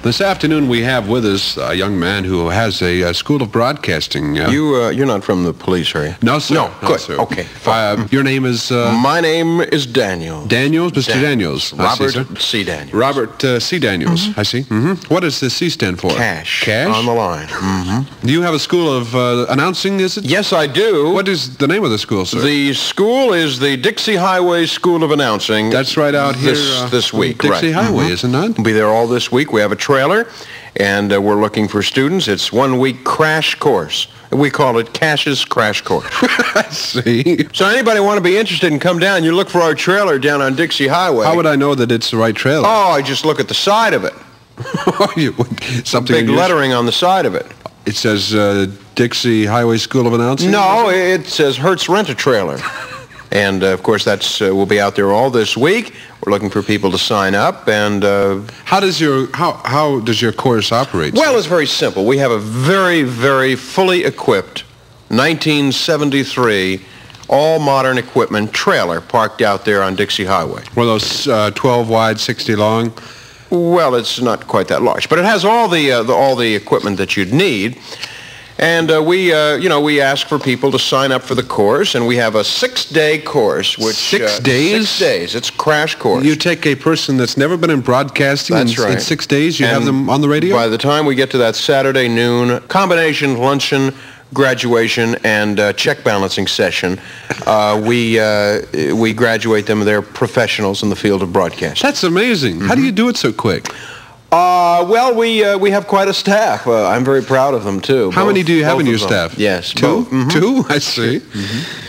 This afternoon we have with us a young man who has a school of broadcasting. You're not from the police, are you? No, sir. No, good. Sir. Okay. Your name is? My name is Daniels. Daniels? Mr. Daniels. Robert C. Daniels. Robert C. Daniels. I see. What does the C stand for? Cash. Cash? On the line. Do you have a school of announcing, is it? Yes, I do. What is the name of the school, sir? The school is the Dixie Highway School of Announcing. That's right out here. This week, Dixie right. Highway, isn't it? We'll be there all this week. We have a trailer, and we're looking for students. It's 1 week crash course. We call it Cash's Crash Course. I see. So anybody want to be interested and come down, you look for our trailer down on Dixie Highway. How would I know that it's the right trailer? Oh, I just look at the side of it. Something Big lettering on the side of it. It says Dixie Highway School of Announcing? No, it says Hertz Rent-A-Trailer. And, of course, we'll be out there all this week. We're looking for people to sign up. And how does your course operate? Well, it's very simple. We have a very, very fully equipped 1973 all-modern equipment trailer parked out there on Dixie Highway. One of those 12 wide, 60 long? Well, it's not quite that large, but it has all the equipment that you'd need. And we ask for people to sign up for the course, and we have a 6-day course. Which 6 days? 6 days. It's a crash course. You take a person that's never been in broadcasting. That's right. In 6 days, you have them on the radio? By the time we get to that Saturday noon combination luncheon, graduation, and check balancing session, we graduate them. They're professionals in the field of broadcasting. That's amazing. How do you do it so quick? Well, we have quite a staff. I'm very proud of them, too. How many do you have in your staff? Yes. Two? Two? I see.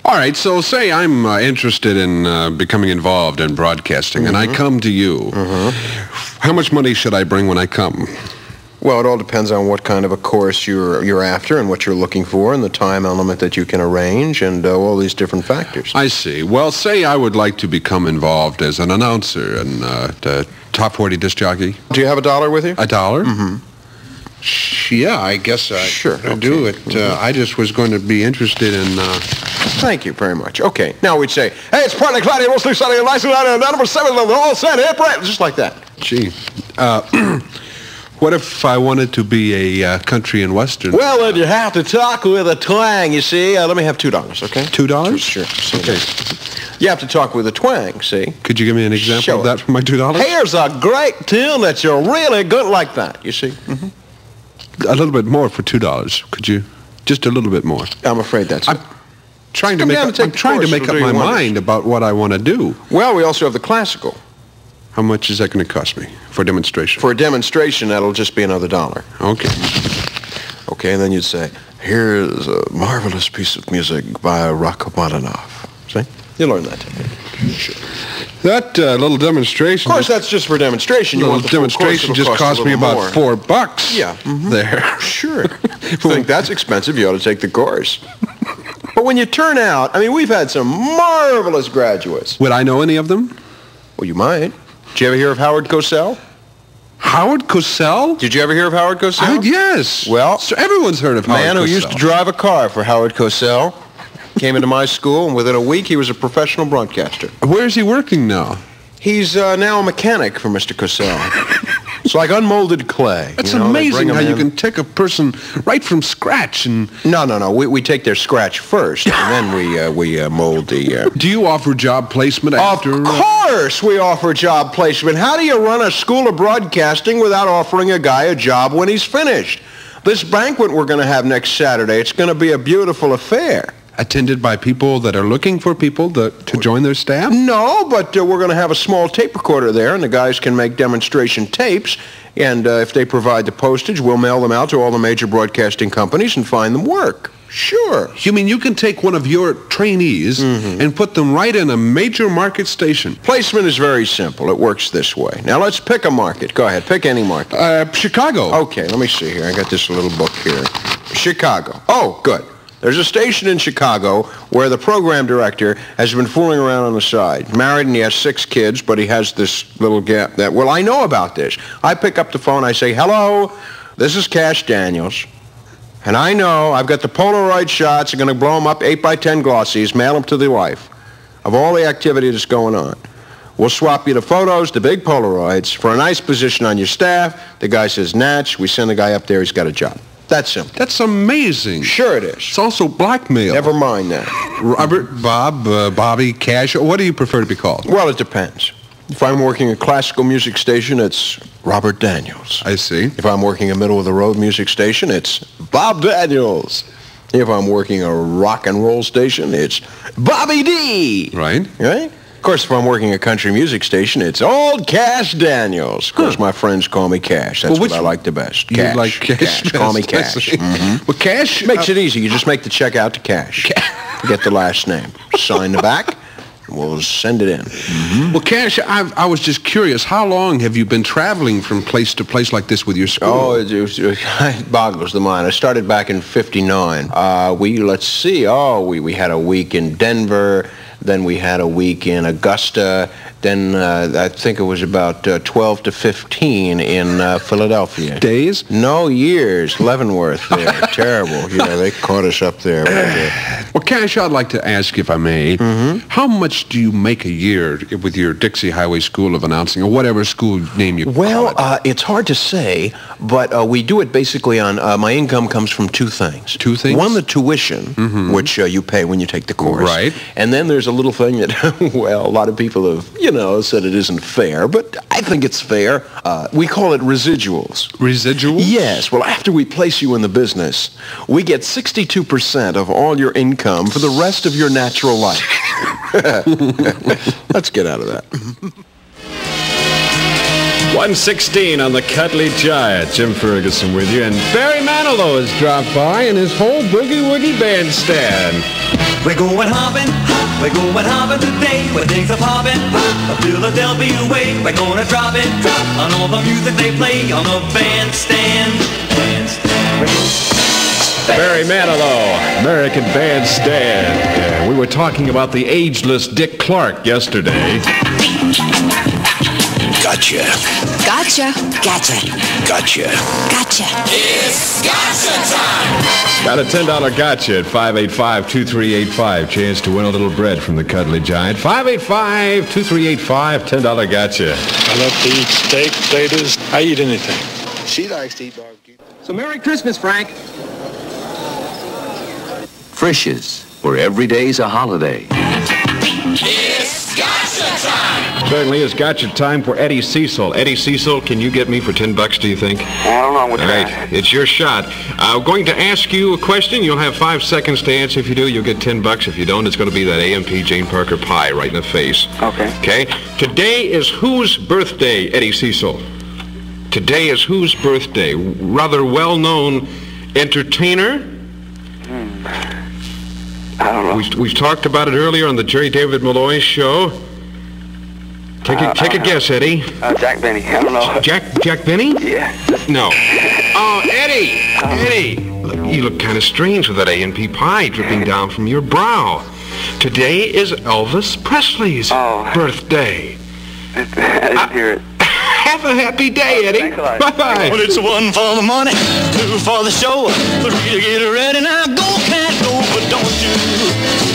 All right, so say I'm interested in becoming involved in broadcasting, and I come to you. How much money should I bring when I come? Well, it all depends on what kind of a course you're after and what you're looking for and the time element that you can arrange and all these different factors. I see. Well, say I would like to become involved as an announcer and the top 40 disc jockey. Do you have $1 with you? $1? Yeah, I guess I do it. I just was going to be interested in... Thank you very much. Okay, now we'd say, hey, it's partly cloudy, mostly sunny, and nice and light, and number 7, all set, hip right, just like that. Gee. What if I wanted to be a country and western? Well, then you have to talk with a twang, you see. Let me have $2, okay? $2? Sure. Okay. You have to talk with a twang, see? Could you give me an example of that for my $2? Here's a great tune that you're really good like that, you see? A little bit more for $2. Could you? Just a little bit more. I'm afraid that's it. I'm trying to make up my mind about what I want to do. Well, we also have the classical. How much is that going to cost me for a demonstration? For a demonstration, that'll just be another $1. Okay. Okay, and then you'd say, here's a marvelous piece of music by Rachmaninoff. See? You learn that. Sure. That little demonstration... Of course, that's just for demonstration. You want the demonstration just cost me about $4. Yeah. There. Sure. If you think that's expensive, you ought to take the course. But when you turn out, I mean, we've had some marvelous graduates. Would I know any of them? Well, you might. Did you ever hear of Howard Cosell? Howard Cosell? Did you ever hear of Howard Cosell? Yes. Well, so everyone's heard of Howard Cosell. Man who used to drive a car for Howard Cosell came into my school, and within a week, he was a professional broadcaster. Where is he working now? He's now a mechanic for Mr. Cosell. It's like unmolded clay. It's amazing how you can take a person right from scratch and... No. We take their scratch first, and then we mold the... Do you offer job placement after... Of course we offer job placement. How do you run a school of broadcasting without offering a guy a job when he's finished? This banquet we're going to have next Saturday, it's going to be a beautiful affair. Attended by people that are looking for people to join their staff? No, but we're going to have a small tape recorder there, and the guys can make demonstration tapes, and if they provide the postage, we'll mail them out to all the major broadcasting companies and find them work. Sure. You mean you can take one of your trainees and put them right in a major market station? Placement is very simple. It works this way. Now, let's pick a market. Go ahead. Pick any market. Chicago. Okay, let me see here. I got this little book here. Chicago. Oh, good. There's a station in Chicago where the program director has been fooling around on the side. Married and he has 6 kids, but he has this little gap that, well, I know about this. I pick up the phone, I say, hello, this is Cash Daniels. And I know I've got the Polaroid shots. I'm going to blow them up 8x10 glossies, mail them to the wife of all the activity that's going on. We'll swap you the photos, the big Polaroids, for a nice position on your staff. The guy says, Natch. We send the guy up there. He's got a job. That's simple. That's amazing. Sure it is. It's also blackmail. Never mind that. Robert, Bob, Bobby, Cash. What do you prefer to be called? Well, it depends. If I'm working a classical music station, it's Robert Daniels. I see. If I'm working a middle-of-the-road music station, it's Bob Daniels. If I'm working a rock and roll station, it's Bobby D. Right. Right? Of course, if I'm working a country music station, it's Old Cash Daniels. Of course, my friends call me Cash. That's what I like the best. You Cash. like Cash? Call me Cash. Well, Cash... Makes it easy. You just make the check out to Cash. Forget the last name. Sign the back. We'll send it in. Well, Cash, I was just curious. How long have you been traveling from place to place like this with your school? Oh, it boggles the mind. I started back in '59. Let's see. We had a week in Denver. Then we had a week in Augusta. Then I think it was about 12 to 15 in Philadelphia. Days? No, years. Leavenworth there. Terrible. Yeah, they caught us up there. Well, Cash, I'd like to ask, if I may, how much do you make a year with your Dixie Highway School of Announcing, or whatever school name you call it? It's hard to say, but we do it basically on, my income comes from two things. Two things? One, the tuition, which you pay when you take the course. Right. And then there's a little thing that, well, a lot of people have, said it isn't fair, but I think it's fair. We call it residuals. Residuals? Yes. Well, after we place you in the business, we get 62% of all your income for the rest of your natural life. Let's get out of that. 116 on the Cuddly Giant. Jim Ferguson with you, and Barry Manilow has dropped by in his whole boogie-woogie bandstand. We're going hopping, we're going hopping today. Where things are popping, up Philadelphia way. We're gonna drop it, on all the music they play on the bandstand. Barry Manilow, American Bandstand. Yeah, we were talking about the ageless Dick Clark yesterday. Gotcha. Gotcha. Gotcha. Gotcha. Gotcha. It's gotcha time! Got a $10 gotcha at 585-2385. Chance to win a little bread from the Cuddly Giant. 585-2385, $10 gotcha. I love to eat steak, potatoes. I eat anything. She likes to eat barbecue. So Merry Christmas, Frank. Frisch's, where every day's a holiday. It's gotcha time! Certainly is gotcha time for Eddie Cecil. Eddie Cecil, can you get me for $10, do you think? I don't know. What's All right, it's your shot. I'm going to ask you a question. You'll have 5 seconds to answer. If you do, you'll get $10. If you don't, it's going to be that AMP Jane Parker pie right in the face. Okay. Okay? Today is whose birthday, Eddie Cecil? Today is whose birthday? Rather well-known entertainer? I don't know. We've talked about it earlier on the Jerry David Malloy show. Take a guess, Eddie. Jack Benny. I don't know. Jack Benny? Yeah. No. Oh, Eddie! Eddie! Look, you look kind of strange with that A&P pie dripping down from your brow. Today is Elvis Presley's birthday. I didn't hear it. Have a happy day, Eddie. Thanks a lot. Bye-bye. Well, it's 1 for the money, 2 for the show. 3 to get ready. Now go, cat, go, but don't you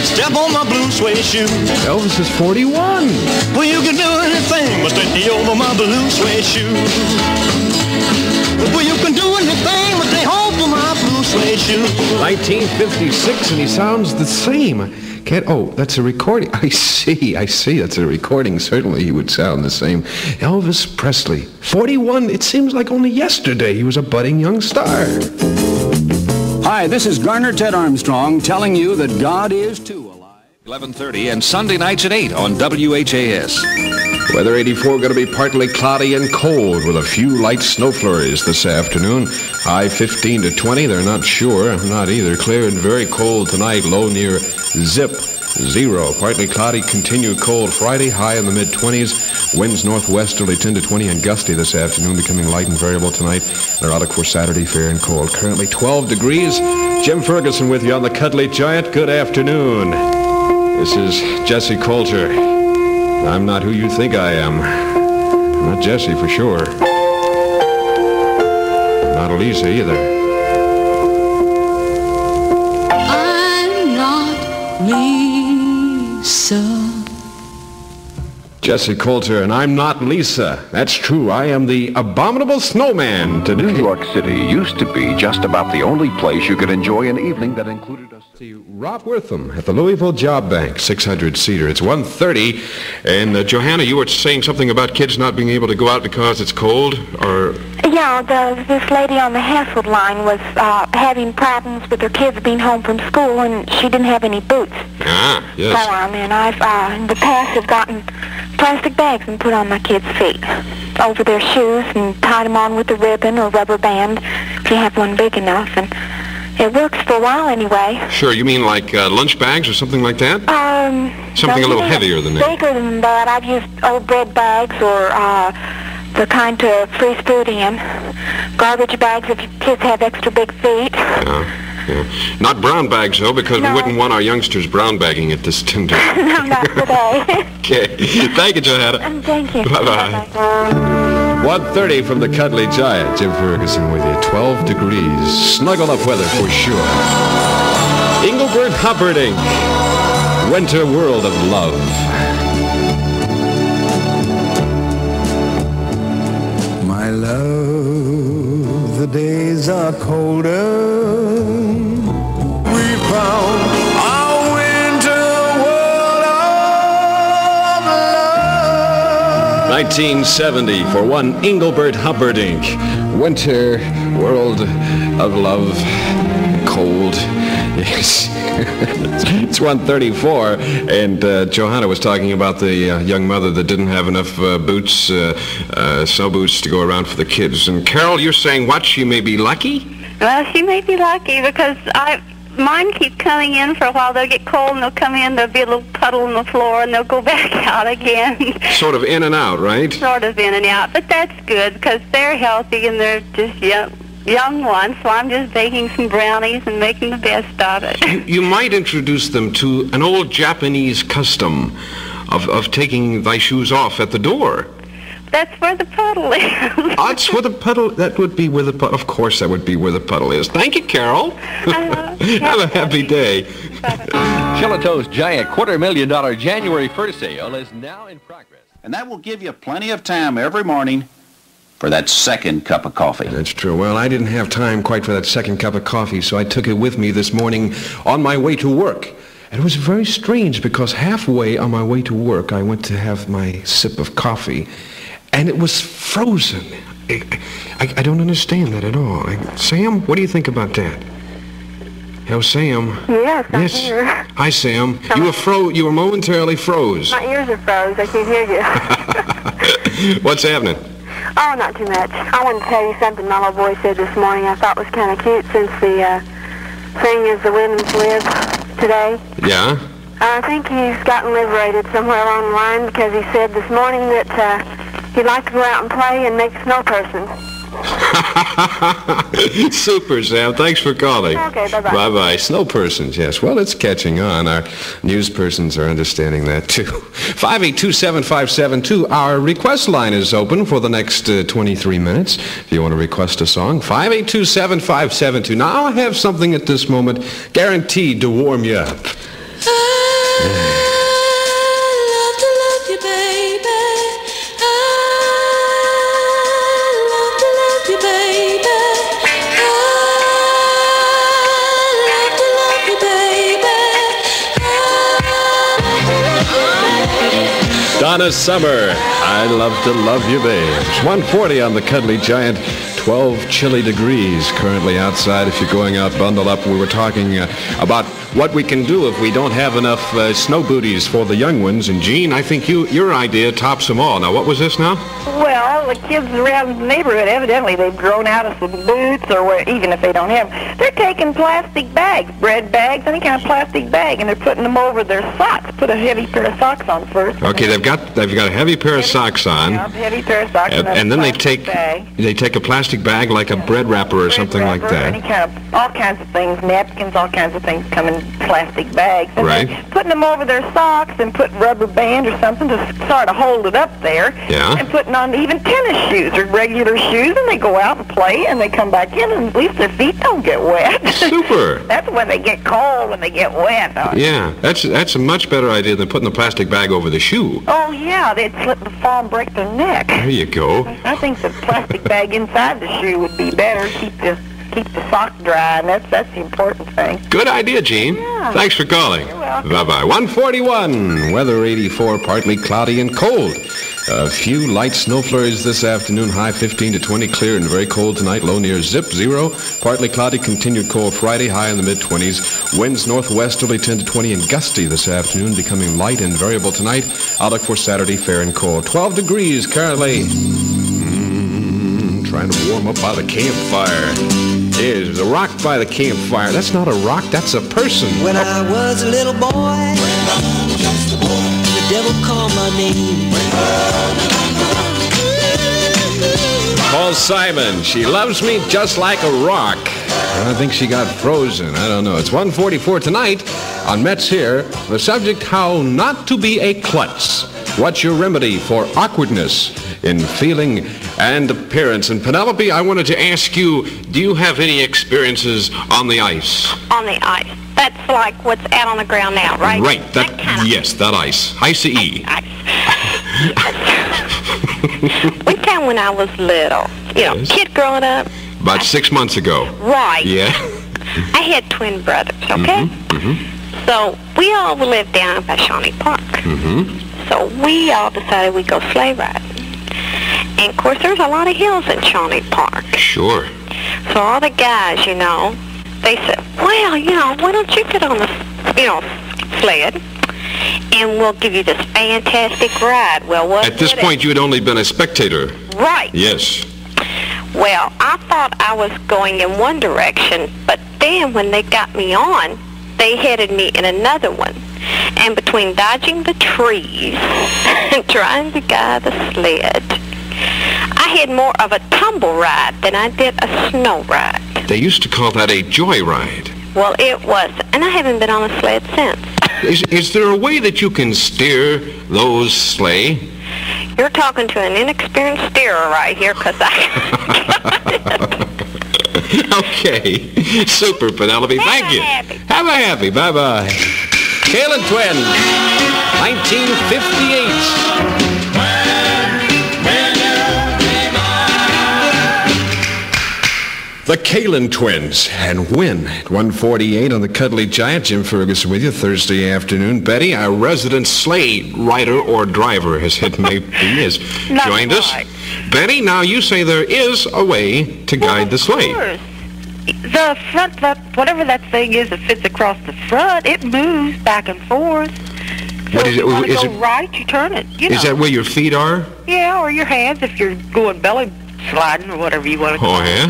step on my blue suede shoe. Elvis is 41. Well, you can do anything but stay over my blue suede shoe. Well, you can do anything but stay over my blue suede shoe. 1956, and he sounds the same. That's a recording. I see. That's a recording. Certainly he would sound the same. Elvis Presley, 41. It seems like only yesterday he was a budding young star. Hi, this is Garner Ted Armstrong telling you that God is too alive. 11:30 and Sunday nights at 8 on WHAS. Weather 84 going to be partly cloudy and cold with a few light snow flurries this afternoon. High 15 to 20. They're not sure. I'm not either. Clear and very cold tonight. Low near zip. 0. Partly cloudy, continued cold Friday. High in the mid-20s. Winds northwesterly 10 to 20 and gusty this afternoon, becoming light and variable tonight. They're out for Saturday, fair and cold. Currently 12 degrees. Jim Ferguson with you on the Cuddly Giant. Good afternoon. This is Jesse Coulter. I'm not who you think I am. I'm not Jesse for sure. Not Elisa either. I'm not Lisa. Jesse Coulter, and I'm not Lisa. That's true. I am the abominable snowman today. New York City used to be just about the only place you could enjoy an evening that included a... See Rob Wortham at the Louisville Job Bank, 600-seater. It's 1:30, and Johanna, you were saying something about kids not being able to go out because it's cold, or... Yeah, this lady on the Hasselt line was having problems with her kids being home from school, and she didn't have any boots. Ah, yes. For them, and I've, in the past, have gotten plastic bags and put on my kids' feet over their shoes and tied them on with a ribbon or rubber band if you have one big enough, and it works for a while anyway. Sure, you mean like lunch bags or something like that? Something a little heavier than that. Bigger than that. I've used old bread bags or the kind to freeze food in. Garbage bags if your kids have extra big feet. Yeah. Not brown bags, though, because we wouldn't want our youngsters brown bagging at this tender. No, not today. Okay. Thank you, Johanna. Thank you. Bye-bye. 1:30 from the Cuddly Giant. Jim Ferguson with you. 12 degrees. Snuggle up weather for sure. Engelbert Humperdinck. Winter World of Love. My love, the days are colder. We found our winter world of love. 1970 for one Engelbert Humperdinck. Winter World of Love. Cold. Yes. It's 1:34, and Johanna was talking about the young mother that didn't have enough boots, snow boots to go around for the kids. And Carol, you're saying what? She may be lucky? Well, she may be lucky because mine keep coming in for a while. They'll get cold and they'll come in. There'll be a little puddle on the floor and they'll go back out again. Sort of in and out, right? Sort of in and out, but that's good because they're healthy and they're just young ones, so I'm just baking some brownies and making the best of it. You might introduce them to an old Japanese custom of taking thy shoes off at the door. That's where the puddle is. That's where the puddle, that would be where the puddle, of course that would be where the puddle is. Thank you, Carol. Have a happy day. Shillitoe's giant $250,000 January 1st sale is now in progress. And that will give you plenty of time every morning for that second cup of coffee. That's true. Well, I didn't have time quite for that second cup of coffee, so I took it with me this morning on my way to work. And it was very strange because halfway on my way to work, I went to have my sip of coffee, and it was frozen. I don't understand that at all. Sam, what do you think about that? Hello, Sam. Yes, I'm here. Hi, Sam. You were momentarily froze. My ears are froze. I can't hear you. What's happening? Oh, not too much. I wanted to tell you something my little boy said this morning I thought was kind of cute since the thing is the women's lib today. Yeah? I think he's gotten liberated somewhere along the line because he said this morning that he'd like to go out and play and make snow persons. Super, Sam. Thanks for calling. Okay, bye-bye. Bye-bye. Snow persons, yes. Well, it's catching on. Our news persons are understanding that, too. 582-7572. Our request line is open for the next 23 minutes. If you want to request a song, 582-7572. Now, I have something at this moment guaranteed to warm you up. Donna Summer, I love to love you, babe. It's 1:40 on the Cuddly Giant. 12 chilly degrees currently outside. If you're going out, bundle up. We were talking about what we can do if we don't have enough snow booties for the young ones. And Gene, I think your idea tops them all. Now, what was this now? Well, the kids around the neighborhood, evidently they've grown out of some boots, or even if they don't have them, they're taking plastic bags, bread bags, any kind of plastic bag, and they're putting them over their socks. Put a heavy pair of socks on first. Okay, they've got a heavy pair of socks on. Yeah, heavy pair of socks. And then they take a plastic bag like a bread wrapper or something like that. Any kind of, all kinds of things, napkins, all kinds of things come in plastic bags. And right. Putting them over their socks and putting rubber band or something to sort of hold it up there. Yeah. And putting on even tennis shoes or regular shoes, and they go out and play, and they come back in, and at least their feet don't get wet. Super. That's when they get cold, when they get wet. Yeah, that's a much better better idea than putting the plastic bag over the shoe. Oh, yeah, they'd slip and fall and break their neck. There you go. I think the plastic bag inside the shoe would be better. Keep the sock dry, and that's the important thing. Good idea, Gene. Yeah. Thanks for calling. You're welcome. Bye-bye. 141. Weather 84, partly cloudy and cold. A few light snow flurries this afternoon. High 15 to 20, clear and very cold tonight. Low near zip 0. Partly cloudy, continued cold Friday. High in the mid-20s. Winds northwesterly 10 to 20 and gusty this afternoon, becoming light and variable tonight. Outlook for Saturday, fair and cold. 12 degrees currently. Trying to warm up by the campfire. There's a rock by the campfire. That's not a rock, that's a person. When I was a little boy, the devil called my name. Paul Simon, she loves me just like a rock. I think she got frozen. I don't know. It's 1:44 tonight on Mets Here. The subject, how not to be a klutz. What's your remedy for awkwardness in feeling and appearance? And Penelope, I wanted to ask you, do you have any experiences on the ice? On the ice. That's like what's out on the ground now, right? Right. Yes, that ice. Ice-y. One time when I was little, kid growing up. About 6 months ago. Right. Yeah. I had twin brothers, okay? So we all lived down by Shawnee Park. So we all decided we'd go sleigh riding. And, of course, there's a lot of hills in Shawnee Park. Sure. So all the guys, they said, well, why don't you get on the, sled, and we'll give you this fantastic ride. Well, what? At this point, you had only been a spectator. Right. Yes. Well, I thought I was going in one direction, but then when they got me on, they headed me in another one. And between dodging the trees and trying to guide the sled, I had more of a tumble ride than I did a snow ride. They used to call that a joyride. Well, it was, and I haven't been on a sled since. Is there a way that you can steer those sleigh? You're talking to an inexperienced steerer right here, because Okay. Super, Penelope. Thank you. Have a happy. Bye-bye. Kalin Twins, 1958. The Kalin Twins, and when? At 1:48 on the Cuddly Giant. Jim Ferguson with you Thursday afternoon. Betty, our resident sleigh rider or driver, has joined us. Betty, now you say there is a way to guide the sleigh. The front, whatever that thing is that fits across the front, it moves back and forth. So What is if you want to it? go right, you turn it. Is that where your feet are? Yeah, or your hands if you're going belly sliding or whatever you want to call it. Oh, yeah?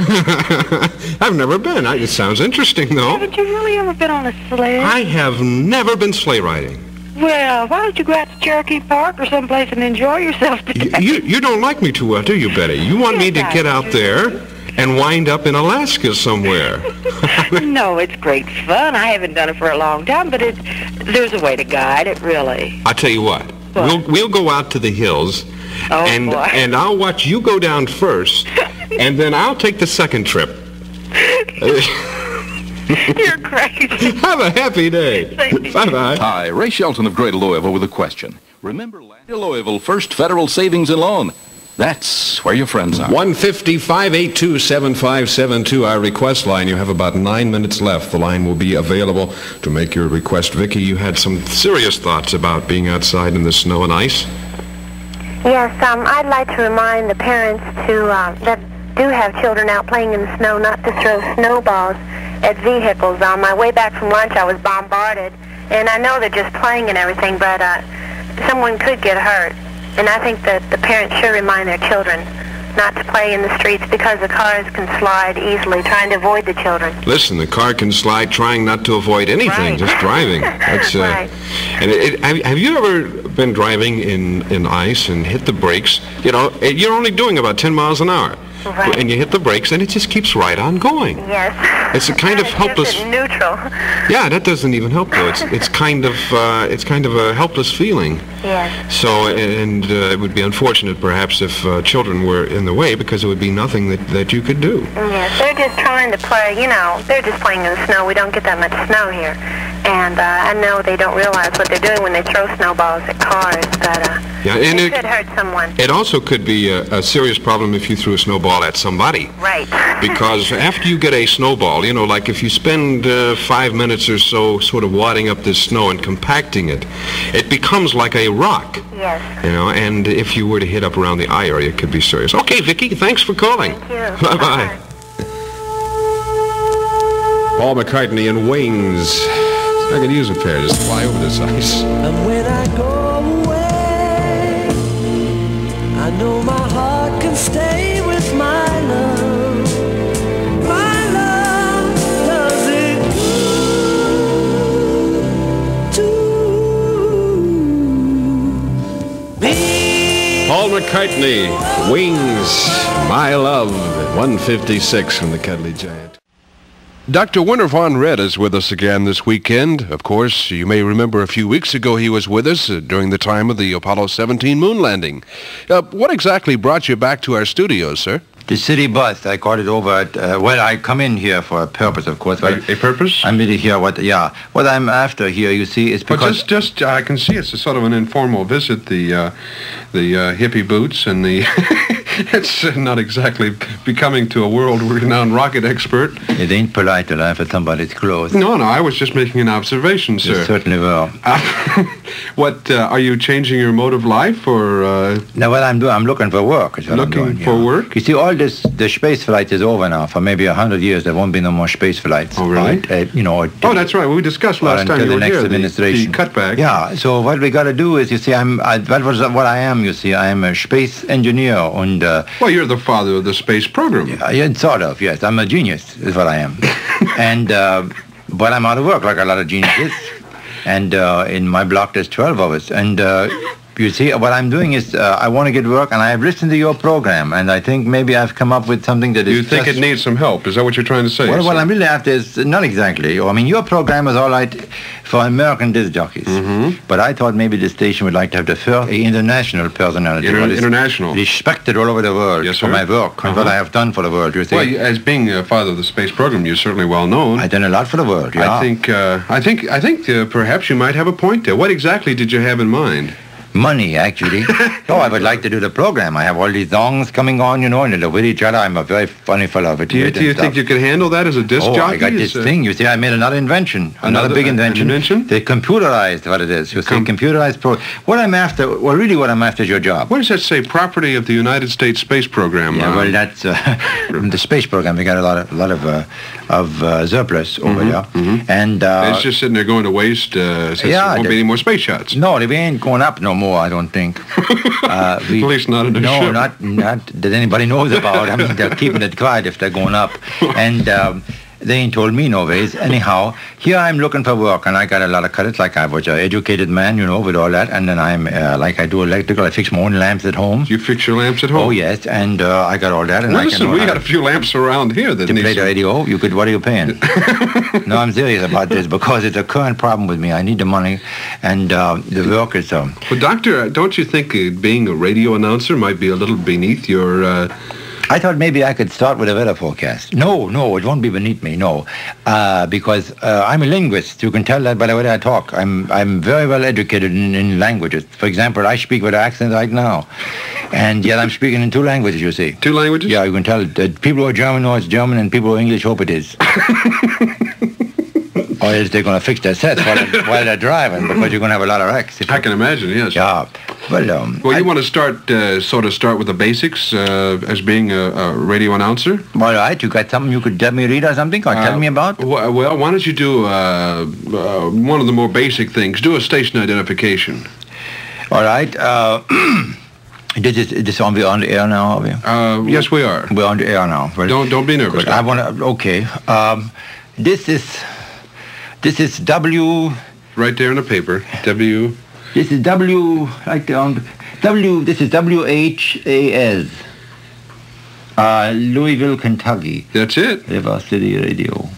I've never been. It sounds interesting, though. Haven't you really ever been on a sled? I have never been sleigh riding. Well, why don't you go out to Cherokee Park or someplace and enjoy yourself today? You don't like me too well, do you, Betty? You want me to get out there and wind up in Alaska somewhere. No, it's great fun. I haven't done it for a long time, but there's a way to guide it, really. I'll tell you what. We'll go out to the hills, and I'll watch you go down first, and then I'll take the second trip. You're crazy. Have a happy day. Bye-bye. Hi, Ray Shelton of Greater Louisville with a question. Remember Louisville First Federal Savings and Loan. That's where your friends are. 1-582-7572, our request line. You have about 9 minutes left. The line will be available to make your request. Vicki, you had some serious thoughts about being outside in the snow and ice. Yes, I'd like to remind the parents that do have children out playing in the snow not to throw snowballs at vehicles. On my way back from lunch, I was bombarded, and I know they're just playing and everything, but someone could get hurt. And I think that the parents should remind their children not to play in the streets because the cars can slide easily, trying to avoid the children. Listen, the car can slide trying not to avoid anything, just driving. That's right. And have you ever been driving in ice and hit the brakes? You're only doing about 10 miles an hour. Right. And you hit the brakes, and it just keeps right on going. Yes. It's a kind of helpless. It's neutral. Yeah, that doesn't even help though. It's kind of a helpless feeling. Yes. So, and it would be unfortunate perhaps if children were in the way, because there would be nothing that you could do. Yes, they're just trying to play. They're just playing in the snow. We don't get that much snow here, And I know they don't realize what they're doing when they throw snowballs at cars, but it could hurt someone. It also could be a serious problem if you threw a snowball at somebody. Right. Because after you get a snowball, you know, like if you spend 5 minutes or so sort of wadding up this snow and compacting it, it becomes like a rock. Yes. You know, and if you were to hit up around the eye area, it could be serious. Okay, Vicki, thanks for calling. Thank you. Bye-bye. Paul McCartney and Wings. I could use a pair, just fly over this ice. And when I go away, I know my heart can stay with my love. My love does it good to me. Paul McCartney, Wings, My Love, 156 from the Cuddly Giant. Dr. Werner von Red is with us again this weekend. Of course, you may remember a few weeks ago he was with us during the time of the Apollo 17 moon landing. What exactly brought you back to our studios, sir? The city bus, I called it over at, I come in here for a purpose, of course. A purpose? I'm really here, what I'm after here, you see, is because... Just I can see it's a sort of an informal visit, the hippie boots and the... It's not exactly becoming to a world-renowned rocket expert. It ain't polite to laugh at somebody's clothes. No, I was just making an observation, sir. You certainly will. What, are you changing your mode of life, or... No, what I'm doing, I'm looking for work. Looking for work? You see, all the space flight is over now. For maybe 100 years, there won't be no more space flights. Oh, really? Oh, that's right. We discussed last time you were here, the cutback. Yeah, so what we got to do is, you see, that was what I am, you see. I am a space engineer, and... well, you're the father of the space program. Yeah, sort of, yes. I'm a genius, is what I am. And, but I'm out of work, like a lot of geniuses. And in my block, there's 12 of us. And you see, what I'm doing is I want to get work, and I have listened to your program, and I think maybe I've come up with something that is You think it needs some help? Is that what you're trying to say? Well, what I'm really after is, not exactly. I mean, your program is all right for American disc jockeys. Mm-hmm. But I thought maybe the station would like to have the first international personality. International. Respected all over the world for my work and what I have done for the world, you see. Well, as being a father of the space program, you're certainly well known. I've done a lot for the world, yeah. I think perhaps you might have a point there. What exactly did you have in mind? Money, actually. I would like to do the program. I have all these songs coming on, you know, and with each other. I'm a very funny fellow. Do you think you could handle that as a disc jockey? I got this thing. You see, I made another invention. Another big invention. They computerized what it is. You see, computerized What I'm after, what I'm after is your job. What does that say? Property of the United States Space Program. Yeah, well, that's the space program. We got a lot of surplus over there. Mm-hmm. And it's just sitting there going to waste. There won't be any more space shots. No, they ain't going up no more, I don't think. At least not in the ship. No, not that anybody knows about. I mean, they're keeping it quiet if they're going up. And they ain't told me no ways. Anyhow, here I'm looking for work, and I got a lot of credits, like I was an educated man, you know, with all that. And then I'm, like I do electrical, I fix my own lamps at home. You fix your lamps at home? Oh, yes, and I got all that. And listen, we got a few lamps around here that need play the radio. What are you paying? No, I'm serious about this, because it's a current problem with me. I need the money, and the work is... Well, Doctor, don't you think being a radio announcer might be a little beneath your... I thought maybe I could start with a weather forecast. No, it won't be beneath me, no. Because I'm a linguist. You can tell that by the way I talk. I'm very well educated in languages. For example, I speak with an accent right now. And yet I'm speaking in 2 languages, you see. 2 languages? Yeah, you can tell. People who are German know it's German, and people who are English hope it is. Or else they're going to fix their sets while they're driving, because you're going to have a lot of wrecks. I can imagine, yes. Yeah. Well, you want to start with the basics as being a radio announcer? All right. You got something you could let me read or something, or tell me about? Well, why don't you do one of the more basic things? Do a station identification. All right. This on the air now, are we? Yes, we are. We're on the air now. Well, don't be nervous. I want to. Okay. This is W. Right there in the paper. W. This is W. Right on W. This is WHAS. Louisville, Kentucky. That's it. River City Radio.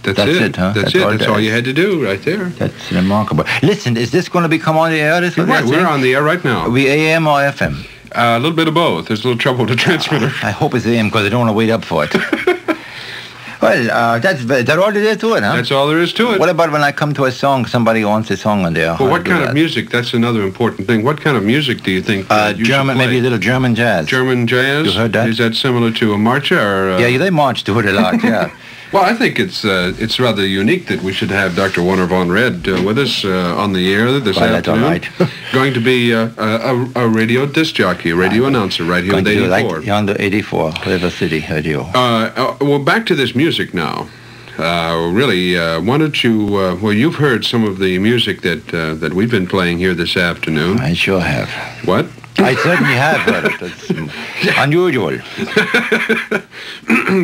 That's it, huh? That's it. That's all you had to do right there. That's remarkable. Listen, is this going to become on the air? We're on the air right now. Are we AM or FM? A little bit of both. There's a little trouble with the transmitter. I hope it's AM, because I don't want to wait up for it. Well, that's all there is to it, huh? That's all there is to it. What about when I come to a song, somebody wants a song on there? Well, what kind of music? That's another important thing. What kind of music do you think you German, maybe a little German jazz. German jazz? You heard that? Is that similar to a marcha? Or, Yeah, they march to it a lot, yeah. Well, I think it's rather unique that we should have Dr. Warner Von Red with us on the air this afternoon. That's all right. Going to be a radio disc jockey, a radio announcer right here on 84. Right here on the 84, River City Radio. Well, back to this music now. Really, why don't you, well, you've heard some of the music that we've been playing here this afternoon. I sure have. What? I certainly have heard it. It's unusual.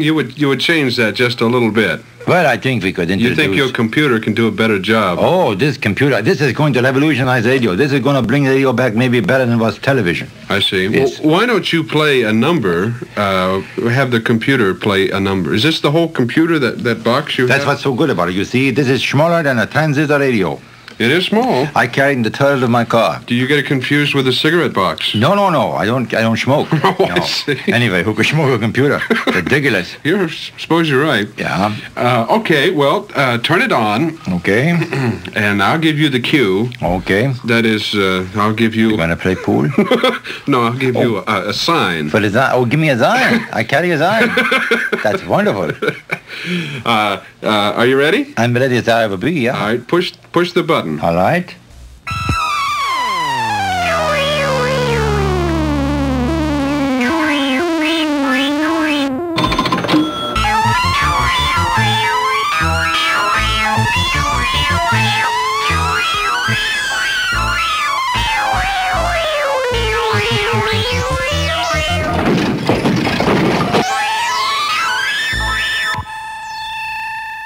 You would change that just a little bit. Well, I think we could introduce... You think your computer can do a better job? Oh, this is going to revolutionize radio. This is going to bring radio back maybe better than was television. I see. Yes. Well, why don't you play a number, have the computer play a number? Is this the whole computer, that box you have? That's what's so good about it. You see, this is smaller than a transistor radio. It is small. I carry it in the turret of my car. Do you get it confused with a cigarette box? No. I don't smoke. Oh, no. I see. Anyway, who could smoke a computer? Ridiculous. Suppose you're right. Yeah. Okay, well, turn it on. Okay. And I'll give you the cue. Okay. That is, I'll give you... You want to play pool? No, I'll give you a sign. But give me a sign. I carry a sign. That's wonderful. Are you ready? I'm ready as I ever be, yeah. All right, push the button. All right.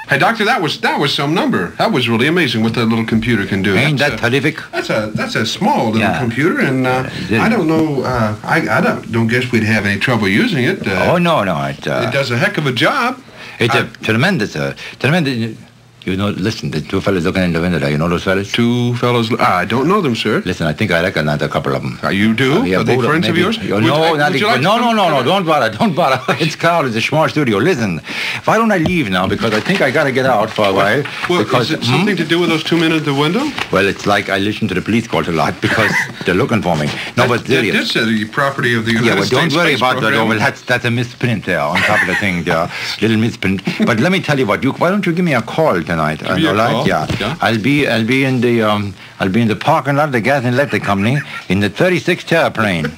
Hey, Doctor, that was some number. That was really amazing what that little computer can do. Ain't that terrific? That's a small little computer, and I don't know. I don't guess we'd have any trouble using it. Oh no, it does a heck of a job. It's a tremendous. You know, listen, the two fellas looking in the window there, you know those fellas? Two fellas? I don't know them, sir. Listen, I think I recognize a couple of them. You do? Are they friends of yours? No, don't bother. It's Carl, it's a small studio. Listen, why don't I leave now? Because I think I got to get out for a while. Well, because, is it something to do with those 2 men at the window? Well, it's like I listen to the police calls a lot because they're looking for me. No, but serious. That did say the property of the United States. Yeah, well, don't worry about that. Program. Well, that's a misprint there on top of the thing there. Little misprint. But let me tell you what, why don't you give me a call tonight? Give me a call? Yeah. I'll be in the parking lot of the Gas and Electric Company in the 36th airplane.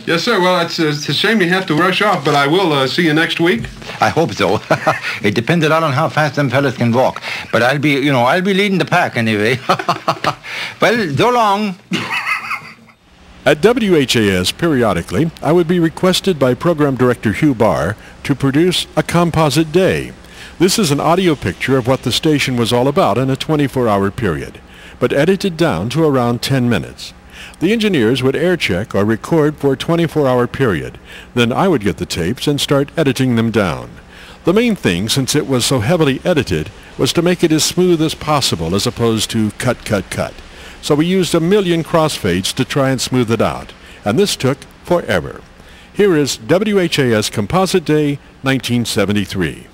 Yes, sir. Well, it's a shame you have to rush off, but I will see you next week. I hope so. It depends a lot on how fast them fellas can walk. But I'll be leading the pack anyway. Well, so long. At WHAS, periodically, I would be requested by Program Director Hugh Barr to produce a composite day. This is an audio picture of what the station was all about in a 24-hour period, but edited down to around 10 minutes. The engineers would air check or record for a 24-hour period. Then I would get the tapes and start editing them down. The main thing, since it was so heavily edited, was to make it as smooth as possible as opposed to cut, cut, cut. So we used a million crossfades to try and smooth it out, and this took forever. Here is WHAS Composite Day 1973.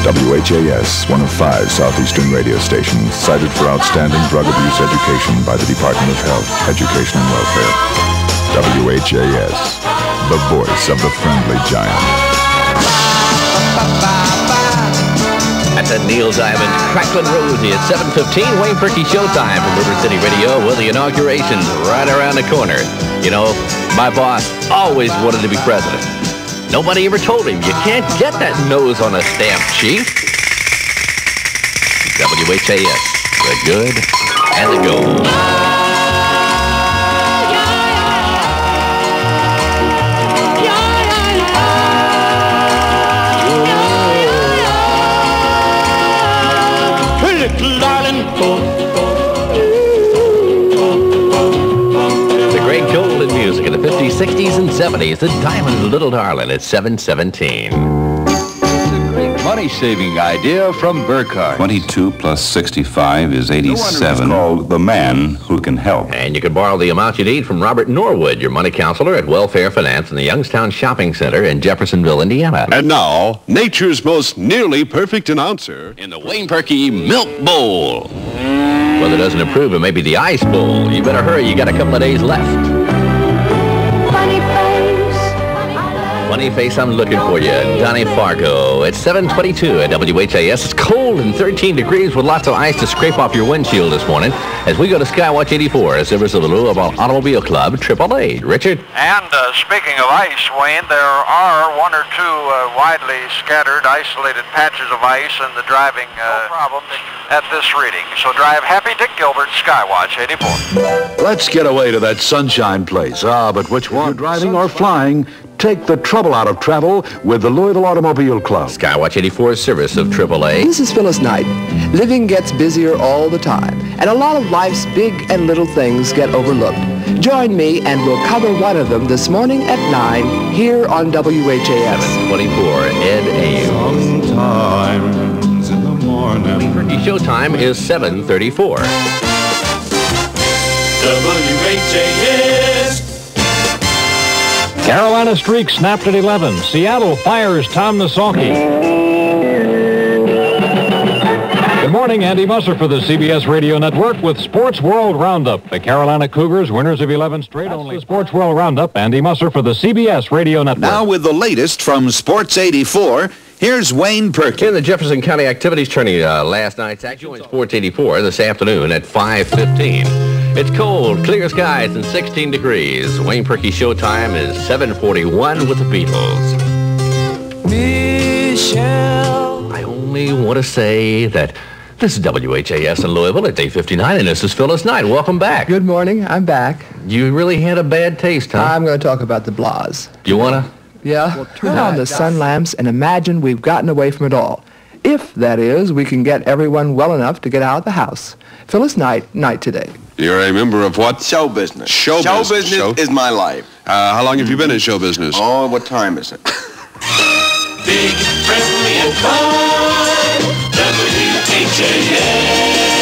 WHAS, one of 5 southeastern radio stations, cited for outstanding drug abuse education by the Department of Health, Education and Welfare. WHAS, the voice of the friendly giant. That's at Neil's Diamond, Cracklin' Rosie at 7:15, Wayne Perky Showtime from River City Radio with the inaugurations right around the corner. You know, my boss always wanted to be president. Nobody ever told him, you can't get that nose on a stamp, Chief. WHAS, the good and the gold. Little darling, 50s, 60s, and 70s. The Diamond Little Darling at 7:17. Money-saving idea from Burkhardt. 22 plus 65 is 87. Called the man who can help. And you can borrow the amount you need from Robert Norwood, your money counselor at Welfare Finance in the Youngstown Shopping Center in Jeffersonville, Indiana. And now, nature's most nearly perfect announcer In the Wayne Perky Milk Bowl. Weather doesn't improve, it may be the Ice Bowl. You better hurry, you got a couple of days left. Funny face. Funny face, I'm looking for you. Donnie Fargo at 7:22 at WHAS. It's cold and 13 degrees with lots of ice to scrape off your windshield this morning as we go to Skywatch 84 as service of the Louisville Automobile Club, 888. Richard? And speaking of ice, Wayne, there are one or two widely scattered, isolated patches of ice in the driving problems at this reading. So drive happy Dick Gilbert, Skywatch 84. Let's get away to that sunshine place. But which one? You're driving or flying? Take the trouble out of travel with the Louisville Automobile Club. Skywatch 84 service of AAA. This is Phyllis Knight. Living gets busier all the time, and a lot of life's big and little things get overlooked. Join me, and we'll cover one of them this morning at 9 here on WHAS. 7:24, Ed Ames. Sometimes in the morning. Turkey showtime is 7:34. WHAS. Carolina streak snapped at 11. Seattle fires Tom Nisaki. Good morning, Andy Musser for the CBS Radio Network with Sports World Roundup. The Carolina Cougars, winners of 11 straight. Only Sports World Roundup. Andy Musser for the CBS Radio Network. Now with the latest from Sports 84, here's Wayne Perky. In the Jefferson County Activities Tourney last night's action joins Sports 84 this afternoon at 5:15. It's cold, clear skies, and 16 degrees. Wayne Perky showtime is 7:41 with the Beatles. Michelle. I only want to say that this is WHAS in Louisville at day 59, and this is Phyllis Knight. Welcome back. Good morning. I'm back. You really had a bad taste, huh? I'm going to talk about the blahs. You want to? Yeah. Well, turn on the sun lamps and imagine we've gotten away from it all. If, that is, we can get everyone well enough to get out of the house. Phyllis Knight today. You're a member of what? Show business. Show business is my life. How long have you been in show business? Oh, what time is it? Big, friendly, and fun. WHAS.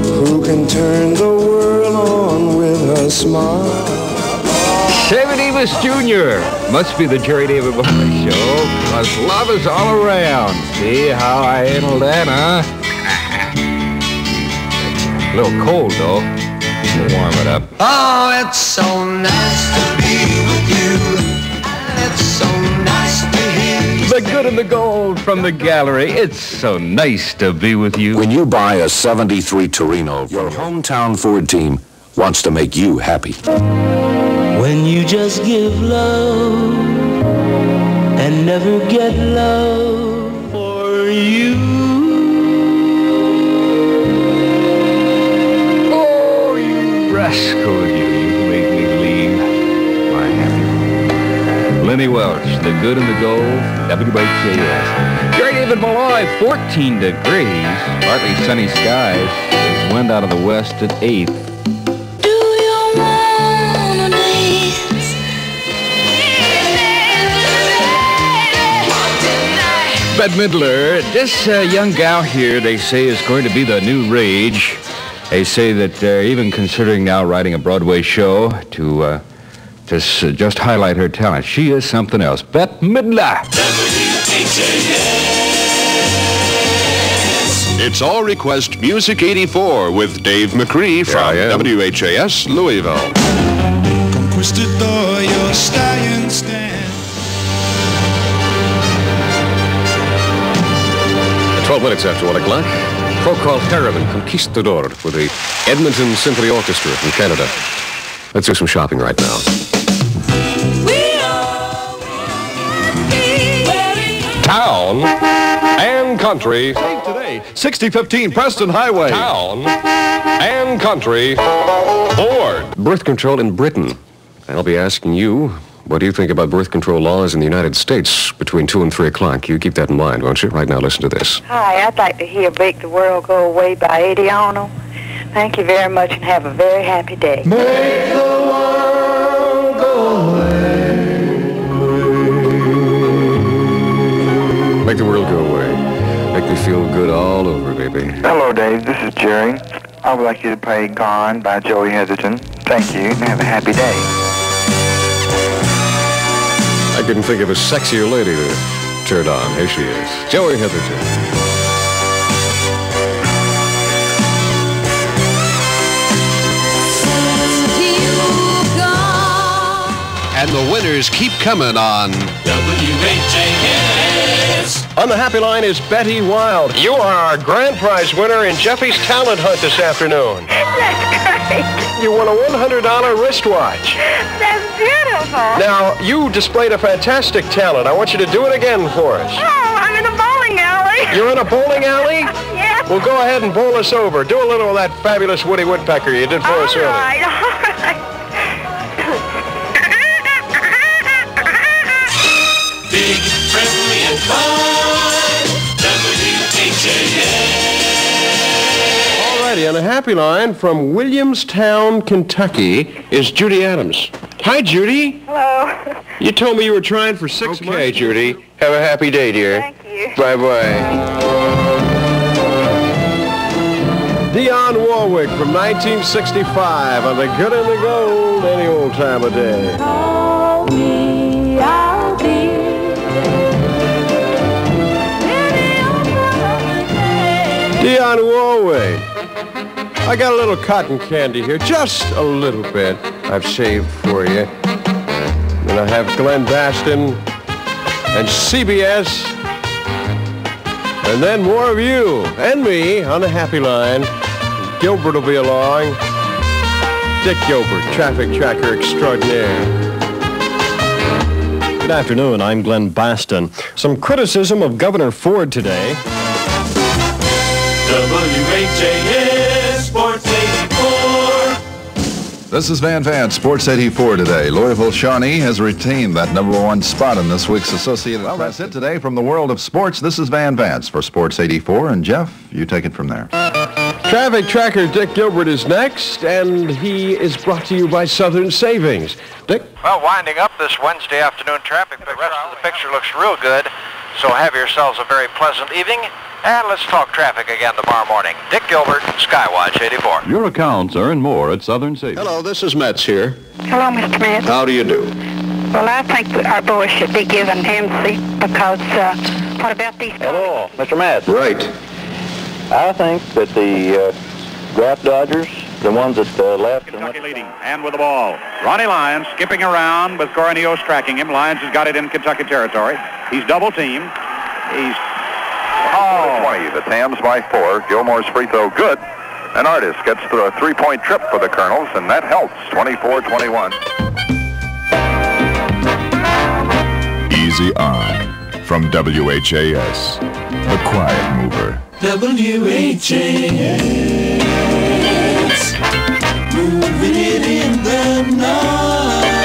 Who can turn the world on with a smile? Sammy Davis Jr. Must be the Jerry David Boy Show, because love is all around. See how I handled that, huh? A little cold, though. We'll warm it up. Oh, it's so nice to be with you. It's so nice to hear you. The good and the gold from the gallery. It's so nice to be with you. When you buy a 73 Torino, your hometown Ford team wants to make you happy. When you just give love and never get love for you. Oh, you rascal, you made me leave my happy. Lenny Welch, the good and the gold, WHAS. Jerry David Malloy, 14 degrees, partly sunny skies. There's wind out of the west at 8. Bette Midler, this young gal here, they say, is going to be the new rage. They say that they're even considering now writing a Broadway show to just highlight her talent. She is something else. Bette Midler. It's All Request Music 84 with Dave McCree from WHAS Louisville. 12 minutes after 1 o'clock, folk called Heroin Conquistador with the Edmonton Symphony Orchestra from Canada. Let's do some shopping right now. Town and country. Today, 6015 Preston Highway. Town and country. Ford. Birth control in Britain. I'll be asking you, what do you think about birth control laws in the United States between 2 and 3 o'clock? You keep that in mind, won't you? Right now, listen to this. Hi, I'd like to hear Make the World Go Away by Eddie Arnold. Thank you very much and have a very happy day. Make the world go away. Make the world go away. Make me feel good all over, baby. Hello, Dave. This is Jerry. I would like you to play Gone by Joey Heatherton. Thank you, and have a happy day. I couldn't think of a sexier lady to turn on. Here she is, Joey Heatherton. And the winners keep coming on WHAS. On the Happy Line is Betty Wild. You are our grand prize winner in Jeffy's Talent Hunt this afternoon. That's great. You won a $100 wristwatch. That's beautiful. Now, you displayed a fantastic talent. I want you to do it again for us. Oh, I'm in a bowling alley. You're in a bowling alley? Yes. Well, go ahead and bowl us over. Do a little of that fabulous Woody Woodpecker you did for us earlier. All right. Big, friendly, and fun. WHAS. Alrighty, on a Happy Line from Williamstown, Kentucky, is Judy Adams. Hi, Judy. Hello. You told me you were trying for 6 months. Okay, Judy. Have a happy day, dear. Thank you. Bye-bye. Dionne Warwick from 1965 on The Good and the Gold any old time of day. Call me, I'll be Dionne Warwick. I got a little cotton candy here, just a little bit. I've saved for you. Then I have Glenn Baston and CBS. And then more of you and me on the Happy Line. Gilbert will be along. Dick Gilbert, traffic tracker extraordinaire. Good afternoon, I'm Glenn Baston. Some criticism of Governor Ford today. WHAS Sports 84. This is Van Vance, Sports 84 today. Louisville Shawnee has retained that #1 spot in this week's Associated Press. Well, that's it today from the world of sports. This is Van Vance for Sports 84, and Jeff, you take it from there. Traffic tracker Dick Gilbert is next, and he is brought to you by Southern Savings. Dick? Well, winding up this Wednesday afternoon traffic, the rest of the picture looks real good, so have yourselves a very pleasant evening, and let's talk traffic again tomorrow morning. Dick Gilbert, Skywatch 84. Your accounts earn more at Southern Savings. Hello, this is Metz here. Hello, Mr. Metz. How do you do? Well, I think that our boys should be given MC because what about these? Hello, Mr. Metz. Right. I think that the draft dodgers, the ones that left... Kentucky leading, and with the ball. Ronnie Lyons skipping around with Cornelius tracking him. Lyons has got it in Kentucky territory. He's double-teamed. He's... Oh. 20, the Tams by 4. Gilmore's free throw good. And Artis gets through a three-point trip for the Colonels, and that helps. 24-21. Easy on from WHAS, the Quiet Mover. WHAS. Moving it in the night.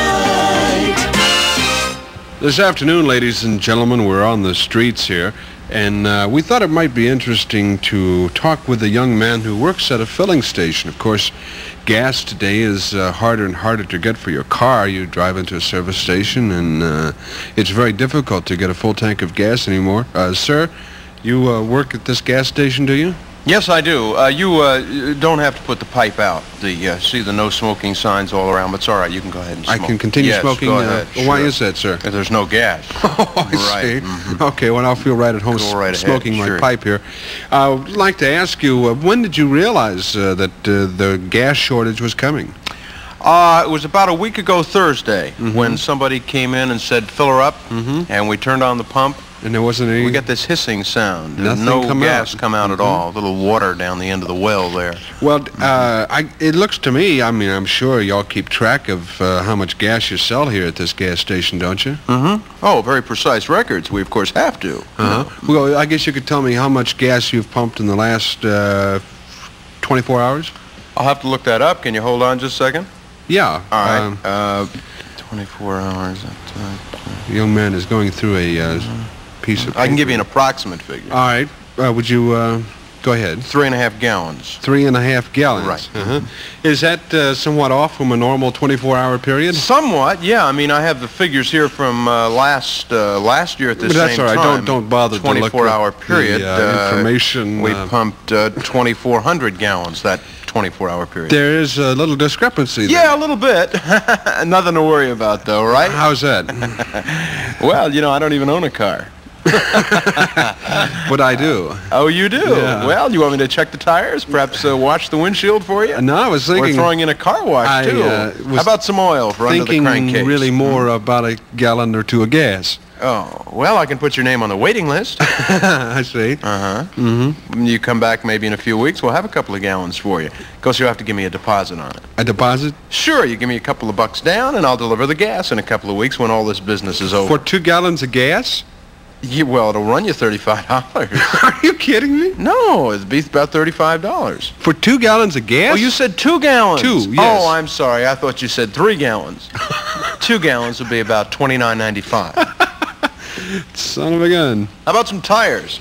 This afternoon, ladies and gentlemen, we're on the streets here, and we thought it might be interesting to talk with a young man who works at a filling station. Of course, gas today is harder and harder to get for your car. You drive into a service station, and it's very difficult to get a full tank of gas anymore. Sir, you work at this gas station, do you? Yes, I do. You don't have to put the pipe out. See the no smoking signs all around, but it's all right. You can go ahead and smoke. I can continue smoking? Go ahead. Why is that, sir? If there's no gas. Oh, I see. Mm-hmm. Okay, well, I'll feel right at home smoking my pipe here. I'd like to ask you, when did you realize that the gas shortage was coming? It was about a week ago Thursday when somebody came in and said, fill her up, and we turned on the pump. And there wasn't any... We got this hissing sound. Nothing no come gas out. come out at all. A little water down the end of the well there. Well, it looks to me, I mean, I'm sure y'all keep track of how much gas you sell here at this gas station, don't you? Oh, very precise records. We, of course, have to. Well, I guess you could tell me how much gas you've pumped in the last 24 hours? I'll have to look that up. Can you hold on just a second? Yeah. All right. 24 hours. The young man is going through a piece of paper. I can give you an approximate figure. All right. Would you go ahead? 3.5 gallons. 3.5 gallons. Right. Is that somewhat off from a normal 24-hour period? Somewhat, yeah. I mean, I have the figures here from last year at this That's same all right. time. Don't bother to look 24-hour period. The, information. We pumped 2,400 gallons that 24-hour period. There is a little discrepancy there. Yeah, a little bit. Nothing to worry about, though, right? How's that? Well, you know, I don't even own a car. But I do. Oh, you do? Yeah. Well, you want me to check the tires? Perhaps wash the windshield for you? No, I was thinking... Or throwing in a car wash, too. How about some oil for under the crankcase? Thinking really more about a gallon or two of gas. Oh, well, I can put your name on the waiting list. I see. When you come back maybe in a few weeks, we'll have a couple of gallons for you. Of course, you'll have to give me a deposit on it. A deposit? Sure, you give me a couple of bucks down, and I'll deliver the gas in a couple of weeks when all this business is over. For 2 gallons of gas? Yeah, well, it'll run you $35. Are you kidding me? No, it'd be about $35. For 2 gallons of gas? Oh, you said 2 gallons. 2, yes. Oh, I'm sorry. I thought you said 3 gallons. 2 gallons would be about $29.95. Son of a gun. How about some tires?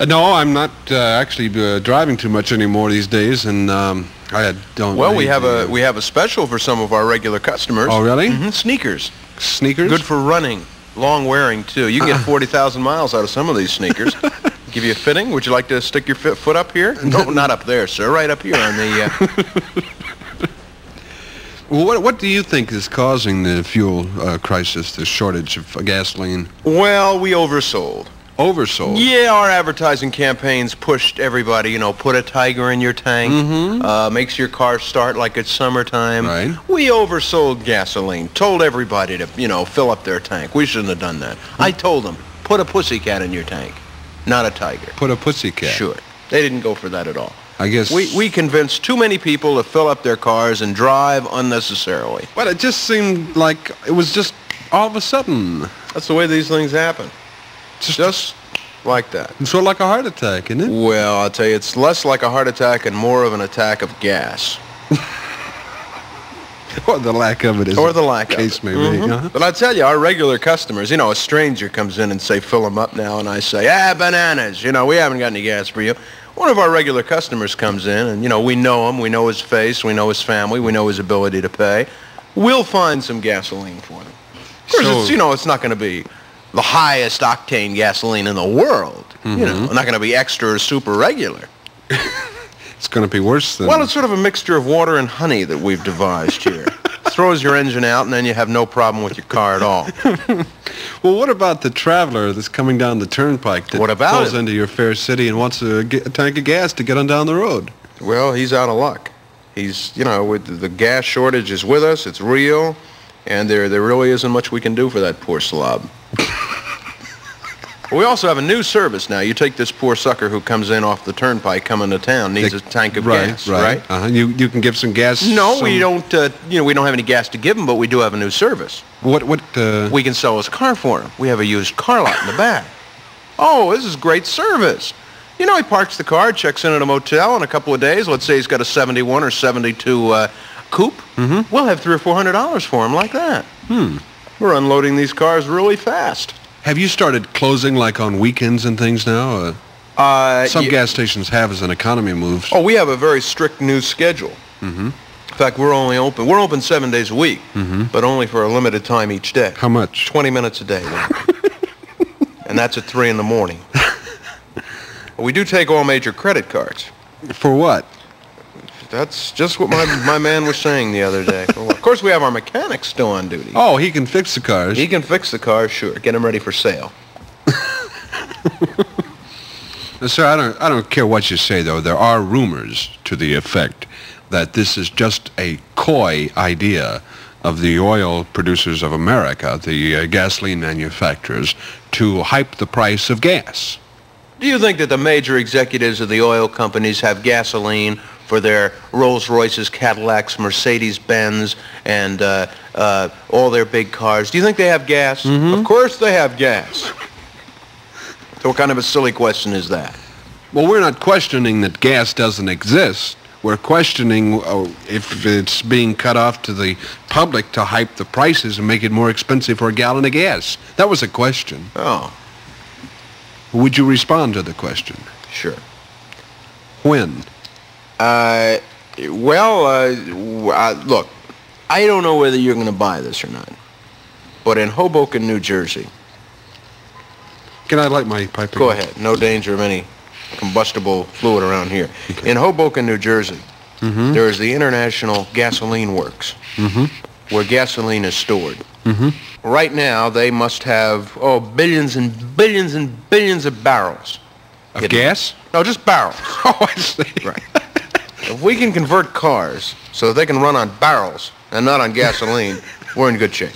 No, I'm not actually driving too much anymore these days, and I don't. Well, we have a special for some of our regular customers. Oh, really? Sneakers. Sneakers? Good for running. Long wearing, too. You can get 40,000 miles out of some of these sneakers. Give you a fitting. Would you like to stick your foot up here? No, not up there, sir. Right up here on the... Well, what do you think is causing the fuel crisis, the shortage of gasoline? Well, we oversold. Oversold? Yeah, our advertising campaigns pushed everybody, you know, put a Tiger in your tank, makes your car start like it's summertime. Right. We oversold gasoline, told everybody to, you know, fill up their tank. We shouldn't have done that. I told them, put a pussycat in your tank, not a tiger. Put a pussycat? Sure. They didn't go for that at all. I guess... We convinced too many people to fill up their cars and drive unnecessarily. Well, it just seemed like it was just all of a sudden. That's the way these things happen. Just like that. It's sort of like a heart attack, isn't it? Well, I'll tell you, it's less like a heart attack and more of an attack of gas. Or the lack of it is. Or the lack of it. Case may be. But I tell you, our regular customers, you know, a stranger comes in and say, fill them up now, and I say, bananas, you know, we haven't got any gas for you. One of our regular customers comes in, and, you know, we know him, we know his face, we know his family, we know his ability to pay. We'll find some gasoline for them. Of course, it's, you know, it's not going to be the highest octane gasoline in the world. You know, not going to be extra or super regular. It's going to be worse than... Well, it's sort of a mixture of water and honey that we've devised here. Throws your engine out, and then you have no problem with your car at all. Well, what about the traveler that's coming down the turnpike that pulls into your fair city and wants a tank of gas to get on down the road? Well, he's out of luck. He's, you know, with the gas shortage is with us. It's real, and there really isn't much we can do for that poor slob. We also have a new service now. You take this poor sucker who comes in off the turnpike coming to town, needs a tank of gas, right? You can give some gas. No, we don't. You know, we don't have any gas to give him, but we do have a new service. What? We can sell his car for him. We have a used car lot in the back. Oh, this is great service. You know, he parks the car, checks in at a motel in a couple of days. Let's say he's got a 71 or 72 coupe. We'll have $300 or $400 for him like that. We're unloading these cars really fast. Have you started closing like on weekends and things now? Some gas stations have as an economy move. Oh, we have a very strict new schedule. In fact, we're open 7 days a week, but only for a limited time each day. How much? 20 minutes a day. And that's at 3 in the morning. We do take all major credit cards. For what? That's just what my man was saying the other day. Of course, we have our mechanic still on duty. Oh, he can fix the cars. He can fix the cars, sure. Get them ready for sale. Sir, I don't care what you say, though. There are rumors to the effect that this is just a coy idea of the oil producers of America, the gasoline manufacturers, to hype the price of gas. Do you think that the major executives of the oil companies have gasoline for their Rolls-Royces, Cadillacs, Mercedes-Benz, and all their big cars? Do you think they have gas? Of course they have gas. So what kind of a silly question is that? Well, we're not questioning that gas doesn't exist. were questioning if it's being cut off to the public to hype the prices and make it more expensive for a gallon of gas. That was a question. Oh. Would you respond to the question? Sure. When? Look, I don't know whether you're going to buy this or not, but in Hoboken, New Jersey... Can I light my pipe again? Go ahead. No danger of any combustible fluid around here. Okay. In Hoboken, New Jersey, there is the International Gasoline Works, where gasoline is stored. Right now, they must have, billions and billions and billions of barrels. Of gas? No, just barrels. Oh, I see. Right. If we can convert cars so that they can run on barrels and not on gasoline, we're in good shape.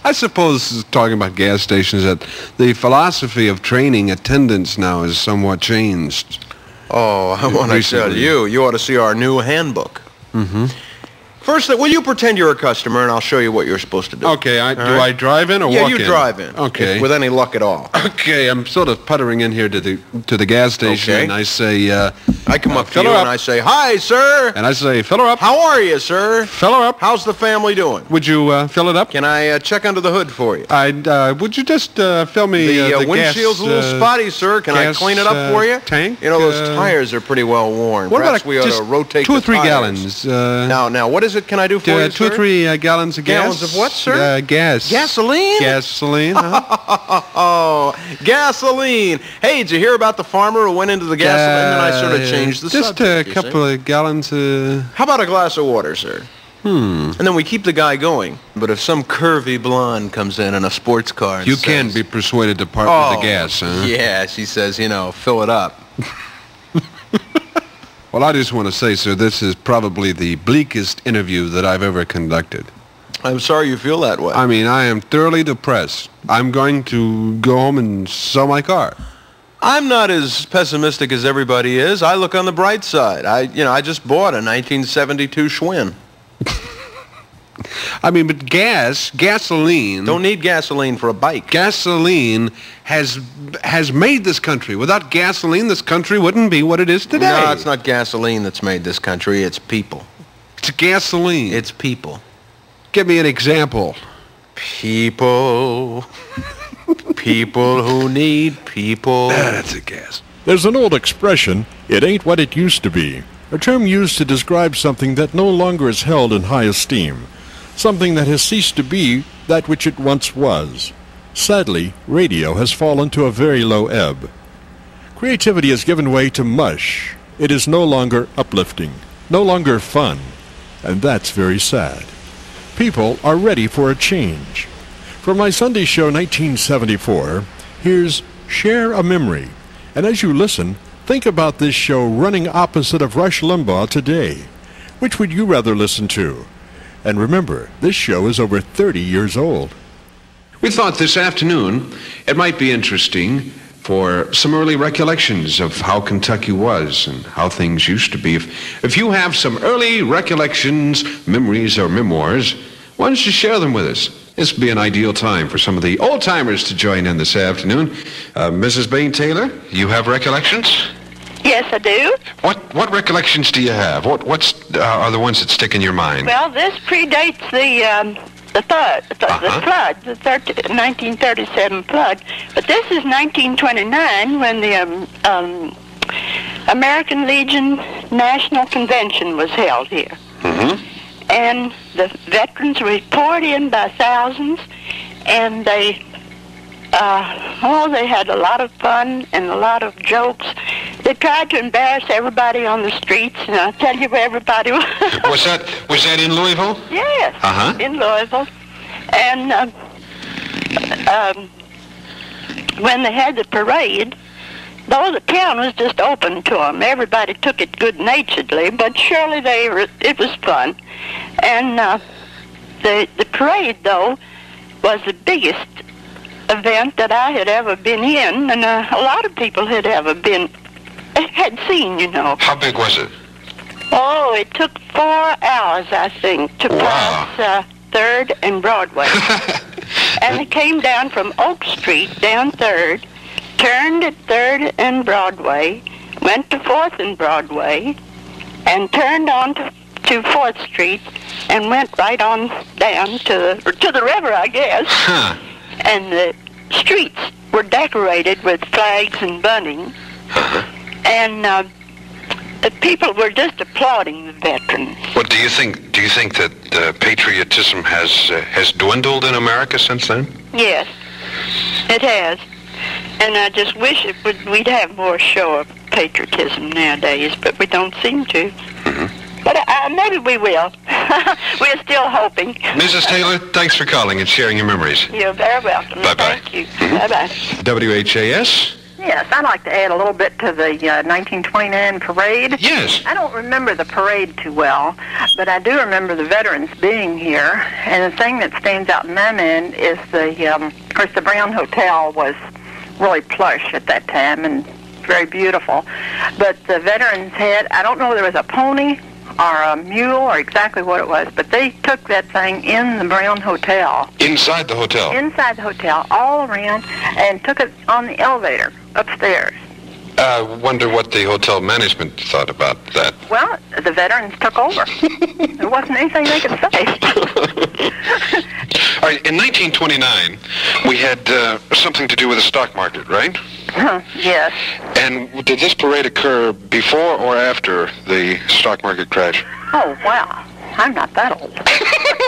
I suppose, talking about gas stations, that the philosophy of training attendants now is somewhat changed. Oh, I want to tell you, you ought to see our new handbook. First, will you pretend you're a customer, and I'll show you what you're supposed to do. Okay, do I drive in or walk in? Yeah, you drive in. Okay. With any luck at all. Okay, I'm sort of puttering in here to the gas station, and I say, I come up to you and I say, "Hi, sir." And I say, "Fill her up." How are you, sir? Fill her up. How's the family doing? Would you fill it up? Can I check under the hood for you? Would you just fill me the windshield's a little spotty, sir. Can I clean it up for you? Tank? You know, those tires are pretty well worn. What Perhaps about we ought to rotate 2 or 3 the gallons? Now, what is it? Can I do for you, 2 or 3 gallons of gas. Gallons of what, sir? Gas. Gasoline? Gasoline. Oh, gasoline. Hey, did you hear about the farmer who went into the gasoline? And I sort of changed the subject. Just a couple of gallons. How about a glass of water, sir? And then we keep the guy going. But if some curvy blonde comes in a sports car and you says, can be persuaded to part with the gas, huh? Yeah, she says, fill it up. Well, I just want to say, sir, this is probably the bleakest interview that I've ever conducted. I'm sorry you feel that way. I mean, I am thoroughly depressed. I'm going to go home and sell my car. I'm not as pessimistic as everybody is. I look on the bright side. I just bought a 1972 Schwinn. I mean, but gasoline... Don't need gasoline for a bike. Gasoline has made this country. Without gasoline, this country wouldn't be what it is today. No, it's not gasoline that's made this country. It's people. It's gasoline. It's people. Give me an example. People. People who need people. That's a gas. There's an old expression, it ain't what it used to be. A term used to describe something that no longer is held in high esteem. Something that has ceased to be that which it once was. Sadly, radio has fallen to a very low ebb. Creativity has given way to mush. It is no longer uplifting, no longer fun, and that's very sad. People are ready for a change. From my Sunday show 1974, here's Share a Memory. And as you listen, think about this show running opposite of Rush Limbaugh today. Which would you rather listen to? And remember, this show is over 30 years old. We thought this afternoon it might be interesting for some early recollections of how Kentucky was and how things used to be. If you have some early recollections, memories, or memoirs, why don't you share them with us? This would be an ideal time for some of the old-timers to join in this afternoon. Mrs. Bain-Taylor, you have recollections? Yes, I do. What recollections do you have? What are the ones that stick in your mind? Well, this predates the flood, the 1937 flood. But this is 1929 when the American Legion National Convention was held here. And the veterans were poured in by thousands, and they had a lot of fun and a lot of jokes. They tried to embarrass everybody on the streets, and I'll tell you where everybody was. Was that in Louisville? Yes, in Louisville. And when they had the parade, though the town was just open to them, everybody took it good-naturedly, but surely it was fun. And the parade, though, was the biggest event that I had ever been in, and a lot of people had seen, How big was it? Oh, it took 4 hours, I think, to pass 3rd and Broadway. And they came down from Oak Street, down 3rd, turned at 3rd and Broadway, went to 4th and Broadway, and turned on to 4th Street and went right on down to the river, I guess. Huh. And the streets were decorated with flags and bunting. And the people were just applauding the veterans. What do you think? Do you think that patriotism has dwindled in America since then? Yes, it has. And I just wish we'd have more show of patriotism nowadays, but we don't seem to. But maybe we will. We're still hoping. Mrs. Taylor, thanks for calling and sharing your memories. You're very welcome. Bye-bye. Thank you. Bye-bye. WHAS? Yes, I'd like to add a little bit to the 1929 parade. Yes. I don't remember the parade too well, but I do remember the veterans being here. And the thing that stands out in my mind is of course, the Brown Hotel was really plush at that time and very beautiful. But the veterans had, I don't know if there was a pony or a mule or exactly what it was, but they took that thing in the Brown Hotel. Inside the hotel? Inside the hotel, all around, and took it on the elevator upstairs. I wonder what the hotel management thought about that. Well, the veterans took over. There wasn't anything they could say. All right, in 1929, we had something to do with the stock market, right? Yes. And did this parade occur before or after the stock market crash? Oh, wow. I'm not that old.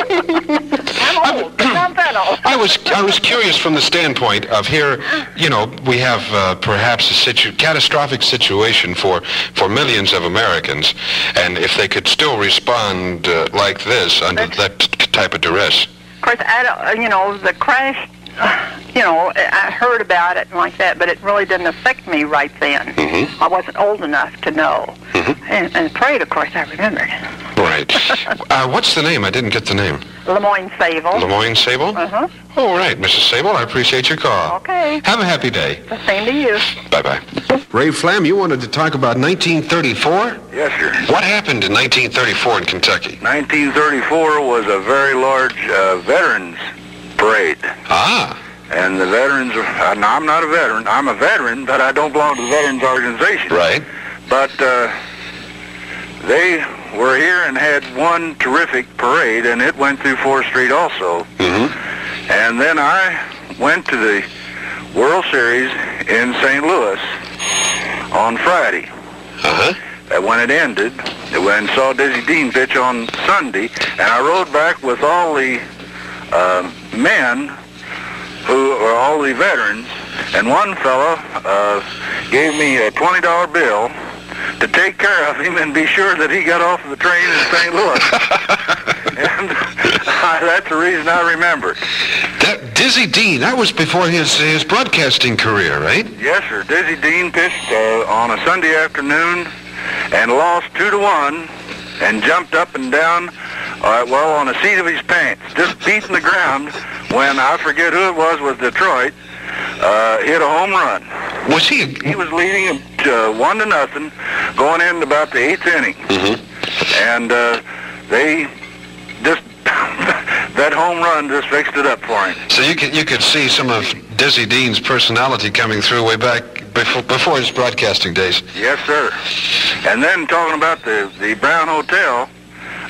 I'm old, but not that old. I was curious from the standpoint of here, you know, we have perhaps a catastrophic situation for millions of Americans, and if they could still respond like this under that type of duress. Of course, the crash, I heard about it and like that, but it really didn't affect me right then. I wasn't old enough to know. And the parade, of course, I remembered. Right. What's the name? I didn't get the name. Lemoyne Sable. Lemoyne Sable? All right, Mrs. Sable, I appreciate your call. Okay. Have a happy day. The same to you. Bye-bye. Ray Flam, you wanted to talk about 1934? Yes, sir. What happened in 1934 in Kentucky? 1934 was a very large veterans parade. Ah. And the veterans are, now I'm not a veteran. I'm a veteran, but I don't belong to the veterans organization. Right. But they were here and had one terrific parade, and it went through 4th Street also. And then I went to the World Series in St. Louis on Friday. When it ended, and saw Dizzy Dean pitch on Sunday, and I rode back with all the men who are all the veterans, and one fellow gave me a $20 bill to take care of him and be sure that he got off of the train in St. Louis. And that's the reason I remember. That Dizzy Dean, that was before his broadcasting career, right? Yes, sir. Dizzy Dean pitched on a Sunday afternoon and lost 2-1 and jumped up and down, on the seat of his pants, just beating the ground when, I forget who it was with Detroit, hit a home run. Was he? He was leading 1-0 going into about the 8th inning. And they just, that home run just fixed it up for him. So you could see some of Dizzy Dean's personality coming through way back before his broadcasting days. Yes, sir. And then talking about the Brown Hotel,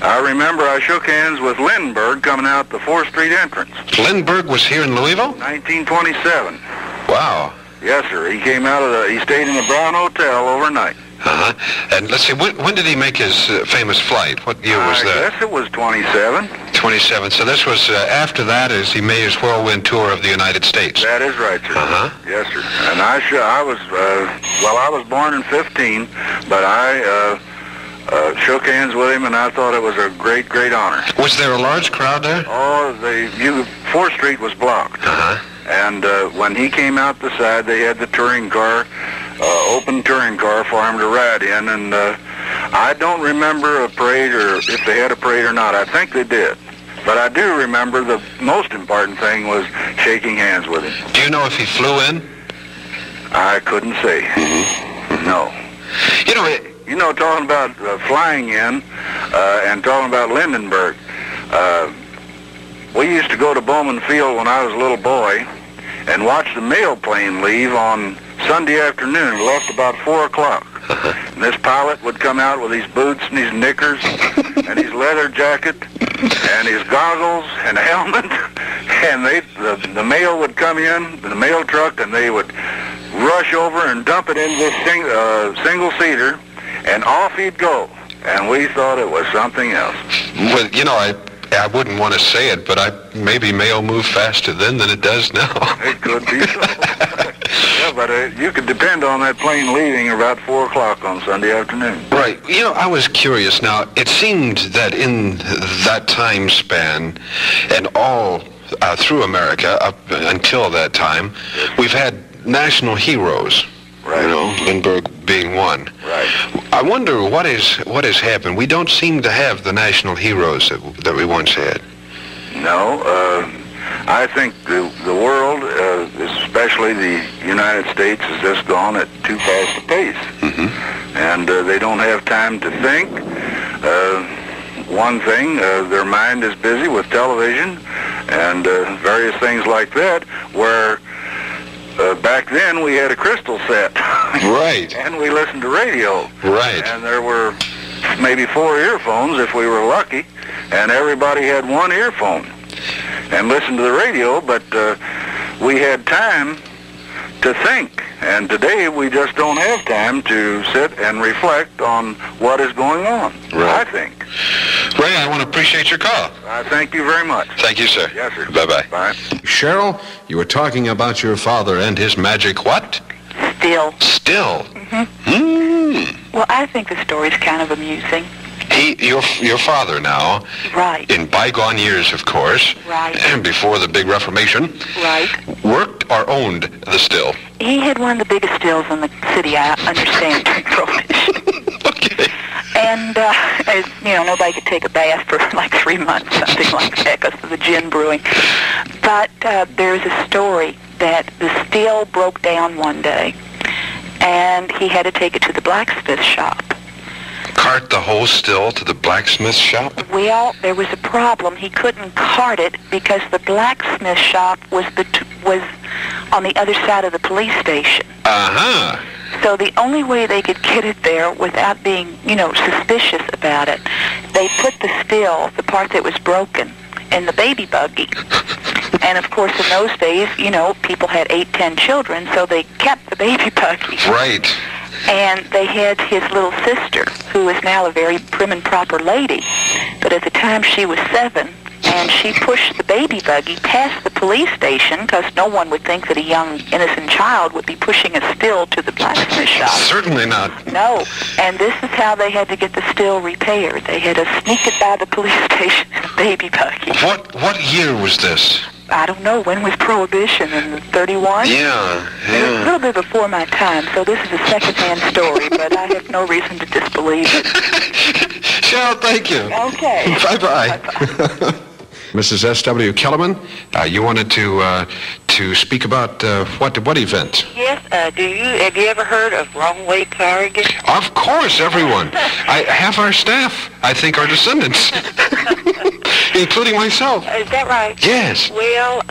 I remember I shook hands with Lindbergh coming out the 4th Street entrance. Lindbergh was here in Louisville? 1927. Wow. Yes, sir. He came out of he stayed in the Brown Hotel overnight. And let's see, when did he make his famous flight? What year was that? I guess it was 27. 27. So this was after that as he made his whirlwind tour of the United States. That is right, sir. Yes, sir. And I was born in 15, but I shook hands with him, and I thought it was a great, great honor. Was there a large crowd there? Oh, 4th Street was blocked. And when he came out the side, they had the touring car, open touring car for him to ride in, and I don't remember a parade or if they had a parade or not. I think they did. But I do remember the most important thing was shaking hands with him. Do you know if he flew in? I couldn't say. No. You know, talking about flying in and talking about Lindenberg, we used to go to Bowman Field when I was a little boy and watch the mail plane leave on Sunday afternoon, left about 4 o'clock. And this pilot would come out with his boots and his knickers and his leather jacket and his goggles and helmet. And the mail would come in, the mail truck, and they would rush over and dump it in this single-seater, and off he'd go. And we thought it was something else. Well, you know, I wouldn't want to say it, but maybe mail moved faster then than it does now. It could be so. Yeah, but you could depend on that plane leaving about 4 o'clock on Sunday afternoon. Right. You know, I was curious. Now, it seemed that in that time span and all through America up until that time, we've had national heroes. Right. You know, Lindbergh being one. Right. I wonder what has happened. We don't seem to have the national heroes that we once had. No. I think the world, especially the United States, has just gone at too fast a pace. Mm-hmm. And they don't have time to think. One thing, their mind is busy with television and various things like that, where back then we had a crystal set. Right. And we listened to radio. Right. And there were maybe 4 earphones if we were lucky, and everybody had one earphone and listened to the radio, but we had time to think. And today we just don't have time to sit and reflect on what is going on, right. I think. Ray, I want to appreciate your call. Thank you very much. Thank you, sir. Yes, sir. Bye-bye. Bye. Cheryl, you were talking about your father and his magic what? Still. Still? Mm-hmm. Well, I think the story's kind of amusing. Your father now, right, in bygone years, of course, right, and before the big Reformation, right, worked or owned the still. He had one of the biggest stills in the city, I understand, during Prohibition. Okay. And, as you know, nobody could take a bath for like 3 months, something like that, because of the gin brewing. But there's a story that the still broke down one day, and he had to take it to the blacksmith shop. Cart the whole still to the blacksmith shop? Well, there was a problem. He couldn't cart it because the blacksmith shop was on the other side of the police station. Uh-huh. So the only way they could get it there without being, suspicious about it, they put the still, the part that was broken, in the baby buggy. And of course, in those days, people had 8, 10 children, so they kept the baby buggy. Right. And they had his little sister, who is now a very prim and proper lady. But at the time, she was 7, and she pushed the baby buggy past the police station, because no one would think that a young, innocent child would be pushing a still to the blacksmith shop. Certainly not. No. And this is how they had to get the still repaired. They had to sneak it by the police station in a baby buggy. What year was this? I don't know. When was Prohibition? In 31? Yeah. It was a little bit before my time, so this is a second-hand story, but I have no reason to disbelieve it. Cheryl, thank you. Okay. Bye-bye. Mrs. S.W. Kellerman, you wanted to speak about what event? Yes. Have you ever heard of Wrong Way Corrigan? Of course, everyone. Half our staff, I think, are descendants, including myself. Is that right? Yes. Well,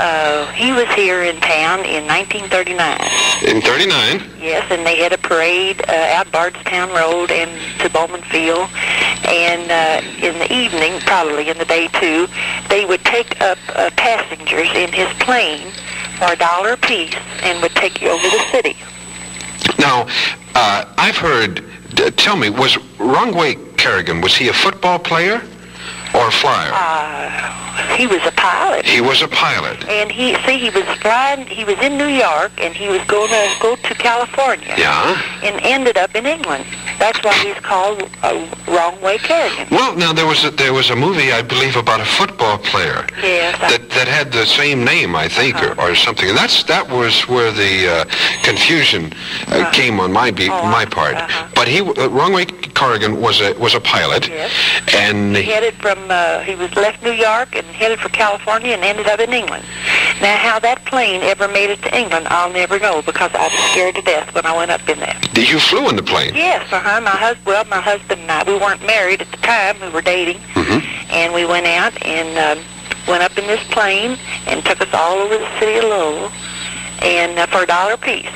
he was here in town in 1939. In 39? Yes, and they had a parade out Bardstown Road and to Bowman Field. And in the evening, probably in the day too, they would take up passengers in his plane for $1 a piece and would take you over the city. Now, I've heard, tell me, was Wrong Way Corrigan, was he a football player or a flyer? He was a pilot. He was a pilot. And he was flying, he was in New York, and he was going to go to California. Yeah? And ended up in England. That's why he's called Wrong Way Corrigan. Well, now, there was a movie, I believe, about a football player. Yes. That had the same name, I think, or something. And that was where the confusion came on my part. But Wrong Way Corrigan was a pilot. Yes. And he headed from, he was left New York and headed for California and ended up in England. Now, how that plane ever made it to England, I'll never know, because I was scared to death when I went up in there. You flew in the plane? Yes, my husband and I, we weren't married at the time, we were dating, and we went out and went up in this plane and took us all over the city of Louisville, and for $1 a piece.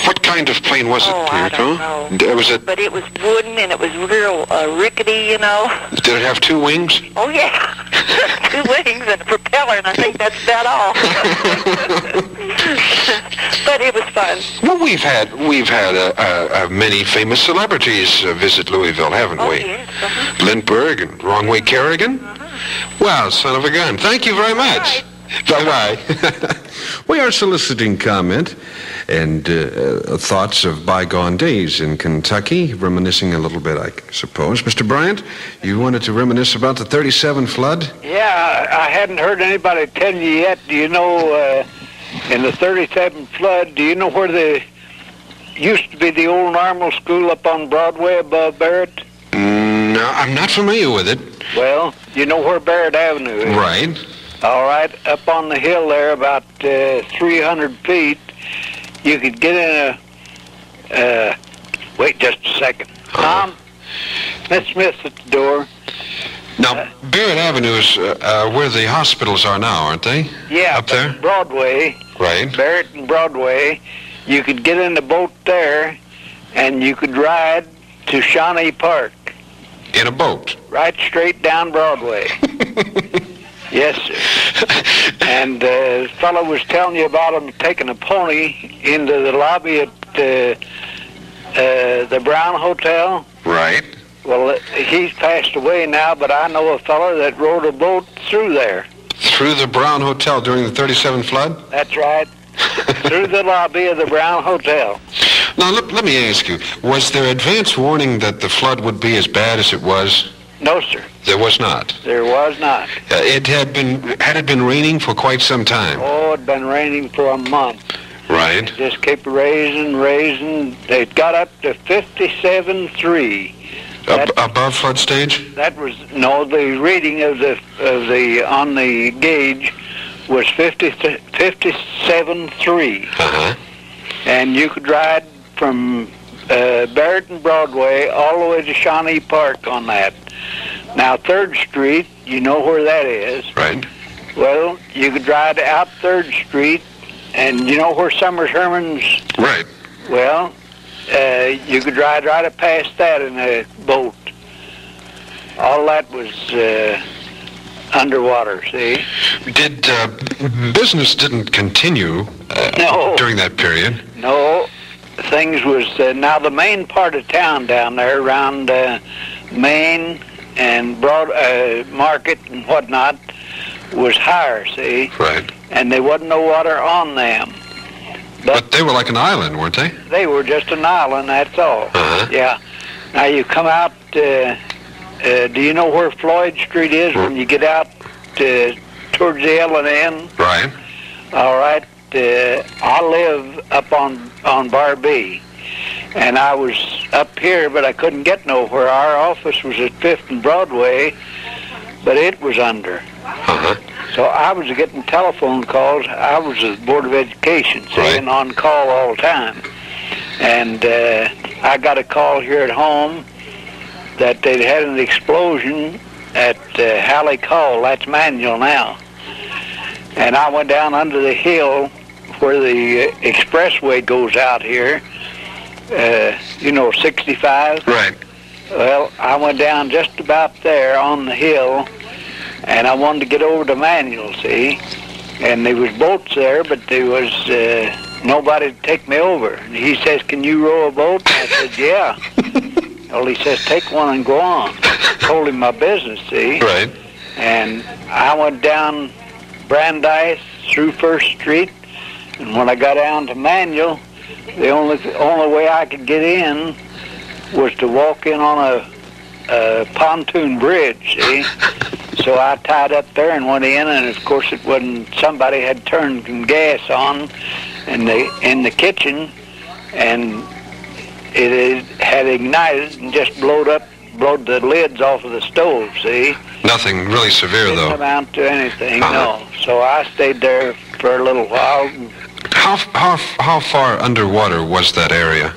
What kind of plane was it? I don't know. Was it? But it was wooden and it was real rickety, you know. Did it have 2 wings? Oh yeah, 2 wings and a propeller, and I think that's about all. But it was fun. Well, we've had many famous celebrities visit Louisville, haven't we? Yes. Lindbergh and Wrong Way Kerrigan. Well, son of a gun. Thank you very much. Bye-bye. We are soliciting comment and thoughts of bygone days in Kentucky, reminiscing a little bit, I suppose. Mr. Bryant, you wanted to reminisce about the 37 flood? Yeah, I hadn't heard anybody tell you yet. Do you know, in the 37 flood, do you know where the used to be the old normal school up on Broadway above Barrett? No, I'm not familiar with it. Well, you know where Barrett Avenue is? Right. All right, up on the hill there, about 300 feet, you could get in a... wait just a second. Tom, Miss Smith's at the door. Now, Barrett Avenue is where the hospitals are now, aren't they? Yeah, up there? Broadway. Right. Barrett and Broadway. You could get in the boat there, and you could ride to Shawnee Park. In a boat? Right straight down Broadway. Yes, sir. And the fellow was telling you about him taking a pony into the lobby at the Brown Hotel. Right. Well, he's passed away now, but I know a fellow that rode a boat through there. Through the Brown Hotel during the 37 flood? That's right. Through the lobby of the Brown Hotel. Now, let me ask you, was there advance warning that the flood would be as bad as it was? No, sir. There was not? There was not. Had it been raining for quite some time? Oh, it had been raining for a month. Right. It just kept raising. It got up to 57.3. Above flood stage? That was, no, the reading of the on the gauge was 57.3. Uh-huh. And you could ride from Barrett and Broadway all the way to Shawnee Park on that. Now, 3rd Street, you know where that is. Right. Well, you could ride out 3rd Street, and you know where Summers Herman's... Right. Well, you could ride right up past that in a boat. All that was underwater, see? Business didn't continue no. during that period? No. Things was... now, the main part of town down there around Main and Broad Market and whatnot was higher, see? Right. And there wasn't no water on them. But they were like an island, weren't they? They were just an island, that's all. Uh-huh. Yeah. Now, you come out... do you know where Floyd Street is when you get out towards the L&N? Right. All right. I live up on Bar B, and I was up here, but I couldn't get nowhere. Our office was at 5th and Broadway, but it was under. Uh-huh. So I was getting telephone calls. I was at the Board of Education, saying on call all the time. And I got a call here at home that they'd had an explosion at Halleck Hall. That's Manual now. And I went down under the hill where the expressway goes out here, 65. Right. Well, I went down just about there on the hill, and I wanted to get over to Manual, see? And there was boats there, but there was nobody to take me over. And he says, "Can you row a boat?" And I said, "Yeah." Well, he says, "Take one and go on." Told him my business, see? Right. And I went down Brandeis through 1st Street, and when I got down to Manual, the only way I could get in was to walk in on a pontoon bridge, see? So I tied up there and went in, and of course it wasn't, somebody had turned some gas on in the kitchen, and it had ignited and just blowed the lids off of the stove, see? Nothing really severe, Didn't though. amount to anything, no. So I stayed there for a little while. How far underwater was that area?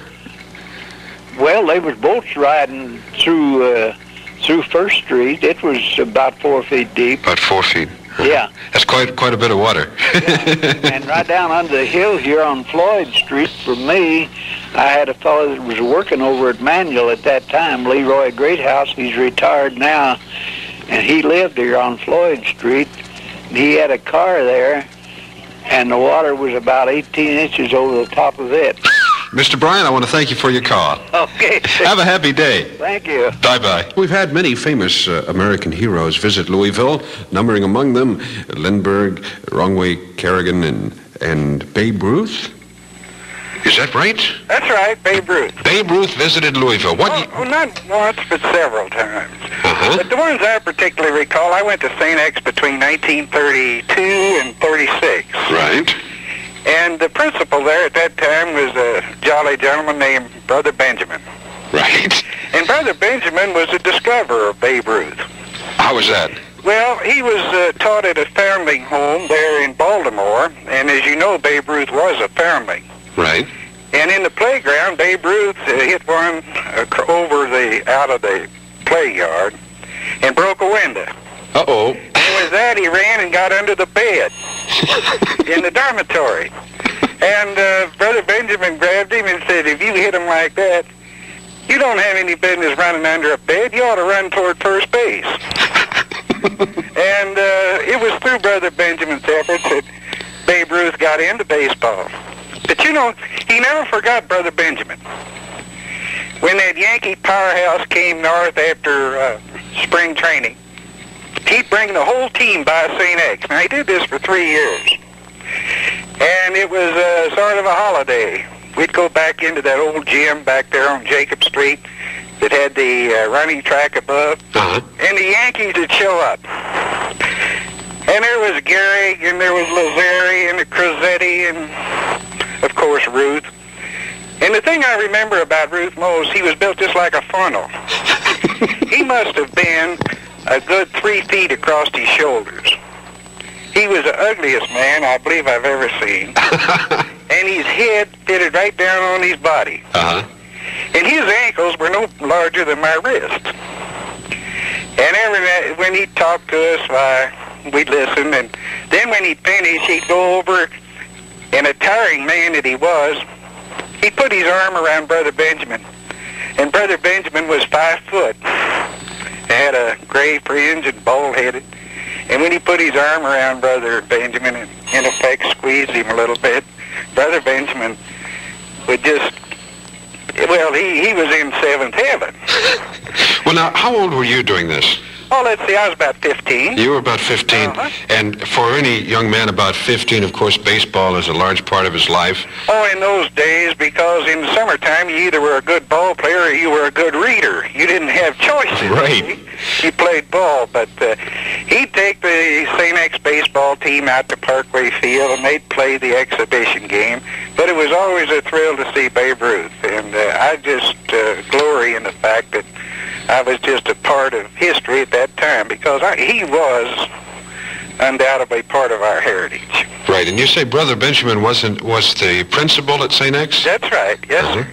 Well, there was boats riding through 1st Street. It was about 4 feet deep. About 4 feet. Yeah. That's quite a bit of water. And right down under the hill here on Floyd Street, for me, I had a fellow that was working over at Manual at that time, Leroy Greathouse. He's retired now, and he lived here on Floyd Street. And he had a car there, and the water was about 18 inches over the top of it. Mr. Bryan, I want to thank you for your call. Okay. Have a happy day. Thank you. Bye-bye. We've had many famous American heroes visit Louisville, numbering among them Lindbergh, Wrongway, Kerrigan, and Babe Ruth. Is that right? That's right, Babe Ruth. Babe Ruth visited Louisville. Not once, but several times. But the ones I particularly recall, I went to St. X between 1932 and 36. Right. And the principal there at that time was a jolly gentleman named Brother Benjamin. Right. And Brother Benjamin was a discoverer of Babe Ruth. How was that? Well, he was taught at a foundling home there in Baltimore, and as you know, Babe Ruth was a foundling. Right. And in the playground, Babe Ruth hit one out of the play yard and broke a window. Uh-oh. And with that, he ran and got under the bed in the dormitory. And Brother Benjamin grabbed him and said, if you hit him like that, you don't have any business running under a bed. You ought to run toward first base. And it was through Brother Benjamin's efforts that Babe Ruth got into baseball. But you know, he never forgot Brother Benjamin. When that Yankee powerhouse came north after spring training, he'd bring the whole team by St. X. Now, he did this for 3 years. And it was sort of a holiday. We'd go back into that old gym back there on Jacob Street that had the running track above. And the Yankees would show up. And there was Gehrig, and there was Lazzari, and the Crosetti, and, of course, Ruth. And the thing I remember about Ruth most, he was built just like a funnel. He must have been a good 3 feet across his shoulders. He was the ugliest man I believe I've ever seen. And his head fitted right down on his body. And his ankles were no larger than my wrist. And when he'd talk to us, we'd listen. And then when he'd finish, he'd go over, and a tiring man that he was, he put his arm around Brother Benjamin. And Brother Benjamin was 5 foot. He had a gray fringe and bald-headed. And when he put his arm around Brother Benjamin and, in effect, squeezed him a little bit, Brother Benjamin would just, well, he was in 7th heaven. Well, now, how old were you doing this? Oh, let's see, I was about 15. You were about 15. And for any young man about 15, of course, baseball is a large part of his life. Oh, in those days, because in the summertime, you either were a good ball player or you were a good reader. You didn't have choices. Right. You played ball, but he'd take the St. X baseball team out to Parkway Field, and they'd play the exhibition game. But it was always a thrill to see Babe Ruth, and I just glory in the fact that I was just a part of history at that time, because he was undoubtedly part of our heritage. Right, and you say Brother Benjamin was the principal at St. X? That's right, yes, sir.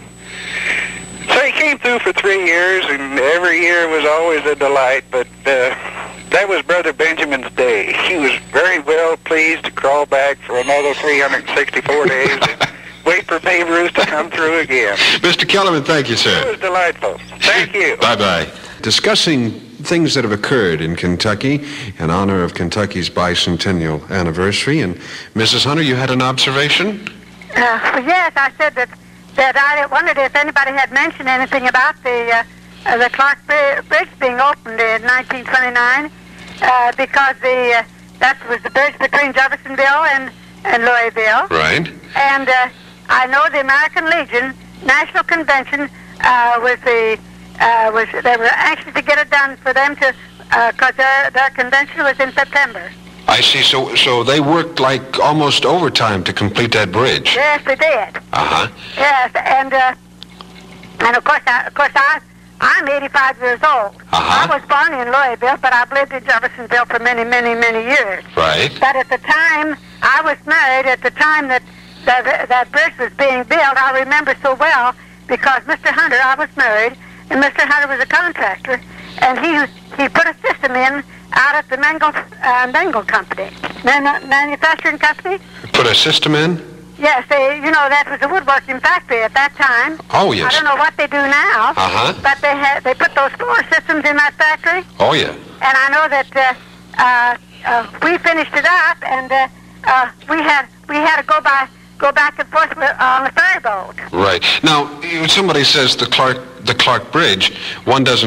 So he came through for 3 years, and every year was always a delight, but that was Brother Benjamin's day. He was very well pleased to crawl back for another 364 days and wait for Babe Ruth to come through again. Mr. Kellerman, thank you, sir. It was delightful. Thank you. Bye-bye. Discussing things that have occurred in Kentucky in honor of Kentucky's bicentennial anniversary. And Mrs. Hunter, you had an observation? Yes, I said that I wondered if anybody had mentioned anything about the Clark Bridge being opened in 1929, because that was the bridge between Jeffersonville and Louisville. Right. And I know the American Legion National Convention they were anxious to get it done for them to, because their convention was in September. I see. So they worked like almost overtime to complete that bridge. Yes, they did. Yes, and of course I'm 85 years old. I was born in Louisville, but I've lived in Jeffersonville for many, many, many years. Right. But at the time I was married, at the time that bridge was being built, I remember so well, because Mr. Hunter, I was married, and Mr. Hunter was a contractor, and he put a system in out at the Mangle Company, manufacturing company. Put a system in? Yes, that was a woodworking factory at that time. Oh, yes. I don't know what they do now. Uh-huh. But they put those floor systems in that factory. Oh, yeah. And I know that we finished it up, and we had to go back and forth on the ferry boat. Right. Now, somebody says the Clark Bridge. One does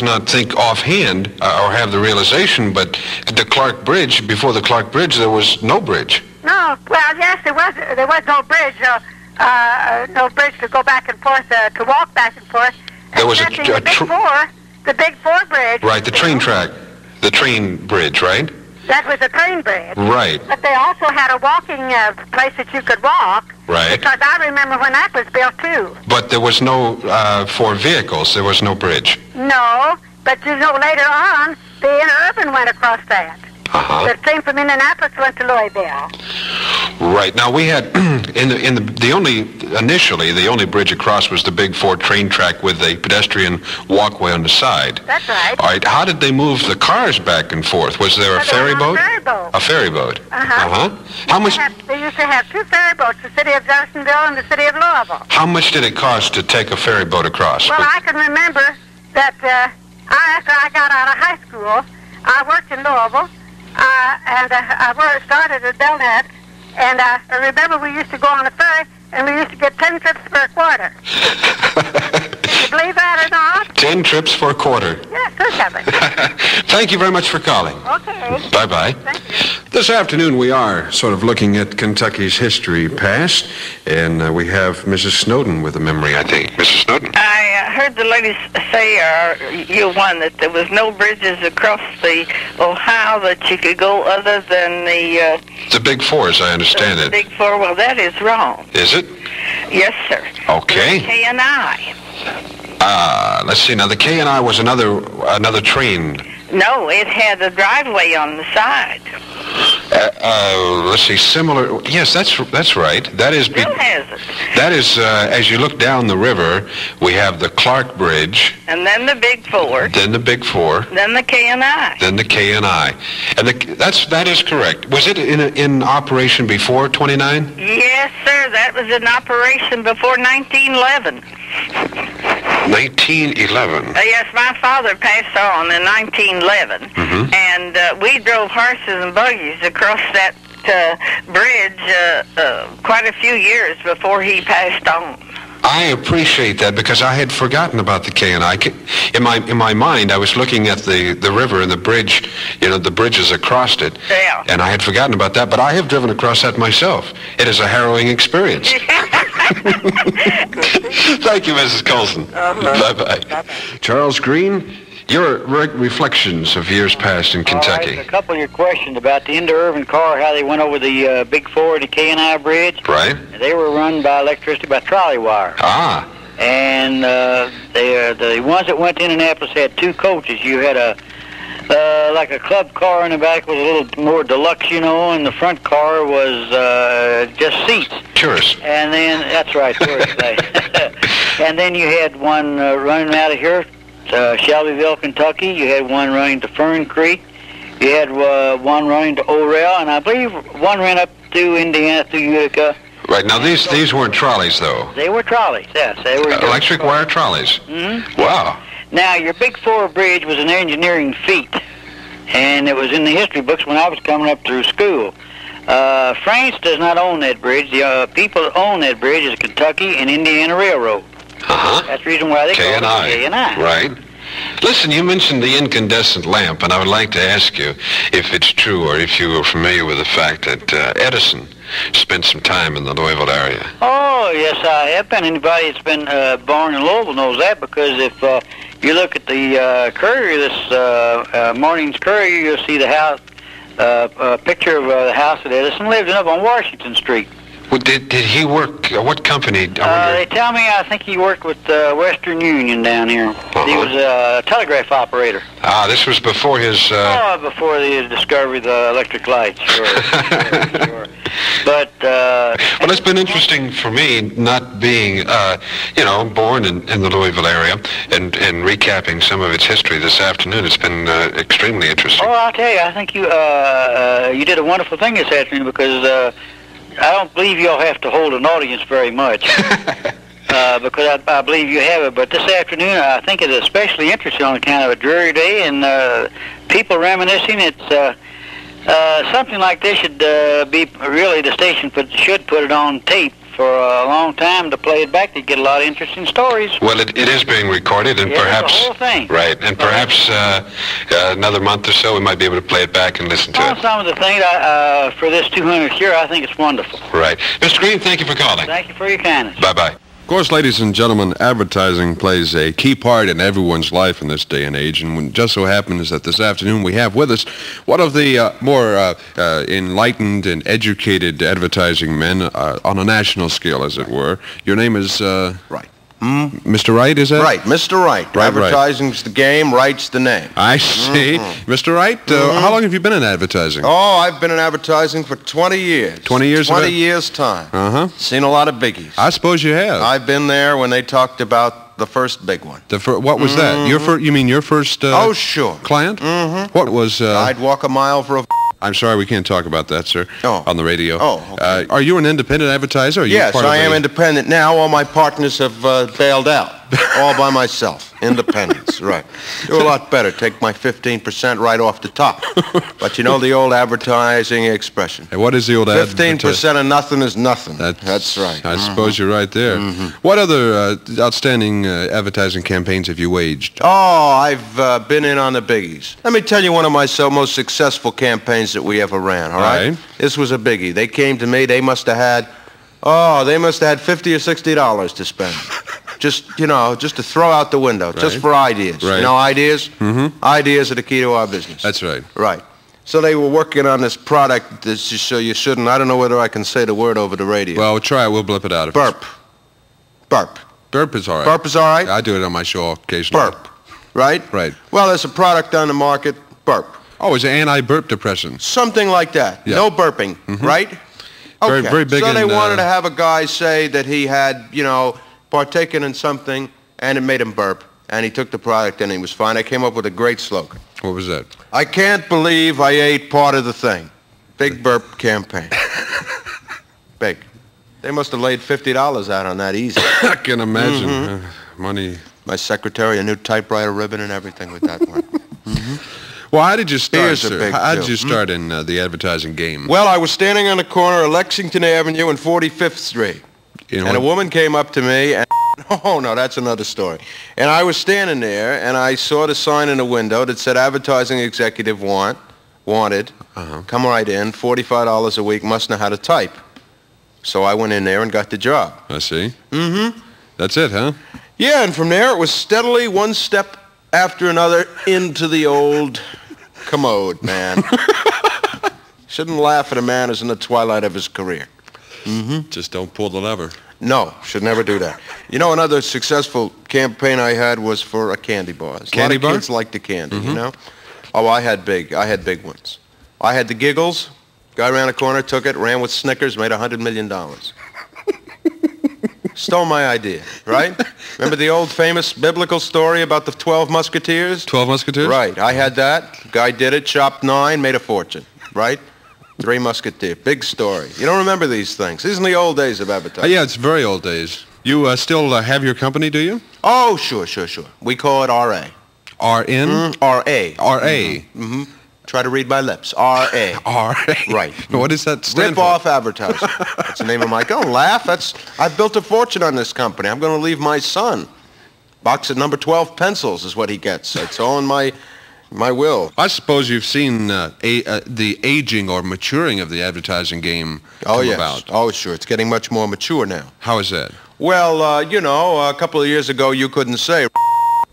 not think offhand or have the realization, but the Clark Bridge, before the Clark Bridge, there was no bridge. No, well, yes, there was no bridge, no bridge to go back and forth, to walk back and forth. There was the Big Four bridge. Right, the train bridge, right? That was a train bridge. Right. But they also had a walking place that you could walk. Right. Because I remember when that was built too. But there was no, for vehicles, there was no bridge. No, but later on, the interurban went across that. Uh-huh. The train from Indianapolis went to Louisville. Right. Now we had initially the only bridge across was the Big Four train track with a pedestrian walkway on the side. That's right. All right. How did they move the cars back and forth? Was there a ferry boat? A ferry boat. Uh-huh. How much? They used to have two ferry boats, the city of Jeffersonville and the city of Louisville. How much did it cost to take a ferry boat across? Well, I can remember that after I got out of high school, I worked in Louisville. And I started at Belknap, and I remember we used to go on the ferry, and we used to get 10 trips for a quarter. Can you believe that or not? 10 trips for a quarter. Yes, certainly. Thank you very much for calling. Okay. Bye-bye. Thank you. This afternoon we are sort of looking at Kentucky's history past, and we have Mrs. Snowden with a memory, I think. Mrs. Snowden? I heard the ladies say, that there was no bridges across the Ohio that you could go other than the Big Four, as I understand it. The Big Four, well, that is wrong. Is it? Yes, sir. Okay. The K&I. Let's see. Now, the K&I was another train. No, it had a driveway on the side. Let's see. Similar. Yes, that's right. That is. Still has it. That is. As you look down the river, we have the Clark Bridge. And then the Big Four. Then the Big Four. Then the K&I. Then the K&I. And that is correct. Was it in operation before 29? Yes, sir. That was in operation before 1911. 1911. Yes, my father passed on in 1911, and we drove horses and buggies across that bridge quite a few years before he passed on. I appreciate that because I had forgotten about the K&I. In my mind, I was looking at the river and the bridge, the bridges across it. Yeah. And I had forgotten about that, but I have driven across that myself. It is a harrowing experience. Thank you, Mrs. Colson. Bye-bye. Charles Green, your reflections of years past in Kentucky. All right, a couple of your questions about the interurban car, how they went over the Big Four and the K&I Bridge. Right. They were run by electricity, by trolley wire. Ah. And the ones that went to Indianapolis had two coaches. You had like a club car in the back was a little more deluxe, and the front car was just seats. Tourist. And then, that's right, tourist. And then you had one running out of here, Shelbyville, Kentucky. You had one running to Fern Creek. You had one running to Orel, and I believe one ran up through Indiana, through Utica. Right. Now, these weren't trolleys, though. They were trolleys, yes. They were electric wire trolleys. Mm-hmm. Wow. Now, your Big Four Bridge was an engineering feat, and it was in the history books when I was coming up through school. France does not own that bridge. The people that own that bridge is Kentucky and Indiana Railroad. Uh-huh. That's the reason why they call it K&I. Right. Listen, you mentioned the incandescent lamp, and I would like to ask you if it's true or if you were familiar with the fact that Edison spent some time in the Louisville area. Oh, yes, I have been. Anybody that's been born in Louisville knows that, because if you look at the Courier, this morning's Courier, you'll see the house, a picture of the house that Edison lived in up on Washington Street. Well, did he work? What company? They tell me I think he worked with Western Union down here. He was a telegraph operator. Ah, this was before his... before the discovery of the electric lights, sure. Sure. But... well, it's been interesting for me not being, born in the Louisville area and recapping some of its history this afternoon. It's been extremely interesting. Oh, I'll tell you, I think you did a wonderful thing this afternoon because I don't believe you'll have to hold an audience very much. Because I believe you have it. But this afternoon, I think it's especially interesting on kind of a dreary day and people reminiscing. It's something like this should be really the station should put it on tape for a long time to play it back to get a lot of interesting stories. Well, it is being recorded, and perhaps the whole thing. Right, and perhaps another month or so we might be able to play it back and listen to it. Some of the things for this 200th year, I think it's wonderful. Right, Mr. Green, thank you for calling. Thank you for your kindness. Bye-bye. Of course, ladies and gentlemen, advertising plays a key part in everyone's life in this day and age, and it just so happens that this afternoon we have with us one of the more enlightened and educated advertising men on a national scale, as it were. Your name is... Right. Mr. Wright, is that? Right, Mr. Wright. Advertising's the game, Wright's the name. I see. Mr. Wright, how long have you been in advertising? Oh, I've been in advertising for 20 years. 20 years? 20 years' time. Uh-huh. Seen a lot of biggies. I suppose you have. I've been there when they talked about the first big one. What was that? You mean your first oh, sure. client? Mm-hmm. What was... I'd walk a mile for a... I'm sorry, we can't talk about that, sir, on the radio. Oh, okay. Are you an independent advertiser? Or are you yes, part of I am independent now. All my partners have bailed out. All by myself. Independence, right. Do a lot better. Take my 15% right off the top. But you know the old advertising expression. Hey, what is the old 15% of nothing is nothing. That's right. I suppose you're right there. What other outstanding advertising campaigns have you waged? Oh, I've been in on the biggies. Let me tell you one of my most successful campaigns that we ever ran, all right? This was a biggie. They came to me. They must have had $50 or $60 to spend. Just to throw out the window, just for ideas. Right. You know, ideas? Ideas are the key to our business. That's right. Right. So they were working on this product that you shouldn't. I don't know whether I can say the word over the radio. Well, try it. We'll blip it out. Burp. Burp. Burp is all right. Burp is all right? I do it on my show occasionally. Burp. Right? Right. Well, there's a product on the market, burp. Oh, it's an anti-burp depression. Something like that. Yeah. No burping, right? Okay. Very big. So they wanted to have a guy say that he had, partaken in something, and it made him burp. And he took the product, and he was fine. I came up with a great slogan. What was that? I can't believe I ate part of the thing. Big burp campaign. Big. They must have laid $50 out on that easy. I can imagine. Money. My secretary, a new typewriter ribbon and everything with that one. Well, how did you start, sir? Big How did deal. you start in the advertising game? Well, I was standing on the corner of Lexington Avenue and 45th Street. And a woman came up to me, and oh, no, that's another story. And I was standing there, and I saw the sign in the window that said, advertising executive wanted, come right in, $45 a week, must know how to type. So I went in there and got the job. I see. That's it, huh? Yeah, and from there it was steadily one step after another into the old commode, man. Shouldn't laugh at a man who's in the twilight of his career. Just don't pull the lever. No, should never do that. You know, another successful campaign I had was for a candy bar. Candy bar? A lot of kids like the candy, you know? Oh, I had big ones. I had the Giggles. Guy around the corner took it, ran with Snickers, made $100 million. Stole my idea, right? Remember the old famous biblical story about the 12 Musketeers? 12 Musketeers? Right. I had that. Guy did it, chopped 9, made a fortune, right? 3 Musketeers. Big story. You don't remember these things. These are the old days of advertising. Yeah, it's very old days. You still have your company, do you? Oh, sure. We call it R.A. R.N.? R.A. R.A. Try to read my lips. R.A. R.A. Right. What does that stand for? Rip-off advertising. That's the name of my... Don't laugh. I've built a fortune on this company. I'm going to leave my son. Box of number 12 pencils is what he gets. It's all in my will. I suppose you've seen the aging or maturing of the advertising game come about. Oh, sure. It's getting much more mature now. How is that? Well, a couple of years ago, you couldn't say...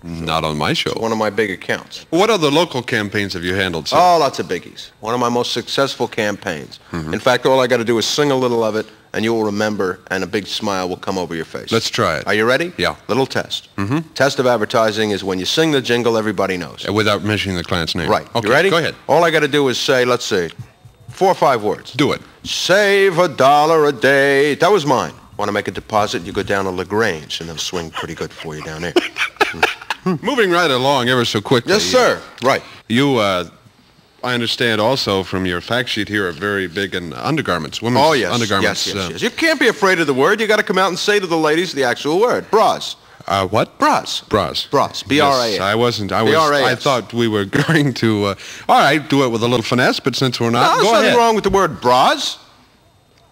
Not on my show. It's one of my big accounts. What other local campaigns have you handled, sir? Oh, lots of biggies. One of my most successful campaigns. In fact, all I got to do is sing a little of it, and you will remember, and a big smile will come over your face. Let's try it. Are you ready? Yeah. Little test. Test of advertising is when you sing the jingle, everybody knows. Without mentioning the client's name. Right. Okay, You ready? go ahead. All I got to do is say, let's see, 4 or 5 words. Do it. Save $1 a day. That was mine. Want to make a deposit? You go down to LaGrange, and they'll swing pretty good for you down there. Moving right along ever so quickly. Yes, sir. Right. You, I understand also from your fact sheet here, are very big in undergarments. Women's Oh, yes. undergarments. Yes. You can't be afraid of the word. You got to come out and say to the ladies the actual word. Bras. What? Bras. Bras. Bras. B-R-A-S. Yes, I wasn't. I B-R-A-S. thought we were going to, all right, do it with a little finesse, but since we're not, No, go there's ahead. nothing wrong with the word bras.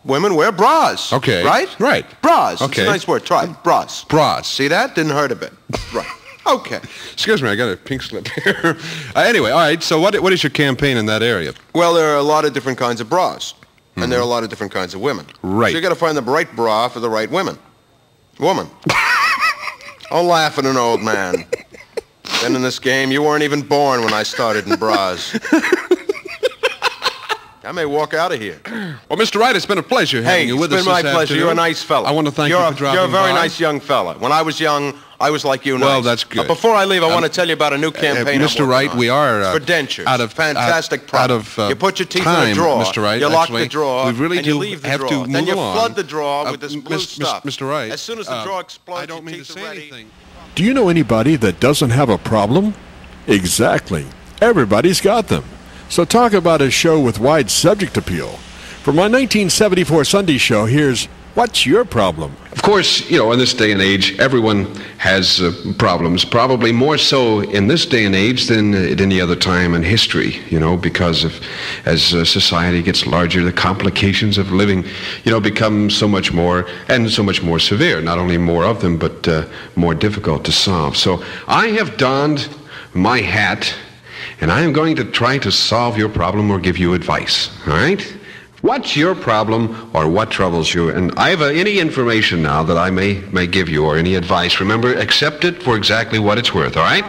Women wear bras. Okay. Right? Right. Bras. Okay. It's a nice word. Try it. Bras. Bras. See that? Didn't hurt a bit. Right. Okay. Excuse me, I got a pink slip here. Anyway, all right, so what is your campaign in that area? Well, there are a lot of different kinds of bras. And there are a lot of different kinds of women. Right. So you got to find the right bra for the right woman. Woman. Don't laugh at an old man. Been in this game. You weren't even born when I started in bras. I may walk out of here. Well, Mr. Wright, it's been a pleasure having you with us it's been my this pleasure. afternoon. You're a nice fella. I want to thank you for dropping by. You're a very nice young fella. When I was young, I was like you. Well, nice. that's good. Before I leave, I want to tell you about a new campaign. Mr. Wright, we are for dentures. out of fantastic product. You put your teeth in time, a drawer. Mr. Wright. You lock Actually, the drawer. we really and you do leave the have drawer. to move Then you along. flood the drawer with this blue stuff. Mr. Wright. As soon as the drawer explodes, I don't mean to teeth say are ready. anything. Do you know anybody that doesn't have a problem? Exactly. Everybody's got them. So talk about a show with wide subject appeal. For my 1974 Sunday show, here's What's Your Problem? Of course, you know, in this day and age, everyone has problems, probably more so in this day and age than at any other time in history, you know, because as society gets larger, the complications of living, you know, become so much more and so much more severe. Not only more of them, but more difficult to solve. So I have donned my hat, and I am going to try to solve your problem or give you advice, all right? What's your problem or what troubles you? And Iva, any information now that I may give you or any advice, remember, accept it for exactly what it's worth, all right?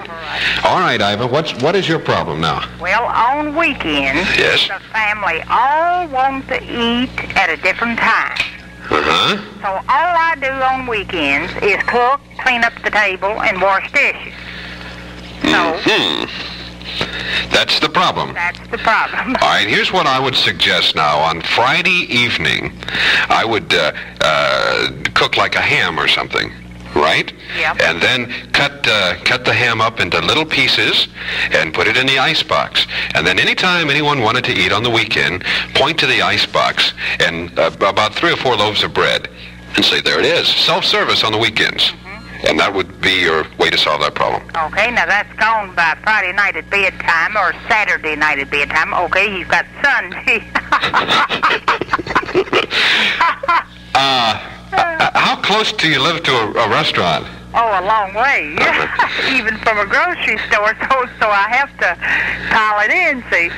All right, Iva, what is your problem now? Well, on weekends, Yes? the family all want to eat at a different time. Uh-huh. So all I do on weekends is cook, clean up the table, and wash dishes. So That's the problem. that's the problem. All right, here's what I would suggest now. On Friday evening, I would cook like a ham or something, right? Yep. And then cut the ham up into little pieces and put it in the icebox. And then anytime anyone wanted to eat on the weekend, point to the icebox and about 3 or 4 loaves of bread and say, there it is, self-service on the weekends. And that would be your way to solve that problem. Okay, now that's gone by Friday night at bedtime or Saturday night at bedtime. Okay, you've got Sunday. How close do you live to a restaurant? Oh, a long way. Even from a grocery store, so I have to call it in, see.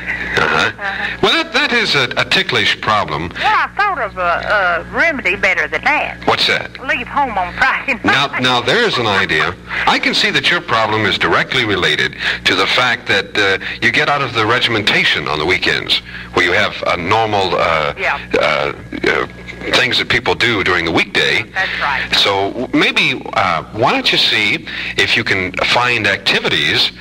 Well, that is a ticklish problem. Well, I thought of a remedy better than that. What's that? Leave home on Friday night. Now there's an idea. I can see that your problem is directly related to the fact that you get out of the regimentation on the weekends, where you have a normal things that people do during the weekday. That's right. So maybe why don't you see if you can find activities,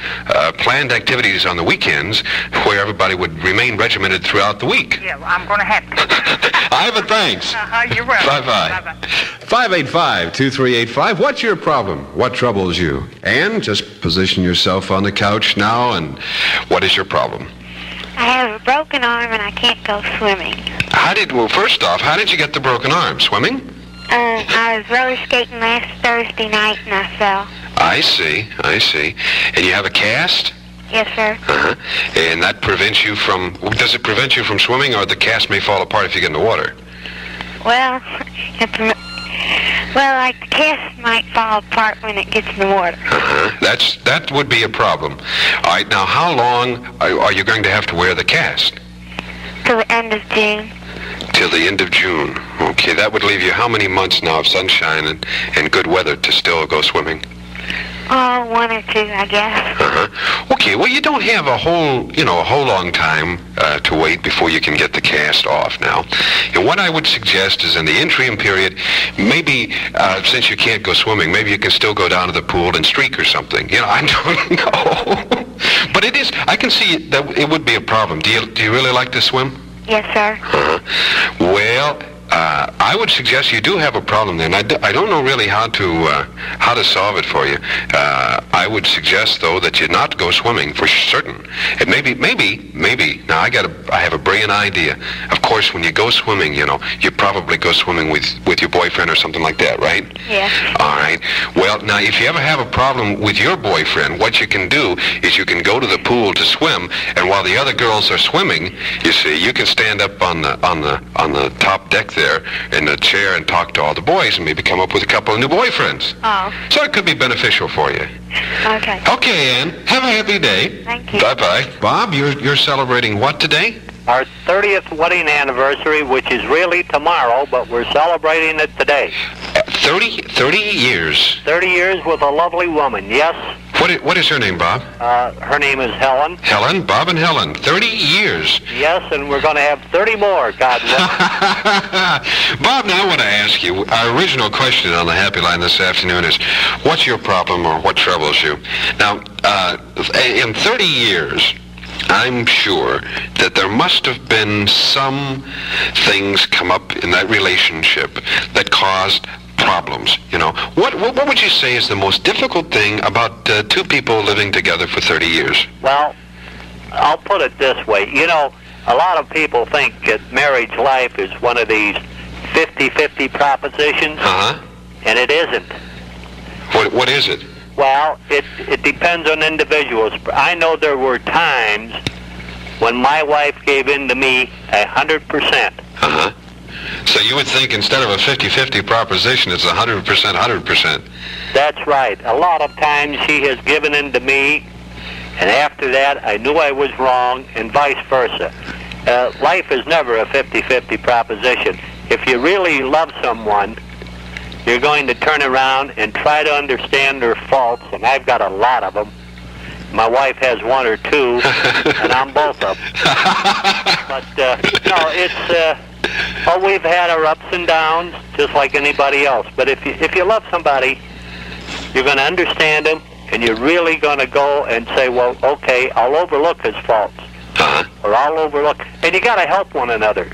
planned activities on the weekends where everybody would remain regimented throughout the week. Yeah, well, I'm going to have to. Iva, thanks. You're welcome. Bye-bye. 585-2385. What's your problem? What troubles you? And just position yourself on the couch now and what is your problem? I have a broken arm and I can't go swimming. First off, how did you get the broken arm? Swimming? I was roller skating last Thursday night and I fell. I see. And you have a cast? Yes, sir. And that prevents you from, does it prevent you from swimming, or the cast may fall apart if you get in the water? Well, like the cast might fall apart when it gets in the water. That would be a problem. All right, now how long are you going to have to wear the cast? Till the end of June. Till the end of June. Okay, that would leave you how many months now of sunshine and good weather to still go swimming? Oh, 1 or 2, I guess. Okay, well, you don't have a whole long time to wait before you can get the cast off now. And what I would suggest is in the interim period, maybe since you can't go swimming, maybe you can still go down to the pool and streak or something. I don't know. But it is, I can see that it would be a problem. Do you really like to swim? Yes, sir. Well, I would suggest you do have a problem there, and I don't know really how to solve it for you. I would suggest, though, that you not go swimming for certain. And maybe. Now I have a brilliant idea. Of course, when you go swimming, you probably go swimming with your boyfriend or something like that, right? Yes. All right. Well, now if you ever have a problem with your boyfriend, what you can do is you can go to the pool to swim, and while the other girls are swimming, you see, you can stand up on the top deck there in the chair and talk to all the boys and maybe come up with a couple of new boyfriends. Oh. So it could be beneficial for you. Okay. Okay, Ann. Have a happy day. Thank you. Bye-bye. Bob, you're celebrating what today? Our 30th wedding anniversary, which is really tomorrow, but we're celebrating it today. 30 years. 30 years with a lovely woman, yes. What is her name, Bob? Her name is Helen. Helen? Bob and Helen. 30 years. Yes, and we're going to have 30 more, God willing. Bob, now I want to ask you, our original question on the Happy Line this afternoon is, what's your problem or what troubles you? Now, in 30 years, I'm sure that there must have been some things come up in that relationship that caused problems. What would you say is the most difficult thing about two people living together for 30 years? Well, I'll put it this way. A lot of people think that marriage life is one of these 50-50 propositions, and it isn't. What is it? Well, it depends on individuals. I know there were times when my wife gave in to me 100%. So you would think instead of a 50-50 proposition, it's 100%. That's right. A lot of times she has given in to me, and after that I knew I was wrong, and vice versa. Life is never a 50-50 proposition. If you really love someone, you're going to turn around and try to understand their faults, and I've got a lot of them. My wife has 1 or 2, and I'm both of them. But, no, it's... we've had our ups and downs, just like anybody else. But if you love somebody, you're going to understand him, and you're really going to go and say, well, okay, I'll overlook his faults. Or I'll overlook... And you got to help one another.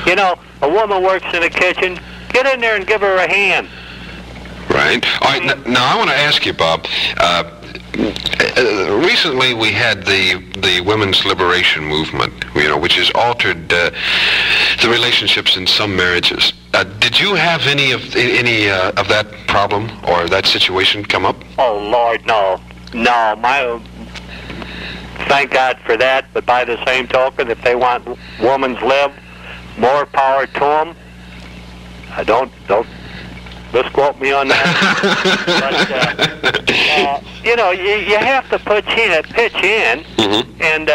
A woman works in the kitchen. Get in there and give her a hand. Right. All right. Now I want to ask you, Bob. Recently, we had the women's liberation movement, which has altered the relationships in some marriages. Did you have any of that problem or that situation come up? Oh Lord, no. Thank God for that. But by the same token, if they want women's lib, more power to them. Don't misquote me on that. But, you have to pitch in, and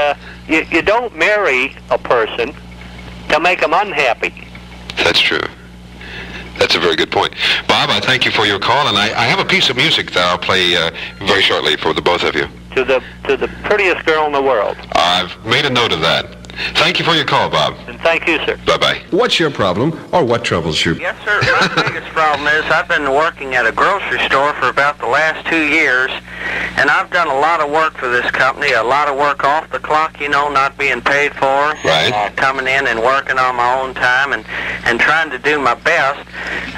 you don't marry a person to make them unhappy. That's true. That's a very good point. Bob, I thank you for your call, and I have a piece of music that I'll play very shortly for the both of you. To the prettiest girl in the world. I've made a note of that. Thank you for your call, Bob. And thank you, sir. Bye-bye. What's your problem, or what troubles you? Yes, sir. My biggest problem is I've been working at a grocery store for about the last 2 years, and I've done a lot of work for this company, a lot of work off the clock, not being paid for. Right. Coming in and working on my own time and trying to do my best.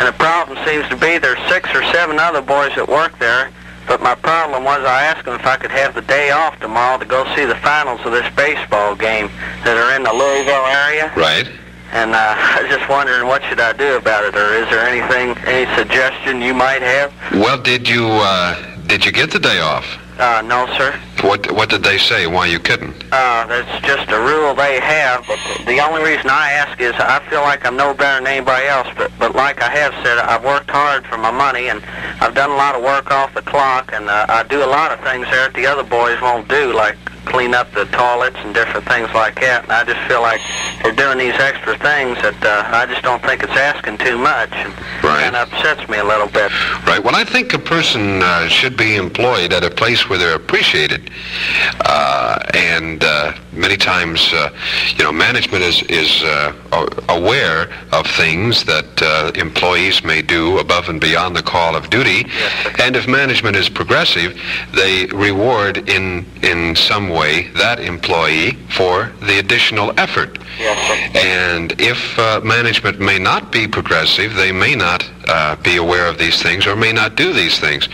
And the problem seems to be there's 6 or 7 other boys that work there. But my problem was I asked them if I could have the day off tomorrow to go see the finals of this baseball game that are in the Louisville area. Right. And I was just wondering what should I do about it, or is there any suggestion you might have? Well, did you get the day off? No, sir. What did they say why you couldn't? That's just a rule they have, but the only reason I ask is I feel like I'm no better than anybody else, but like I have said, I've worked hard for my money, and I've done a lot of work off the clock, and I do a lot of things there that the other boys won't do, like clean up the toilets and different things like that. And I just feel like they're doing these extra things that I just don't think it's asking too much. And kind of upsets me a little bit. Right. Well, I think a person should be employed at a place where they're appreciated. And many times, you know, management is aware of things that employees may do above and beyond the call of duty. And if management is progressive, they reward in some way that employee for the additional effort. And if management may not be progressive, they may not be aware of these things or may not do these things.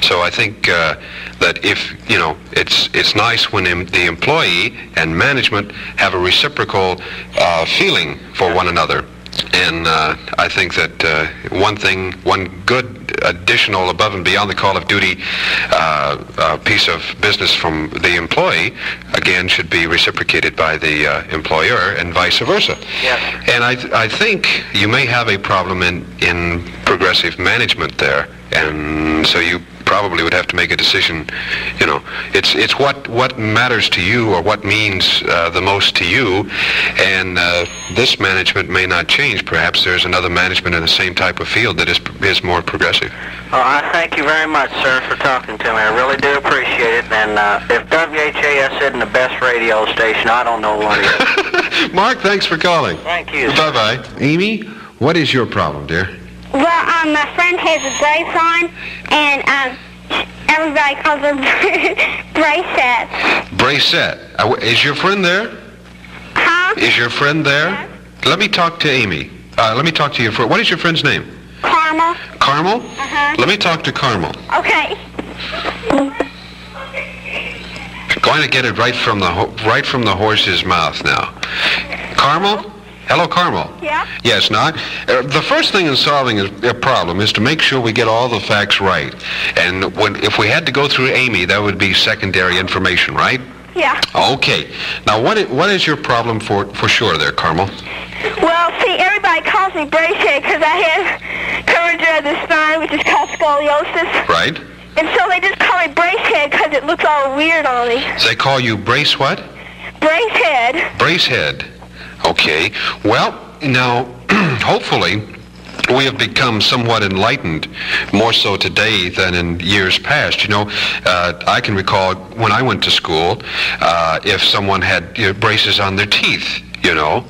So I think that if, you know, it's nice when the employee and management have a reciprocal feeling for one another. And I think that one good additional above and beyond the call of duty piece of business from the employee, again, should be reciprocated by the employer and vice versa. And I think you may have a problem in progressive management there. And so you probably would have to make a decision. You know, it's what matters to you or what means the most to you, and this management may not change. Perhaps there's another management in the same type of field that is more progressive. Well, I thank you very much, sir, for talking to me. I really do appreciate it. And if WHAS isn't the best radio station, I don't know what is. Mark, thanks for calling. Thank you. Bye-bye. Amy, what is your problem, dear? Well, my friend has a brace on, and everybody calls her Bracette. Bracette. Is your friend there? Huh? Is your friend there? Yeah. Let me talk to Amy. Let me talk to your friend. What is your friend's name? Carmel. Carmel? Uh-huh. Let me talk to Carmel. Okay. Going to get it right from the horse's mouth now. Carmel? Hello, Carmel. Yeah? Yes, now, the first thing in solving a problem is to make sure we get all the facts right. And if we had to go through Amy, that would be secondary information, right? Yeah. Okay. Now, what is your problem for sure there, Carmel? Well, see, everybody calls me Bracehead because I have curvature of the spine, which is called scoliosis. Right. And so they just call me Bracehead because it looks all weird on me. So they call you Brace what? Bracehead. Bracehead. Okay. Well, now, hopefully, we have become somewhat enlightened, more so today than in years past. You know, I can recall when I went to school, if someone had braces on their teeth, you know,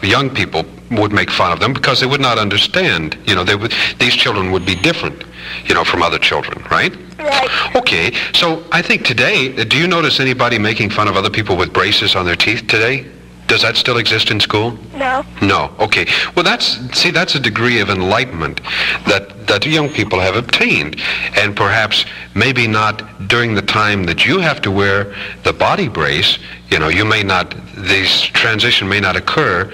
young people would make fun of them because they would not understand. You know, these children would be different, you know, from other children, right? Right. Okay. So I think today, do you notice anybody making fun of other people with braces on their teeth today? Does that still exist in school? No. No. Okay. Well, that's a degree of enlightenment that young people have obtained, and perhaps maybe not during the time that you have to wear the body brace. You know, this transition may not occur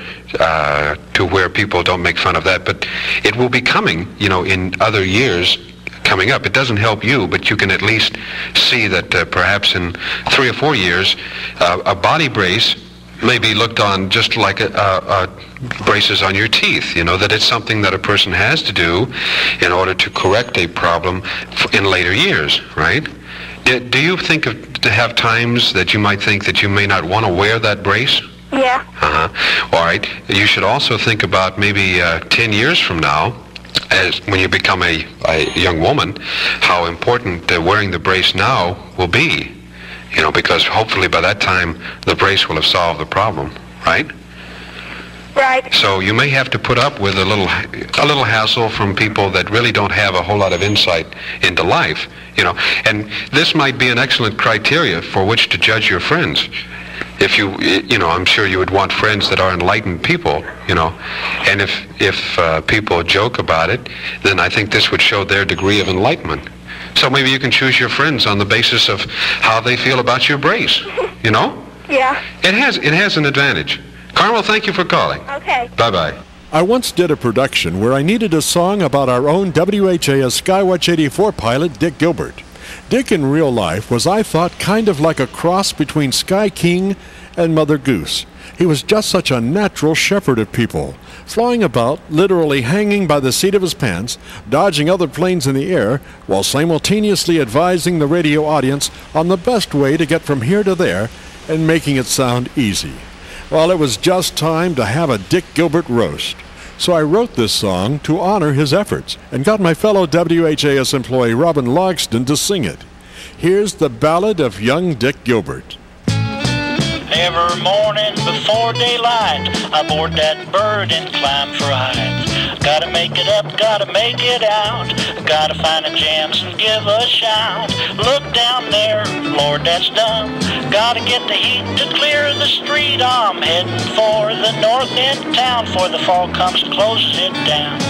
to where people don't make fun of that, but it will be coming, you know, in other years coming up. It doesn't help you, but you can at least see that perhaps in 3 or 4 years, a body brace may be looked on just like braces on your teeth, you know, that it's something that a person has to do in order to correct a problem in later years, right? Do you think to have times that you might think that you may not want to wear that brace? Yeah. Uh-huh. All right. You should also think about maybe 10 years from now, when you become a young woman, how important wearing the brace now will be. You know, because hopefully by that time the brace will have solved the problem, right? Right. So you may have to put up with a little hassle from people that really don't have a whole lot of insight into life, you know. And this might be an excellent criteria for which to judge your friends. If you know, I'm sure you would want friends that are enlightened people, you know. And if people joke about it, then I think this would show their degree of enlightenment. So maybe you can choose your friends on the basis of how they feel about your brace, you know? Yeah. It has an advantage. Carmel, thank you for calling. Okay. Bye-bye. I once did a production where I needed a song about our own WHAS Skywatch 84 pilot, Dick Gilbert. Dick in real life was, I thought, kind of like a cross between Sky King and Mother Goose. He was just such a natural shepherd of people, flying about, literally hanging by the seat of his pants, dodging other planes in the air, while simultaneously advising the radio audience on the best way to get from here to there and making it sound easy. Well, it was just time to have a Dick Gilbert roast. So I wrote this song to honor his efforts and got my fellow WHAS employee Robin Logston to sing it. Here's the ballad of young Dick Gilbert. Every morning before daylight, I board that bird and climb for heights. Gotta make it up, gotta make it out. Gotta find the jams and give a shout. Look down there, Lord, that's done. Gotta get the heat to clear the street. I'm heading for the north end town, for the fall comes and closes it down.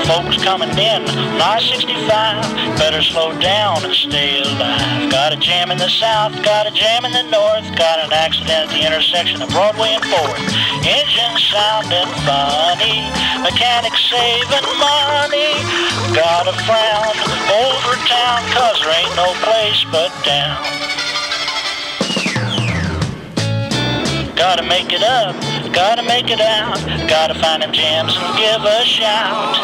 Folks coming in on I-65, better slow down and stay alive. Got a jam in the south, got a jam in the north. Got an accident at the intersection of Broadway and 4th. Engine sounding funny, mechanics saving money. Got a frown over town, 'cause there ain't no place but down. Gotta make it up, gotta make it out. Gotta find them jams and give a shout.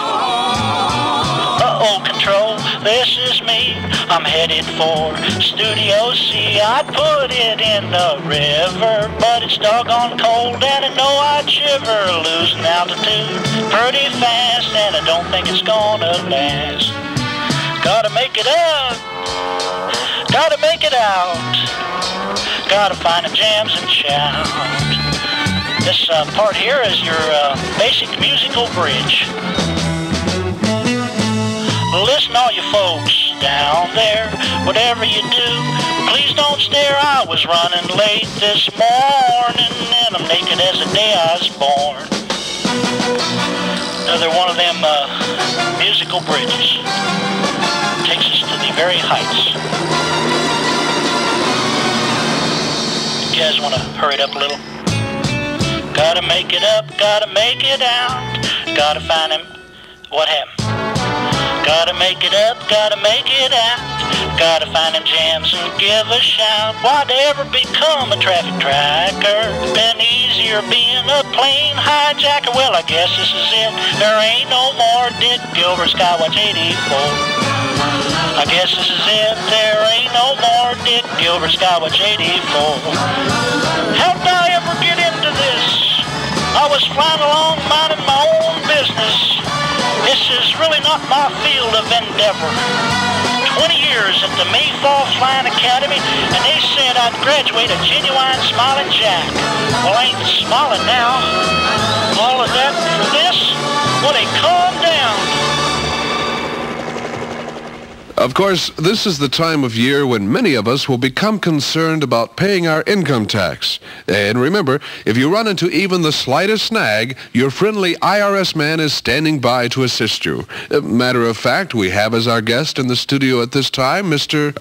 Uh-oh, control, this is me. I'm headed for Studio C. I put it in the river, but it's doggone cold and I know I'd shiver. Losing altitude pretty fast, and I don't think it's gonna last. Gotta make it up, gotta make it out. Gotta find the jams and shout. This part here is your basic musical bridge. Listen, all you folks down there, whatever you do, please don't stare. I was running late this morning, and I'm naked as the day I was born. Another one of them musical bridges. Takes us to the very heights. You guys want to hurry it up a little? Gotta make it up, gotta make it out. Gotta find him. What happened? Gotta make it up, gotta make it out. Gotta find them jams and give a shout. Why'd ever become a traffic tracker? Been easier being a plane hijacker. Well, I guess this is it. There ain't no more Dick Gilbert Skywatch 84. I guess this is it. There ain't no more Dick Gilbert Skywatch 84. How did I ever get into this? I was flying along minding my own business. This is really not my field of endeavor. 20 years at the Mayfall Flying Academy, and they said I'd graduate a genuine smiling jack. Well, I ain't smiling now. All of that for this? Well, they calm down. Of course, this is the time of year when many of us will become concerned about paying our income tax. And remember, if you run into even the slightest snag, your friendly IRS man is standing by to assist you. Matter of fact, we have as our guest in the studio at this time, Mr.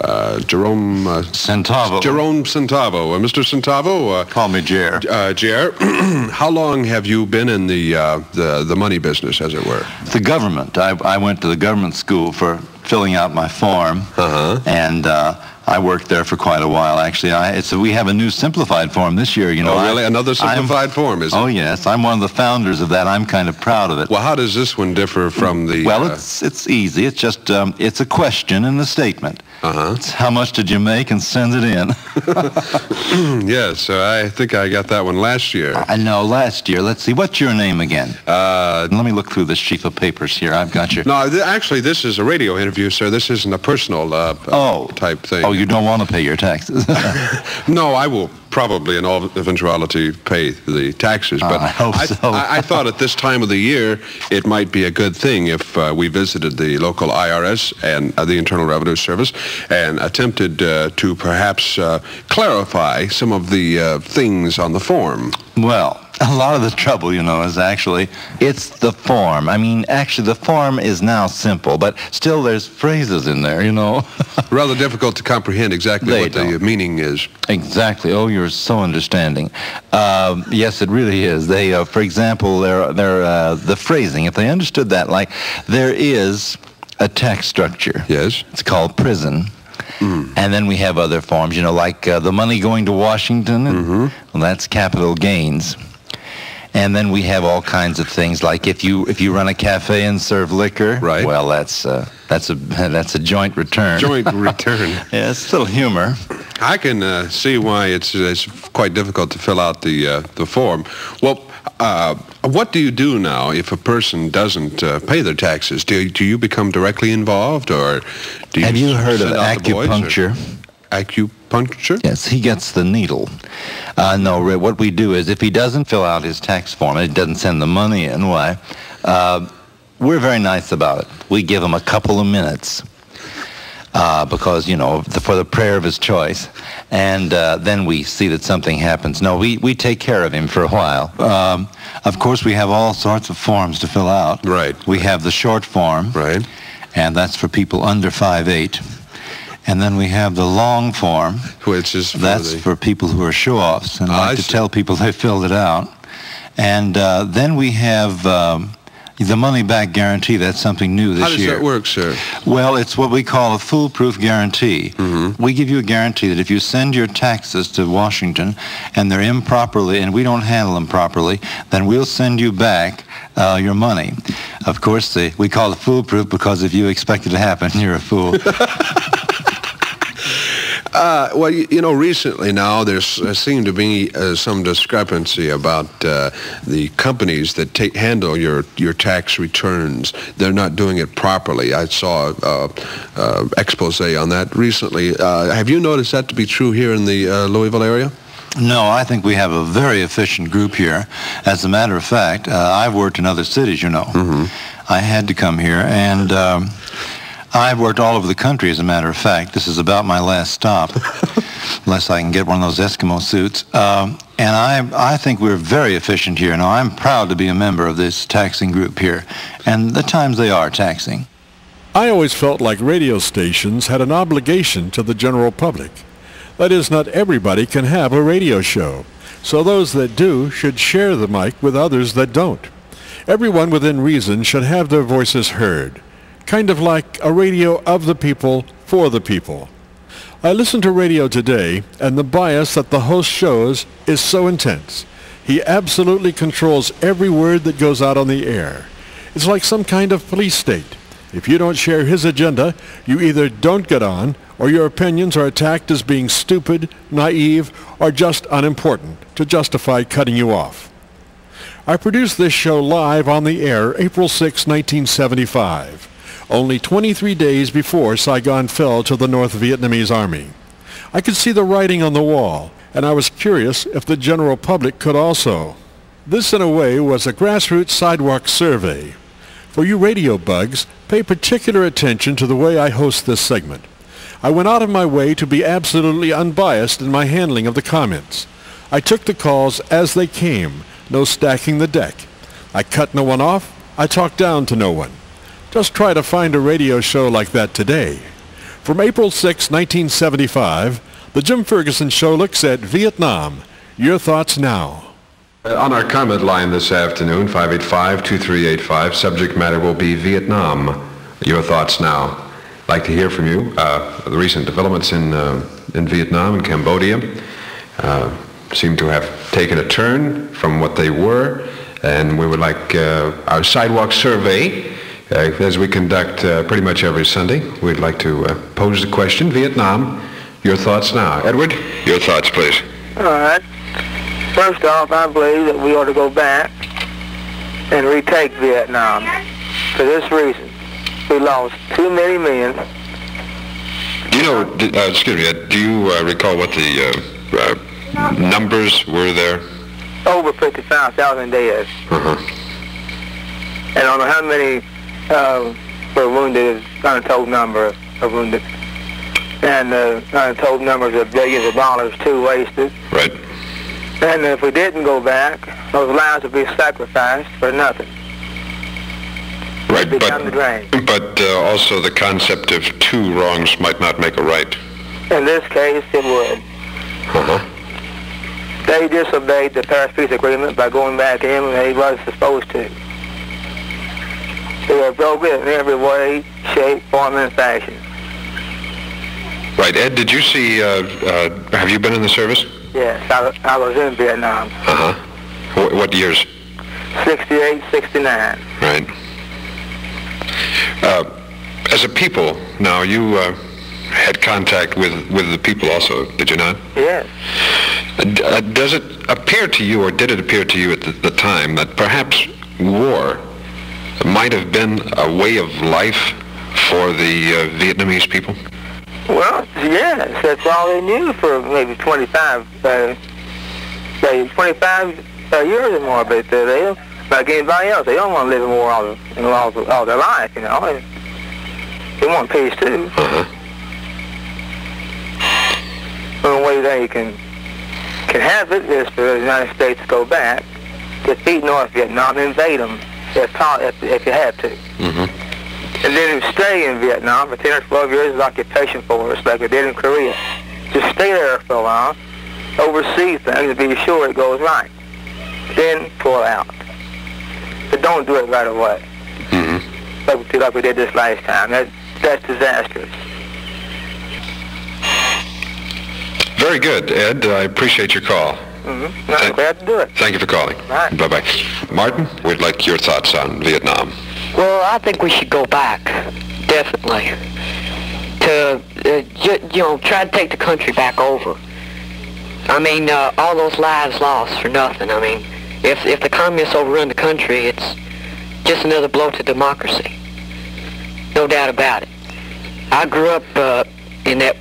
Jerome Centavo. Jerome Centavo. Mr. Centavo. Call me Jer. Jer, how long have you been in the money business, as it were? The government. I went to the government school for filling out my form, and I worked there for quite a while. Actually, we have a new simplified form this year. You know, oh, really? Another simplified form, is it? Oh, yes. I'm one of the founders of that. I'm kind of proud of it. Well, how does this one differ from the... Well, it's easy. It's just it's a question and a statement. It's how much did you make, and send it in. Yes, I think I got that one last year. I know, last year. Let's see. What's your name again? Let me look through this sheaf of papers here. I've got your... No, actually, this is a radio interview, sir. This isn't a personal type thing. Oh, you don't want to pay your taxes? No, I will probably in all eventuality pay the taxes, but I hope so. I thought at this time of the year it might be a good thing if we visited the local IRS and the Internal Revenue Service and attempted to perhaps clarify some of the things on the form. Well, a lot of the trouble, you know, is actually, it's the form. I mean, actually, the form is now simple, but still there's phrases in there, you know. Rather difficult to comprehend exactly what the meaning is. Exactly. Oh, you're so understanding. Yes, it really is. They, for example, the phrasing, if they understood that, like, there is a tax structure. Yes. It's called prison. And then we have other forms, you know, like the money going to Washington. Well, that's capital gains. And then we have all kinds of things, like if you run a cafe and serve liquor, right? Well, that's a joint return. Joint return. Yeah, it's still humor. I can see why it's quite difficult to fill out the form. Well, what do you do now if a person doesn't pay their taxes? Do you become directly involved, or do you? Have you heard of send out the boys, acupuncture? Acupuncture? Yes, he gets the needle. No, what we do is if he doesn't fill out his tax form and he doesn't send the money in, why, we're very nice about it. We give him a couple of minutes because, you know, for the prayer of his choice, and then we see that something happens. No, we take care of him for a while. Of course, we have all sorts of forms to fill out. Right. We have the short form. Right. And that's for people under 5'8". And then we have the long form, which is for people who are show-offs and like to tell people they filled it out. And then we have the money-back guarantee. That's something new this year. How does that work, sir? Well, it's what we call a foolproof guarantee. We give you a guarantee that if you send your taxes to Washington and they're improperly, and we don't handle them properly, then we'll send you back your money. Of course, we call it foolproof because if you expect it to happen, you're a fool. Well, you know, recently now there seemed to be some discrepancy about the companies that handle your tax returns. They're not doing it properly. I saw expose on that recently. Have you noticed that to be true here in the Louisville area? No, I think we have a very efficient group here. As a matter of fact, I've worked in other cities, you know. I had to come here, and I've worked all over the country, as a matter of fact. This is about my last stop, unless I can get one of those Eskimo suits. And I think we're very efficient here. Now, I'm proud to be a member of this taxing group here, and the times they are taxing. I always felt like radio stations had an obligation to the general public. That is, not everybody can have a radio show, so those that do should share the mic with others that don't. Everyone within reason should have their voices heard, kind of like a radio of the people for the people. I listen to radio today, and the bias that the host shows is so intense. He absolutely controls every word that goes out on the air. It's like some kind of police state. If you don't share his agenda, you either don't get on, or your opinions are attacked as being stupid, naive, or just unimportant to justify cutting you off. I produced this show live on the air April 6, 1975, only 23 days before Saigon fell to the North Vietnamese Army. I could see the writing on the wall, and I was curious if the general public could also. This, in a way, was a grassroots sidewalk survey. For you radio bugs, pay particular attention to the way I host this segment. I went out of my way to be absolutely unbiased in my handling of the comments. I took the calls as they came, no stacking the deck. I cut no one off, I talked down to no one. Just try to find a radio show like that today. From April 6, 1975, the Jim Ferguson Show looks at Vietnam. Your thoughts now. On our comment line this afternoon, 585-2385, subject matter will be Vietnam. Your thoughts now. I'd like to hear from you. The recent developments in Vietnam and Cambodia seem to have taken a turn from what they were, and we would like our sidewalk survey, as we conduct pretty much every Sunday. We'd like to pose the question, Vietnam, your thoughts now. Edward, your thoughts, please. All right. First off, I believe that we ought to go back and retake Vietnam for this reason. We lost too many men. Do you know, excuse me, do you recall what the numbers were there? Over 55,000 dead. And I don't know how many were wounded, untold number of wounded. And untold numbers of billions of dollars too wasted. Right. And if we didn't go back, those lives would be sacrificed for nothing. Right, but also the concept of two wrongs might not make a right. In this case, it would. They disobeyed the Paris Peace Agreement by going back in when they wasn't supposed to. They were broke in every way, shape, form, and fashion. Right. Ed, did you see, have you been in the service? Yes, I was in Vietnam. Uh-huh. What years? 68, 69. Right. As a people, now, you had contact with the people also, did you not? Yes. Does it appear to you, or did it appear to you at the time, that perhaps war might have been a way of life for the Vietnamese people? Well, yes, that's all they knew for maybe 25 years or more, but they, like anybody else, they don't want to live in war all their life, you know. They want peace, too. Uh-huh. The only way they can have it is for the United States to go back, defeat North Vietnam, invade them if you had to. Mm-hmm. And then stay in Vietnam for 10 or 12 years as occupation force, like they did in Korea. Just stay there for a while, oversee things, and be sure it goes right. Then pull out. But don't do it right away. Mm-hmm. Like we did this last time. That's disastrous. Very good, Ed. I appreciate your call. Mm-hmm. I'm glad to do it. Thank you for calling. Right. Bye-bye. Martin, we'd like your thoughts on Vietnam. Well, I think we should go back, definitely, to, try to take the country back over. I mean, all those lives lost for nothing. I mean, if the communists overrun the country, it's just another blow to democracy. No doubt about it. I grew up in that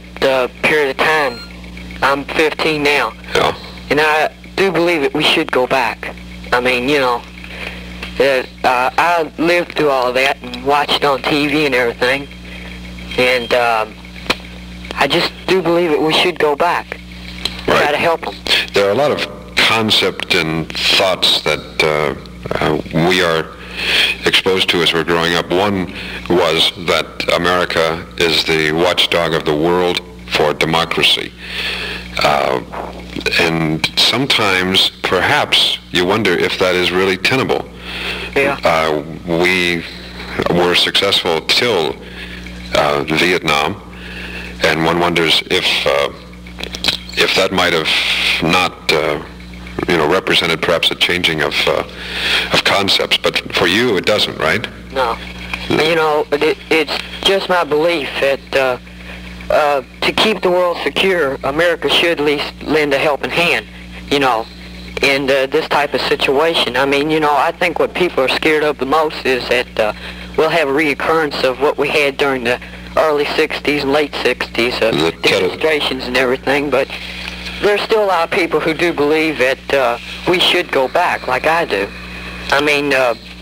period of time. I'm 15 now. Yeah. And I do believe that we should go back. I mean, I lived through all of that and watched on TV and everything. And I just do believe that we should go back. Right. Try to help them. There are a lot of concepts and thoughts that we are exposed to as we're growing up. One was that America is the watchdog of the world for democracy. And sometimes, perhaps, you wonder if that is really tenable. Yeah. We were successful till Vietnam, and one wonders if that might have not, represented perhaps a changing of concepts. But for you, it doesn't, right? No. It's just my belief that to keep the world secure, America should at least lend a helping hand, in this type of situation. I mean, I think what people are scared of the most is that we'll have a reoccurrence of what we had during the early 60s and late 60s, demonstrations and everything, but there's still a lot of people who do believe that we should go back, like I do. I mean,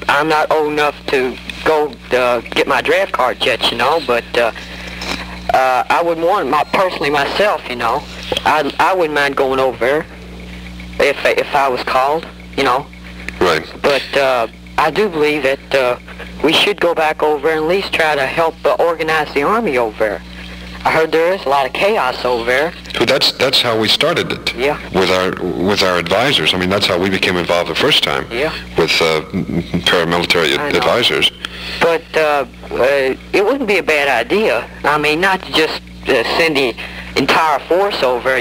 I'm not old enough to go get my draft card yet, but I wouldn't want it personally myself, I wouldn't mind going over there if I was called, Right. But I do believe that we should go back over and at least try to help organize the army over there. I heard there is a lot of chaos over there. Well, that's how we started it. Yeah. With our advisors. I mean, that's how we became involved the first time. Yeah. With paramilitary advisors. But it wouldn't be a bad idea. I mean, not to just send the entire force over,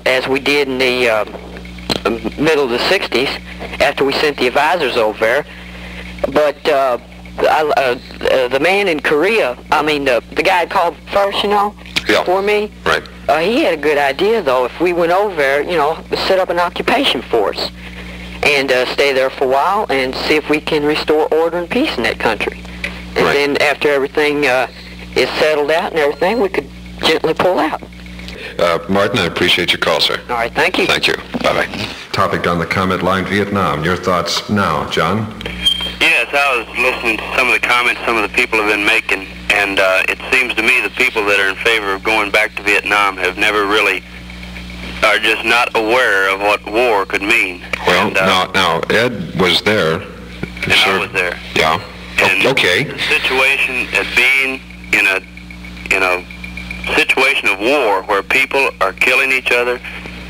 as we did in the middle of the 60s after we sent the advisors over there. But the man in Korea, I mean, the guy called first, for me. Right. He had a good idea, though. If we went over there, set up an occupation force and stay there for a while and see if we can restore order and peace in that country. And then after everything is settled out and everything, we could gently pull out. Martin, I appreciate your call, sir. All right, thank you. Thank you. Bye-bye. Topic on the comment line, Vietnam. Your thoughts now, John? Yes, I was listening to some of the comments some of the people have been making, and it seems to me the people that are in favor of going back to Vietnam have never really, are just not aware of what war could mean. Well, and, now, Ed was there. And I was there. Yeah. And okay. The situation of being in a situation of war where people are killing each other,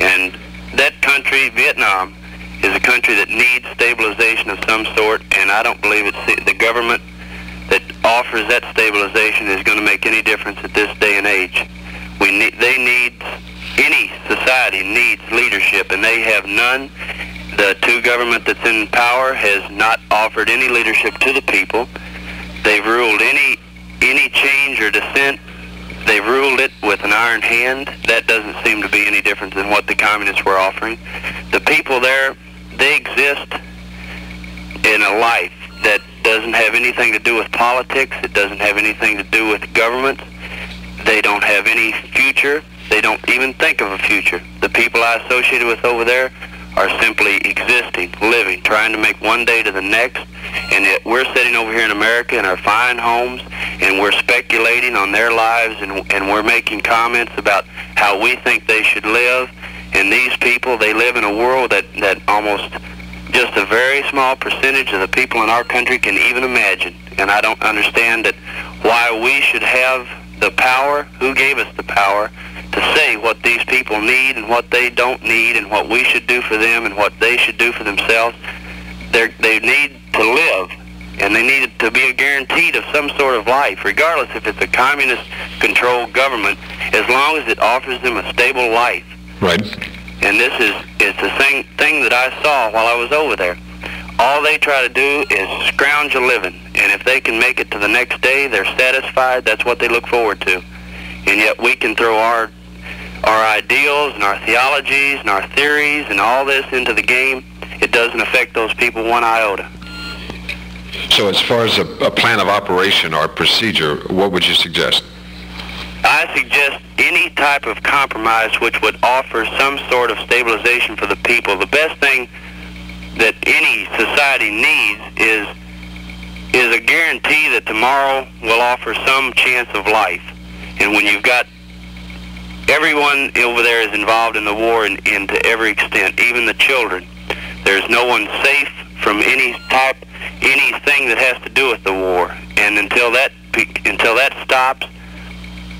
and that country, Vietnam, is a country that needs stabilization of some sort, and I don't believe the government that offers that stabilization is going to make any difference at this day and age. Any society needs leadership, and they have none. The two government that's in power has not offered any leadership to the people. They've ruled any change or dissent. They've ruled it with an iron hand. That doesn't seem to be any different than what the communists were offering. The people there, they exist in a life that doesn't have anything to do with politics. It doesn't have anything to do with government. They don't have any future. They don't even think of a future. The people I associated with over there are simply existing, living, trying to make one day to the next, and yet we're sitting over here in America in our fine homes, and we're speculating on their lives, and we're making comments about how we think they should live. And these people, they live in a world that almost just a very small percentage of the people in our country can even imagine. And I don't understand that why we should have the power, who gave us the power, to say what these people need and what they don't need and what we should do for them and what they should do for themselves. They need to live, and they need to be guaranteed of some sort of life, regardless if it's a communist-controlled government, as long as it offers them a stable life. Right. And it's the same thing that I saw while I was over there. All they try to do is scrounge a living, and if they can make it to the next day, they're satisfied. That's what they look forward to. And yet we can throw our ideals and our theologies and our theories and all this into the game. It doesn't affect those people one iota. So as far as a plan of operation or procedure, what would you suggest? I suggest any type of compromise which would offer some sort of stabilization for the people. The best thing that any society needs is a guarantee that tomorrow will offer some chance of life. And when you've got everyone over there is involved in the war and to every extent, even the children, there's no one safe from anything that has to do with the war. And until that stops,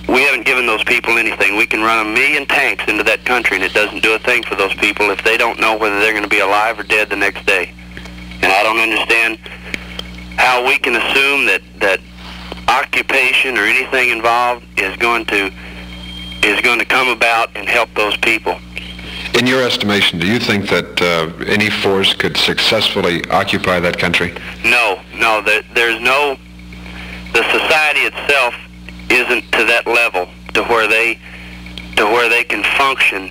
we haven't given those people anything. We can run 1,000,000 tanks into that country, and it doesn't do a thing for those people if they don't know whether they're going to be alive or dead the next day. And I don't understand how we can assume that occupation or anything involved is going to come about and help those people. In your estimation, do you think that any force could successfully occupy that country? No. The society itself isn't to that level to where they can function,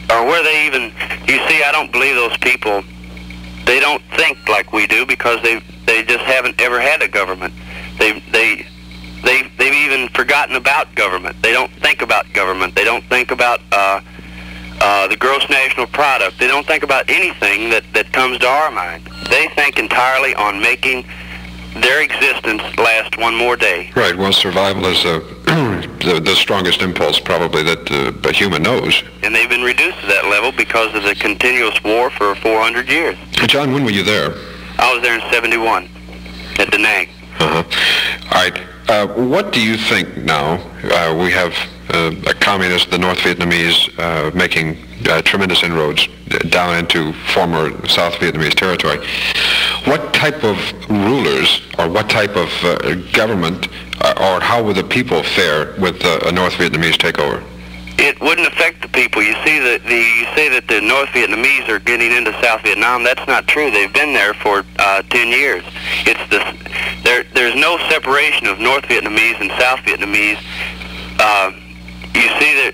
or where they even. You see, I don't believe those people. They don't think like we do because they just haven't ever had a government. They've even forgotten about government. They don't think about government. They don't think about the gross national product. They don't think about anything that comes to our mind. They think entirely on making their existence last one more day. Right. Well, survival is the strongest impulse probably that a human knows. And they've been reduced to that level because of the continuous war for 400 years. John, when were you there? I was there in 71 at Da Nang. Uh-huh. All right. What do you think now? We have a communist, the North Vietnamese, making tremendous inroads down into former South Vietnamese territory. What type of rulers or what type of government or how would the people fare with a North Vietnamese takeover? It wouldn't affect the people. You see, you say that the North Vietnamese are getting into South Vietnam. That's not true. They've been there for 10 years. There's no separation of North Vietnamese and South Vietnamese. You see that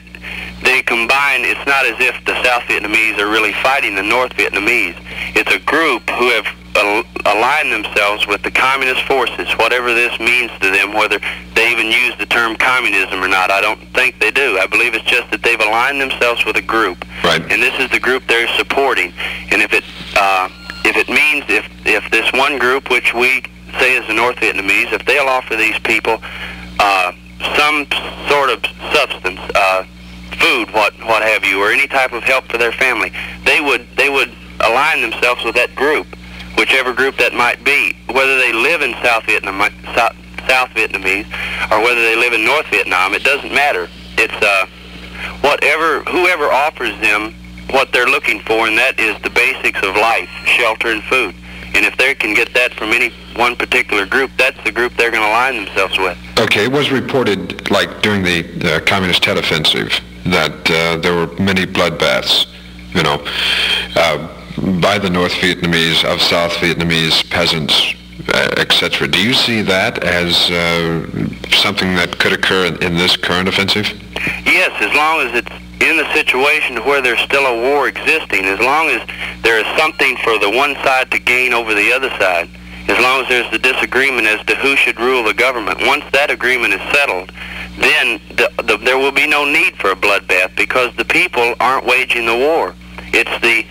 they combine. It's not as if the South Vietnamese are really fighting the North Vietnamese. It's a group who have aligned themselves with the communist forces, whatever this means to them, whether they even use the term communism or not. I don't think they do. I believe it's just that they've aligned themselves with a group. Right. And this is the group they're supporting. And if it means if this one group, which we say is the North Vietnamese, if they'll offer these people some sort of substance, food, what have you, or any type of help for their family, they would align themselves with that group, whichever group that might be, whether they live in South Vietnamese or whether they live in North Vietnam. It doesn't matter. It's whoever offers them what they're looking for, and that is the basics of life, shelter and food. And if they can get that from any one particular group, that's the group they're going to align themselves with. Okay, it was reported, like during the Communist Tet Offensive, that there were many bloodbaths, you know, by the North Vietnamese, of South Vietnamese peasants, etc. Do you see that as something that could occur in this current offensive? Yes, as long as it's in the situation where there's still a war existing, as long as there is something for the one side to gain over the other side, as long as there's the disagreement as to who should rule the government, once that agreement is settled, then there will be no need for a bloodbath, because the people aren't waging the war. It's the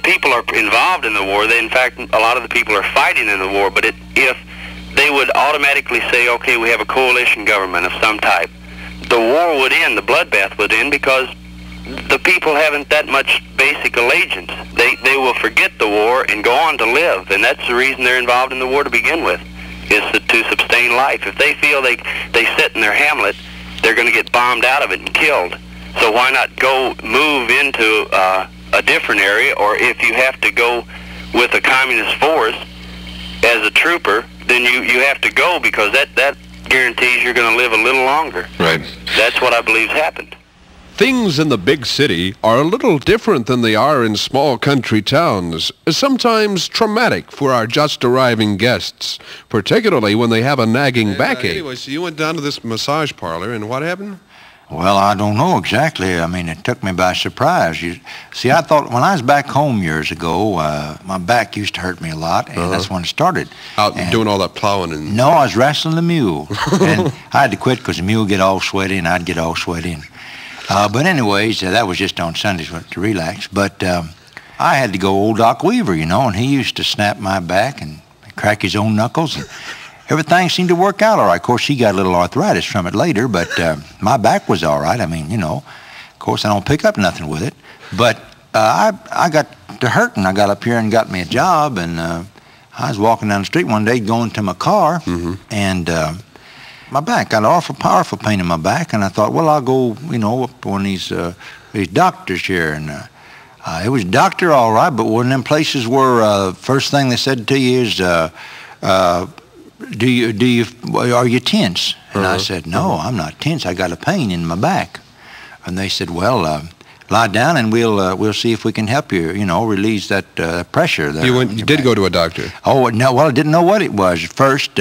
people are involved in the war. In fact, a lot of the people are fighting in the war, but if they would automatically say, okay, we have a coalition government of some type, the war would end, the bloodbath would end, because the people haven't that much basic allegiance. They will forget the war and go on to live, and that's the reason they're involved in the war to begin with, is to sustain life. If they feel they sit in their hamlet, they're going to get bombed out of it and killed. So why not go move into a different area, or if you have to go with a communist force as a trooper, then you have to go, because that guarantees you're going to live a little longer. Right. That's what I believe's happened. Things in the big city are a little different than they are in small country towns, sometimes traumatic for our just arriving guests, particularly when they have a nagging backache. Anyway, so you went down to this massage parlor, and what happened? Well, I don't know exactly. I mean, it took me by surprise. See, I thought when I was back home years ago, my back used to hurt me a lot, and that's when it started. Out doing all that plowing and... No, I was wrestling the mule, and I had to quit because the mule would get all sweaty, and I'd get all sweaty. But anyways, that was just on Sundays to relax. But I had to go old Doc Weaver, you know, and he used to snap my back and crack his own knuckles. And everything seemed to work out all right. Of course, he got a little arthritis from it later, but my back was all right. I mean, you know, of course, I don't pick up nothing with it. But I got to hurting. I got up here and got me a job, and I was walking down the street one day going to my car, and my back got an awful powerful pain in my back, and I thought, well, I'll go, you know, up to one of these doctors here, and it was a doctor all right, but one of them places where first thing they said to you is, are you tense? And I said, no, I'm not tense. I got a pain in my back. And they said, well, lie down and we'll see if we can help you, you know, release that pressure there. You did go to a doctor? Oh, no, well, I didn't know what it was. At first,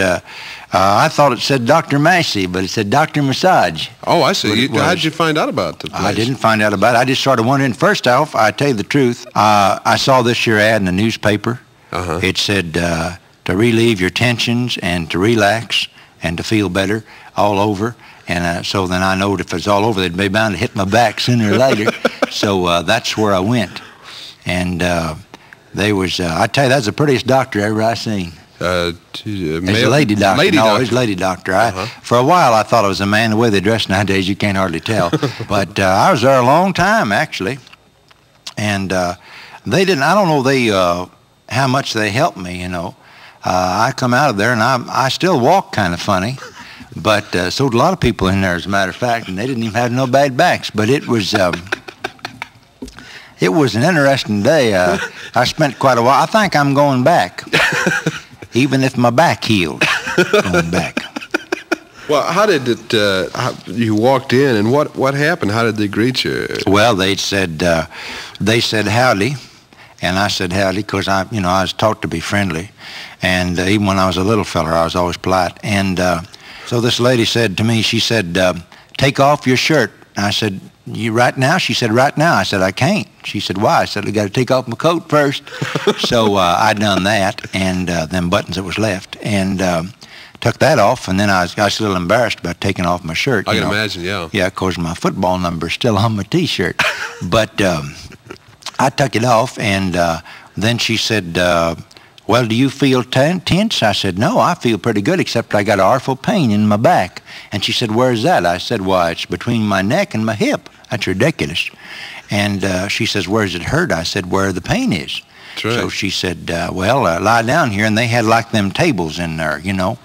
I thought it said Dr. Massey, but it said Dr. Massage. Oh, I see. How did you find out about the place? I didn't find out about it. I just started wondering. First off, I tell you the truth, I saw this here ad in the newspaper. It said to relieve your tensions and to relax and to feel better all over. And so then I know if it's all over, they'd be bound to hit my back sooner or later. So that's where I went. And they was, I tell you, that's the prettiest doctor ever I seen. It's a lady doctor. It's a lady doctor. For a while, I thought it was a man. The way they dress nowadays, you can't hardly tell. But I was there a long time, actually. And they didn't, I don't know how much they helped me, you know. I come out of there, and I still walk kind of funny. But so did a lot of people in there, as a matter of fact, and they didn't even have no bad backs. But it was an interesting day. I spent quite a while. I think I'm going back, even if my back healed, going back. Well, how did it, you walked in, and what happened? How did they greet you? Well, they said howdy, and I said howdy because I was taught to be friendly. And even when I was a little feller, I was always polite. And so this lady said to me, she said, take off your shirt. And I said, you right now? She said, right now. I said, I can't. She said, why? I said, I got to take off my coat first. So I done that, and them buttons that was left, and took that off. And then I was a little embarrassed about taking off my shirt. I can imagine, yeah. Yeah, of course, my football number's still on my T-shirt. But I took it off, and then she said, well, do you feel tense? I said, no, I feel pretty good, except I got an awful pain in my back. And she said, where's that? I said, why, it's between my neck and my hip. That's ridiculous. And she says, where's it hurt? I said, where the pain is. That's right. So she said, well, lie down here. And they had like them tables in there, you know.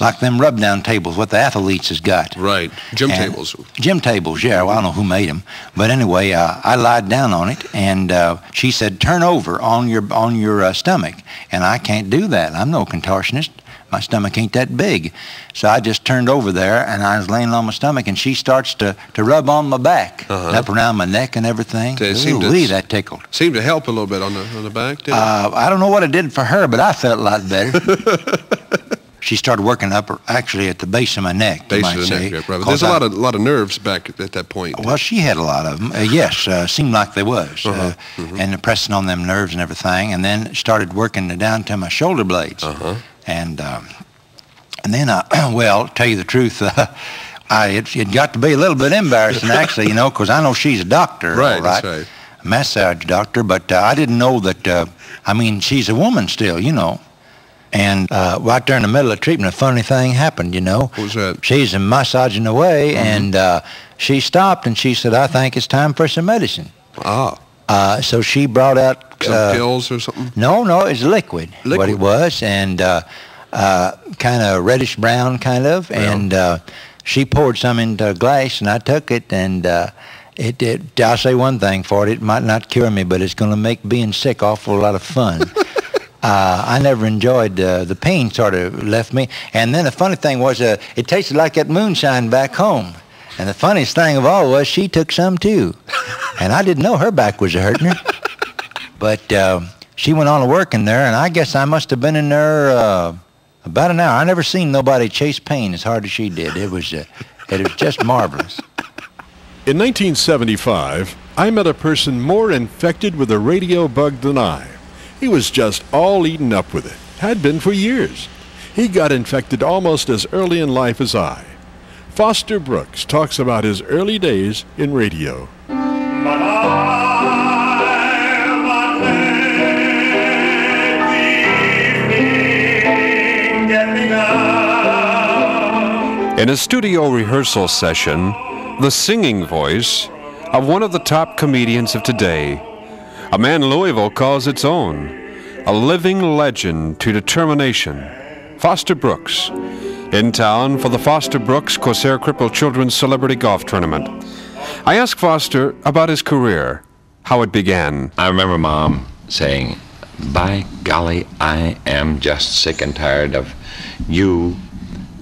like them rub-down tables, what the athletes has got. Right, gym tables. Gym tables, yeah. Well, I don't know who made them, but anyway, I lied down on it, and she said, "Turn over on your stomach," and I can't do that. I'm no contortionist. My stomach ain't that big. So I just turned over there, and I was laying on my stomach, and she starts to rub on my back, up around my neck and everything. Ooh, that tickled. Seemed to help a little bit on the back, didn't it? I don't know what it did for her, but I felt a lot better. She started working up, actually, at the base of my neck, you might say. Neck, right. There's a lot of nerves back at that point. Well, she had a lot of them. Yes, seemed like there was. And pressing on them nerves and everything, and then started working down to my shoulder blades. And then, well, to tell you the truth, it got to be a little bit embarrassing, actually, you know, because I know she's a doctor, right, all right, that's right. A massage doctor, but I didn't know that, I mean, she's a woman still, you know. And right there in the middle of treatment, a funny thing happened, you know. What was that? She's massaging away, and she stopped, and she said, "I think it's time for some medicine." So she brought out... some pills or something? No, it's liquid, what it was, and kind of reddish brown, kind of, and she poured some into a glass, and I took it, and I'll say one thing for it might not cure me, but it's going to make being sick awful lot of fun. I never enjoyed the pain sort of left me, and then the funny thing was it tasted like that moonshine back home. And the funniest thing of all was she took some too, and I didn't know her back was hurting her. But she went on to work in there, and I guess I must have been in there about an hour. I never seen nobody chase pain as hard as she did. It was just marvelous. In 1975, I met a person more infected with a radio bug than I. He was just all eaten up with it, had been for years. He got infected almost as early in life as I. Foster Brooks talks about his early days in radio. In a studio rehearsal session, the singing voice of one of the top comedians of today, a man Louisville calls its own, a living legend to determination, Foster Brooks, in town for the Foster Brooks Corsair Crippled Children's Celebrity Golf Tournament. I asked Foster about his career, how it began. I remember Mom saying, "By golly, I am just sick and tired of you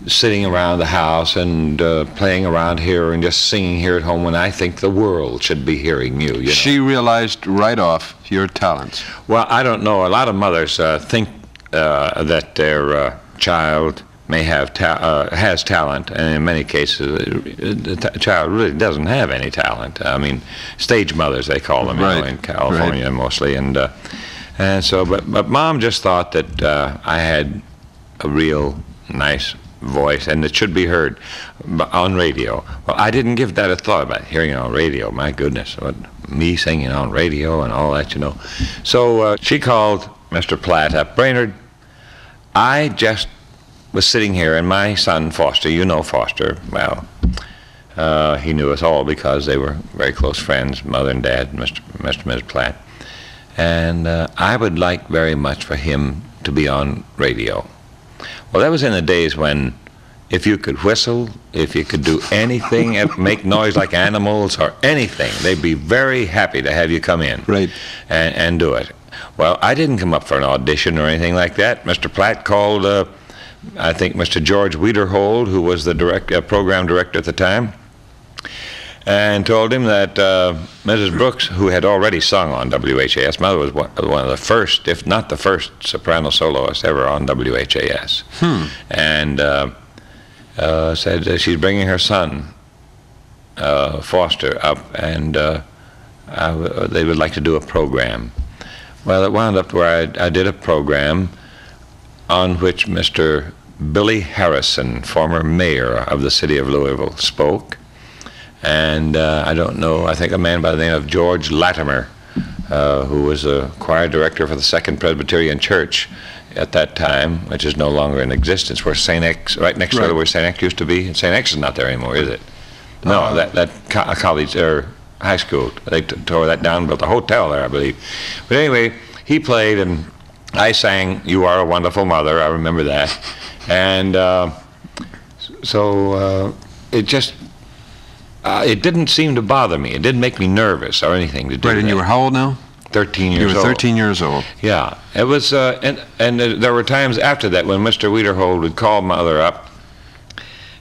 sitting around the house and playing around here and just singing here at home when I think the world should be hearing you." She realized right off your talents. Well, I don't know. A lot of mothers think that their child may have has talent, and in many cases, the child really doesn't have any talent. I mean, stage mothers they call them, right, you know, in California mostly, and so. But Mom just thought that I had a real nice voice, and it should be heard on radio. Well, I didn't give that a thought about hearing it on radio. My goodness, me singing on radio and all that, you know. So she called Mr. Platt up. "Brainerd, I just was sitting here, and my son Foster, you know Foster, well, he knew us all because they were very close friends, mother and dad, Mr. and Ms. Platt, and I would like very much for him to be on radio." Well, that was in the days when if you could whistle, if you could do anything, make noise like animals or anything, they'd be very happy to have you come in and do it. Well, I didn't come up for an audition or anything like that. Mr. Platt called, I think, Mr. George Wiederhold, who was the program director at the time, and told him that Mrs. Brooks, who had already sung on WHAS, mother was one of the first, if not the first, soprano soloist ever on WHAS, and said she's bringing her son, Foster, up, and they would like to do a program. Well, it wound up where I did a program on which Mr. Billy Harrison, former mayor of the city of Louisville, spoke. And I don't know, I think a man by the name of George Latimer, who was a choir director for the Second Presbyterian Church at that time, which is no longer in existence, where St. X, right next door to where St. X used to be. St. X is not there anymore, is it? No, that college or high school, they tore that down, built a hotel there, I believe. But anyway, he played, and I sang "You Are a Wonderful Mother," I remember that. And it just it didn't seem to bother me. It didn't make me nervous or anything to do. Right, and you were how old now? 13 years old. You were 13 years old. Yeah, it was, and there were times after that when Mr. Wiederhold would call Mother up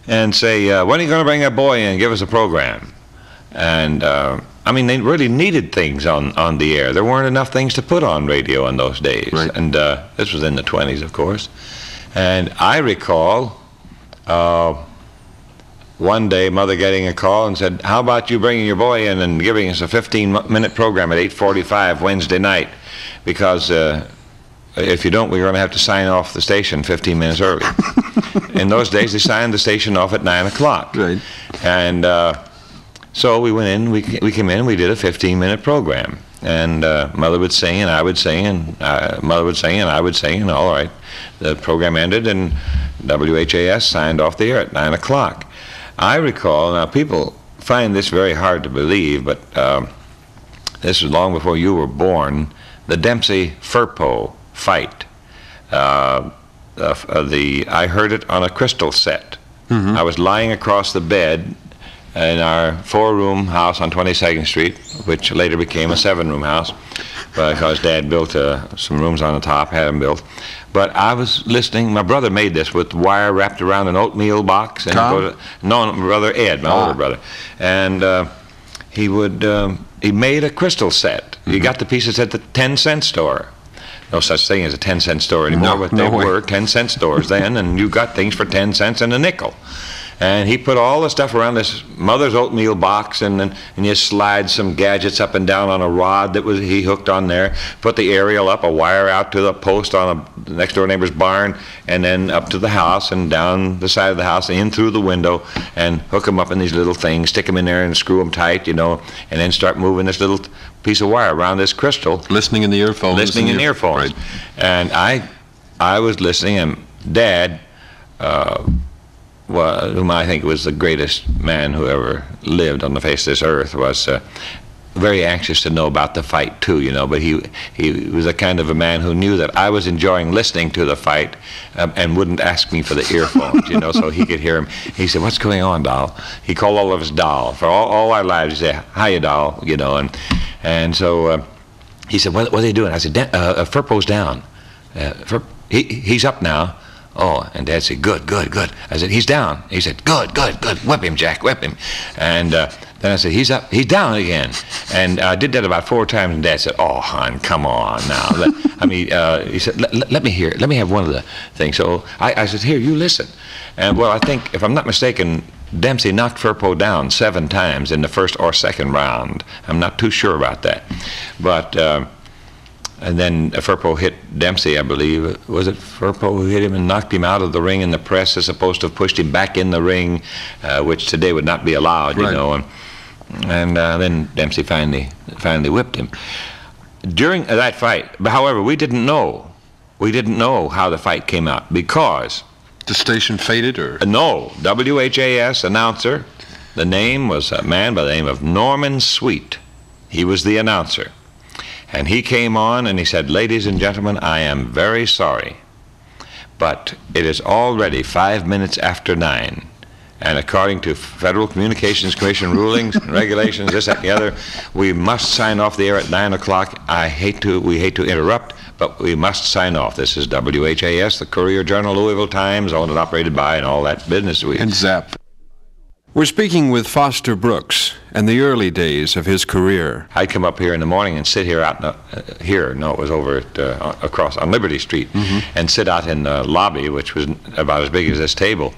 and say, when are you going to bring that boy in and give us a program? And I mean, they really needed things on the air. There weren't enough things to put on radio in those days. Right. And this was in the 20s, of course. And I recall one day Mother getting a call and said, how about you bringing your boy in and giving us a 15-minute program at 8:45 Wednesday night? Because if you don't, we're going to have to sign off the station 15 minutes early. In those days, they signed the station off at 9 o'clock. Right. And so we went in, we came in, we did a 15-minute program. And Mother would sing, and I would sing, and Mother would sing, and I would sing, and all right. The program ended, and WHAS signed off the air at 9 o'clock. I recall, now people find this very hard to believe, but this was long before you were born, the Dempsey-Firpo fight. I heard it on a crystal set. I was lying across the bed in our 4-room house on 22nd Street, which later became a 7-room house because Dad built some rooms on the top, had them built. But I was listening. My brother made this with wire wrapped around an oatmeal box. And no, brother Ed, my older brother. And he made a crystal set. You got the pieces at the 10-cent store. No such thing as a 10-cent store anymore, but they were 10-cent stores then, and you got things for 10 cents and a nickel. And he put all the stuff around this Mother's oatmeal box, and you slide some gadgets up and down on a rod that he hooked on there, put the aerial up, a wire out to the post on the next door neighbor's barn, and then up to the house and down the side of the house and in through the window, and hook them up in these little things, stick them in there and screw them tight, you know, and then start moving this little piece of wire around this crystal. Listening in the earphones. Listening in earphones. Right. And I was listening, and Dad, whom I think was the greatest man who ever lived on the face of this earth, was very anxious to know about the fight too, you know, but he was a kind of a man who knew that I was enjoying listening to the fight and wouldn't ask me for the earphones, you know, so he could hear him. He said, what's going on, doll? He called all of us doll. For all our lives, he said, hiya, doll, you know, and so he said, what are they doing? I said, Firpo's down. He's up now. Oh, and Dad said, good, good, good. I said, he's down. He said, good, good, good. Whip him, Jack, whip him. And then I said, he's up, he's down again. And I did that about 4 times, and Dad said, oh, hon, come on now. He said, let me hear it. Let me have one of the things. So I said, here, you listen. And well, I think, if I'm not mistaken, Dempsey knocked Firpo down 7 times in the first or second round. I'm not too sure about that. But and then Firpo hit Dempsey, I believe. Was it Firpo who hit him and knocked him out of the ring in the press as opposed to have pushed him back in the ring, which today would not be allowed, you know. And then Dempsey finally whipped him. During that fight, however, we didn't know. We didn't know how the fight came out because... The station faded, or...? No. WHAS announcer, the name was a man by the name of Norman Sweet. He was the announcer. And he came on and he said, ladies and gentlemen, I am very sorry, but it is already 5 minutes after 9. And according to Federal Communications Commission rulings and regulations, this, that, and the other, we must sign off the air at 9 o'clock. We hate to interrupt, but we must sign off. This is WHAS, the Courier-Journal, Louisville Times, owned and operated by, and all that business. And ZAP. We're speaking with Foster Brooks and the early days of his career. I'd come up here in the morning and sit here out here. No, it was over at across on Liberty Street, and sit out in the lobby, which was about as big as this table,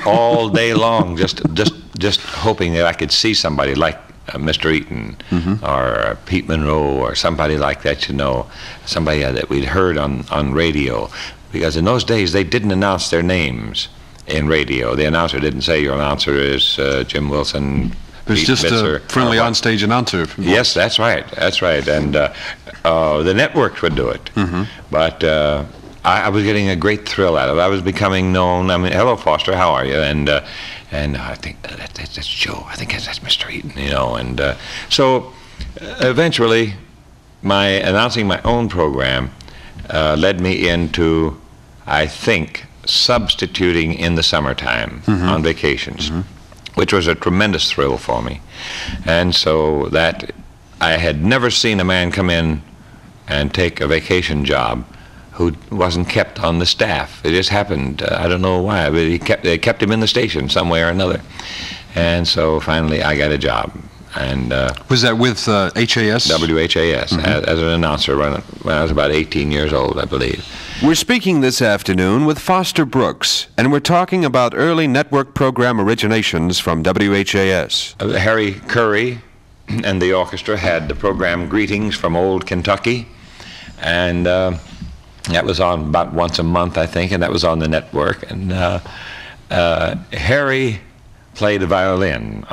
all day long, just hoping that I could see somebody like Mr. Eaton or Pete Monroe or somebody like that, you know, somebody that we'd heard on radio, because in those days they didn't announce their names in radio. The announcer didn't say your announcer is Jim Wilson. There's just a friendly onstage announcer. Yes, that's right. That's right. And the networks would do it. But I was getting a great thrill out of it. I was becoming known. I mean, hello, Foster, how are you? And I think that's Joe. I think that's Mr. Eaton, you know. And so eventually, announcing my own program led me into, I think, substituting in the summertime on vacations, which was a tremendous thrill for me. And so that I had never seen a man come in and take a vacation job who wasn't kept on the staff. It just happened. I don't know why, but they kept him in the station some way or another. And so finally I got a job. And was that with HAS? WHAS, as an announcer when I was about 18 years old, I believe. We're speaking this afternoon with Foster Brooks, and we're talking about early network program originations from WHAS. Harry Curry and the orchestra had the program Greetings from Old Kentucky, and that was on about once a month, I think, and that was on the network. And Harry played the violin.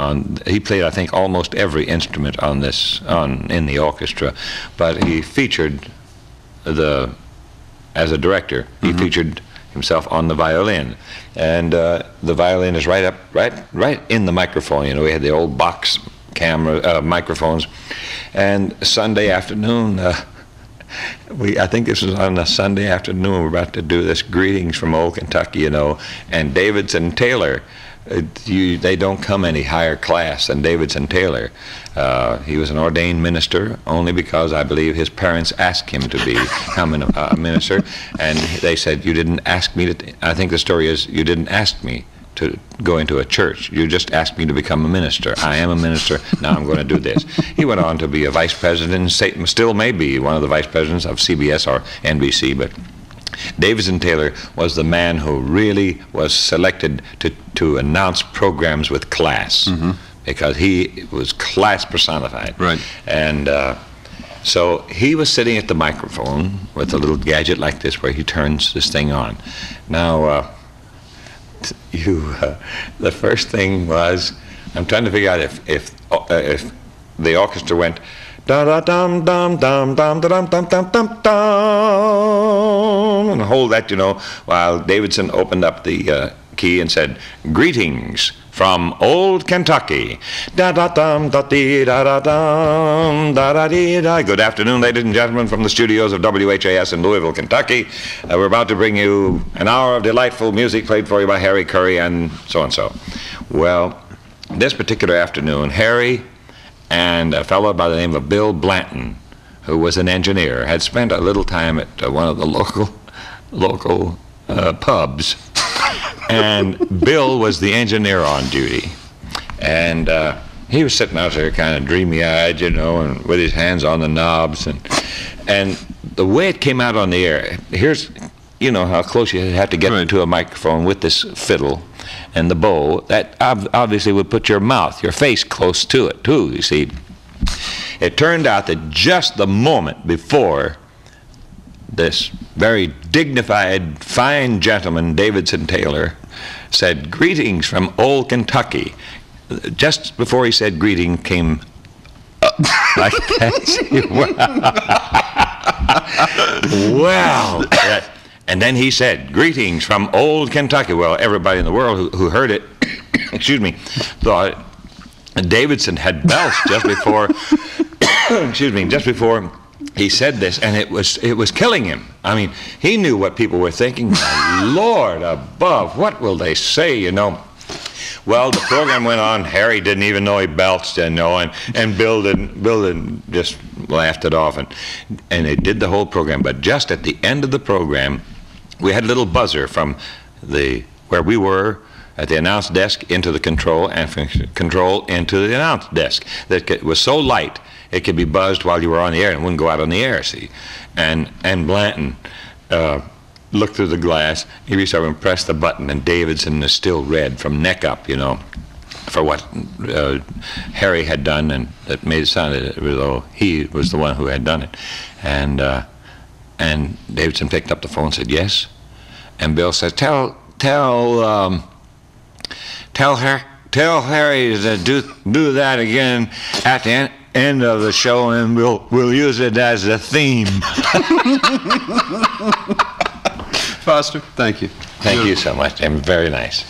He played, I think, almost every instrument in the orchestra, but he featured as a director. He featured himself on the violin, and the violin is right in the microphone. You know, we had the old box camera microphones, and Sunday afternoon. I think this was on a Sunday afternoon. We're about to do this Greetings from Old Kentucky, you know, and Davidson Taylor. They don't come any higher class than Davidson Taylor. He was an ordained minister only because I believe his parents asked him to become a minister, and they said, "You didn't ask me to." I think the story is, "You didn't ask me to go into a church. You just asked me to become a minister. I am a minister. Now I'm going to do this." He went on to be a vice president, still may be one of the vice presidents of CBS or NBC, but Davidson Taylor was the man who really was selected to announce programs with class, because he was class personified. Right. And so he was sitting at the microphone with a little gadget like this where he turns this thing on. Now, the first thing was, I'm trying to figure out if the orchestra went da da dum dum dum dum dum dum dum dum dum, and hold that, you know, while Davidson opened up the key and said, "Greetings from Old Kentucky. Da da dum da dee da da dum da da dee da." Good afternoon, ladies and gentlemen, from the studios of WHAS in Louisville, Kentucky. We're about to bring you an hour of delightful music played for you by Harry Curry and so and so. Well, this particular afternoon, Harry and a fellow by the name of Bill Blanton, who was an engineer, had spent a little time at one of the local pubs. And Bill was the engineer on duty, and he was sitting out there kind of dreamy-eyed, you know, and with his hands on the knobs, and the way it came out on the air, here's, you know, how close you have to get to a microphone with this fiddle and the bow. That obviously would put your face close to it too, you see. It turned out that just the moment before this very dignified, fine gentleman, Davidson Taylor, said, "Greetings from Old Kentucky," just before he said greeting came like that. Well, and then he said, "Greetings from Old Kentucky." Well, everybody in the world who heard it, excuse me, thought Davidson had belched just before, excuse me, just before he said this, and it was killing him. I mean, he knew what people were thinking. My Lord above, what will they say, you know? Well, the program went on. Harry didn't even know he belched, you know, and Bill didn't, just laughed it off, and they did the whole program. But just at the end of the program, we had a little buzzer from where we were at the announce desk into the control, and from control into the announce desk. That was so light it could be buzzed while you were on the air and wouldn't go out on the air, see. And Blanton looked through the glass, he reached over and pressed the button, and Davidson is still red from neck up, you know, for what Harry had done, and that made it sound as though he was the one who had done it. And Davidson picked up the phone and said, "Yes." And Bill said, Tell Harry to do that again at the end of the show, and we'll use it as a theme. Foster, thank you. Thank you so much. Very nice.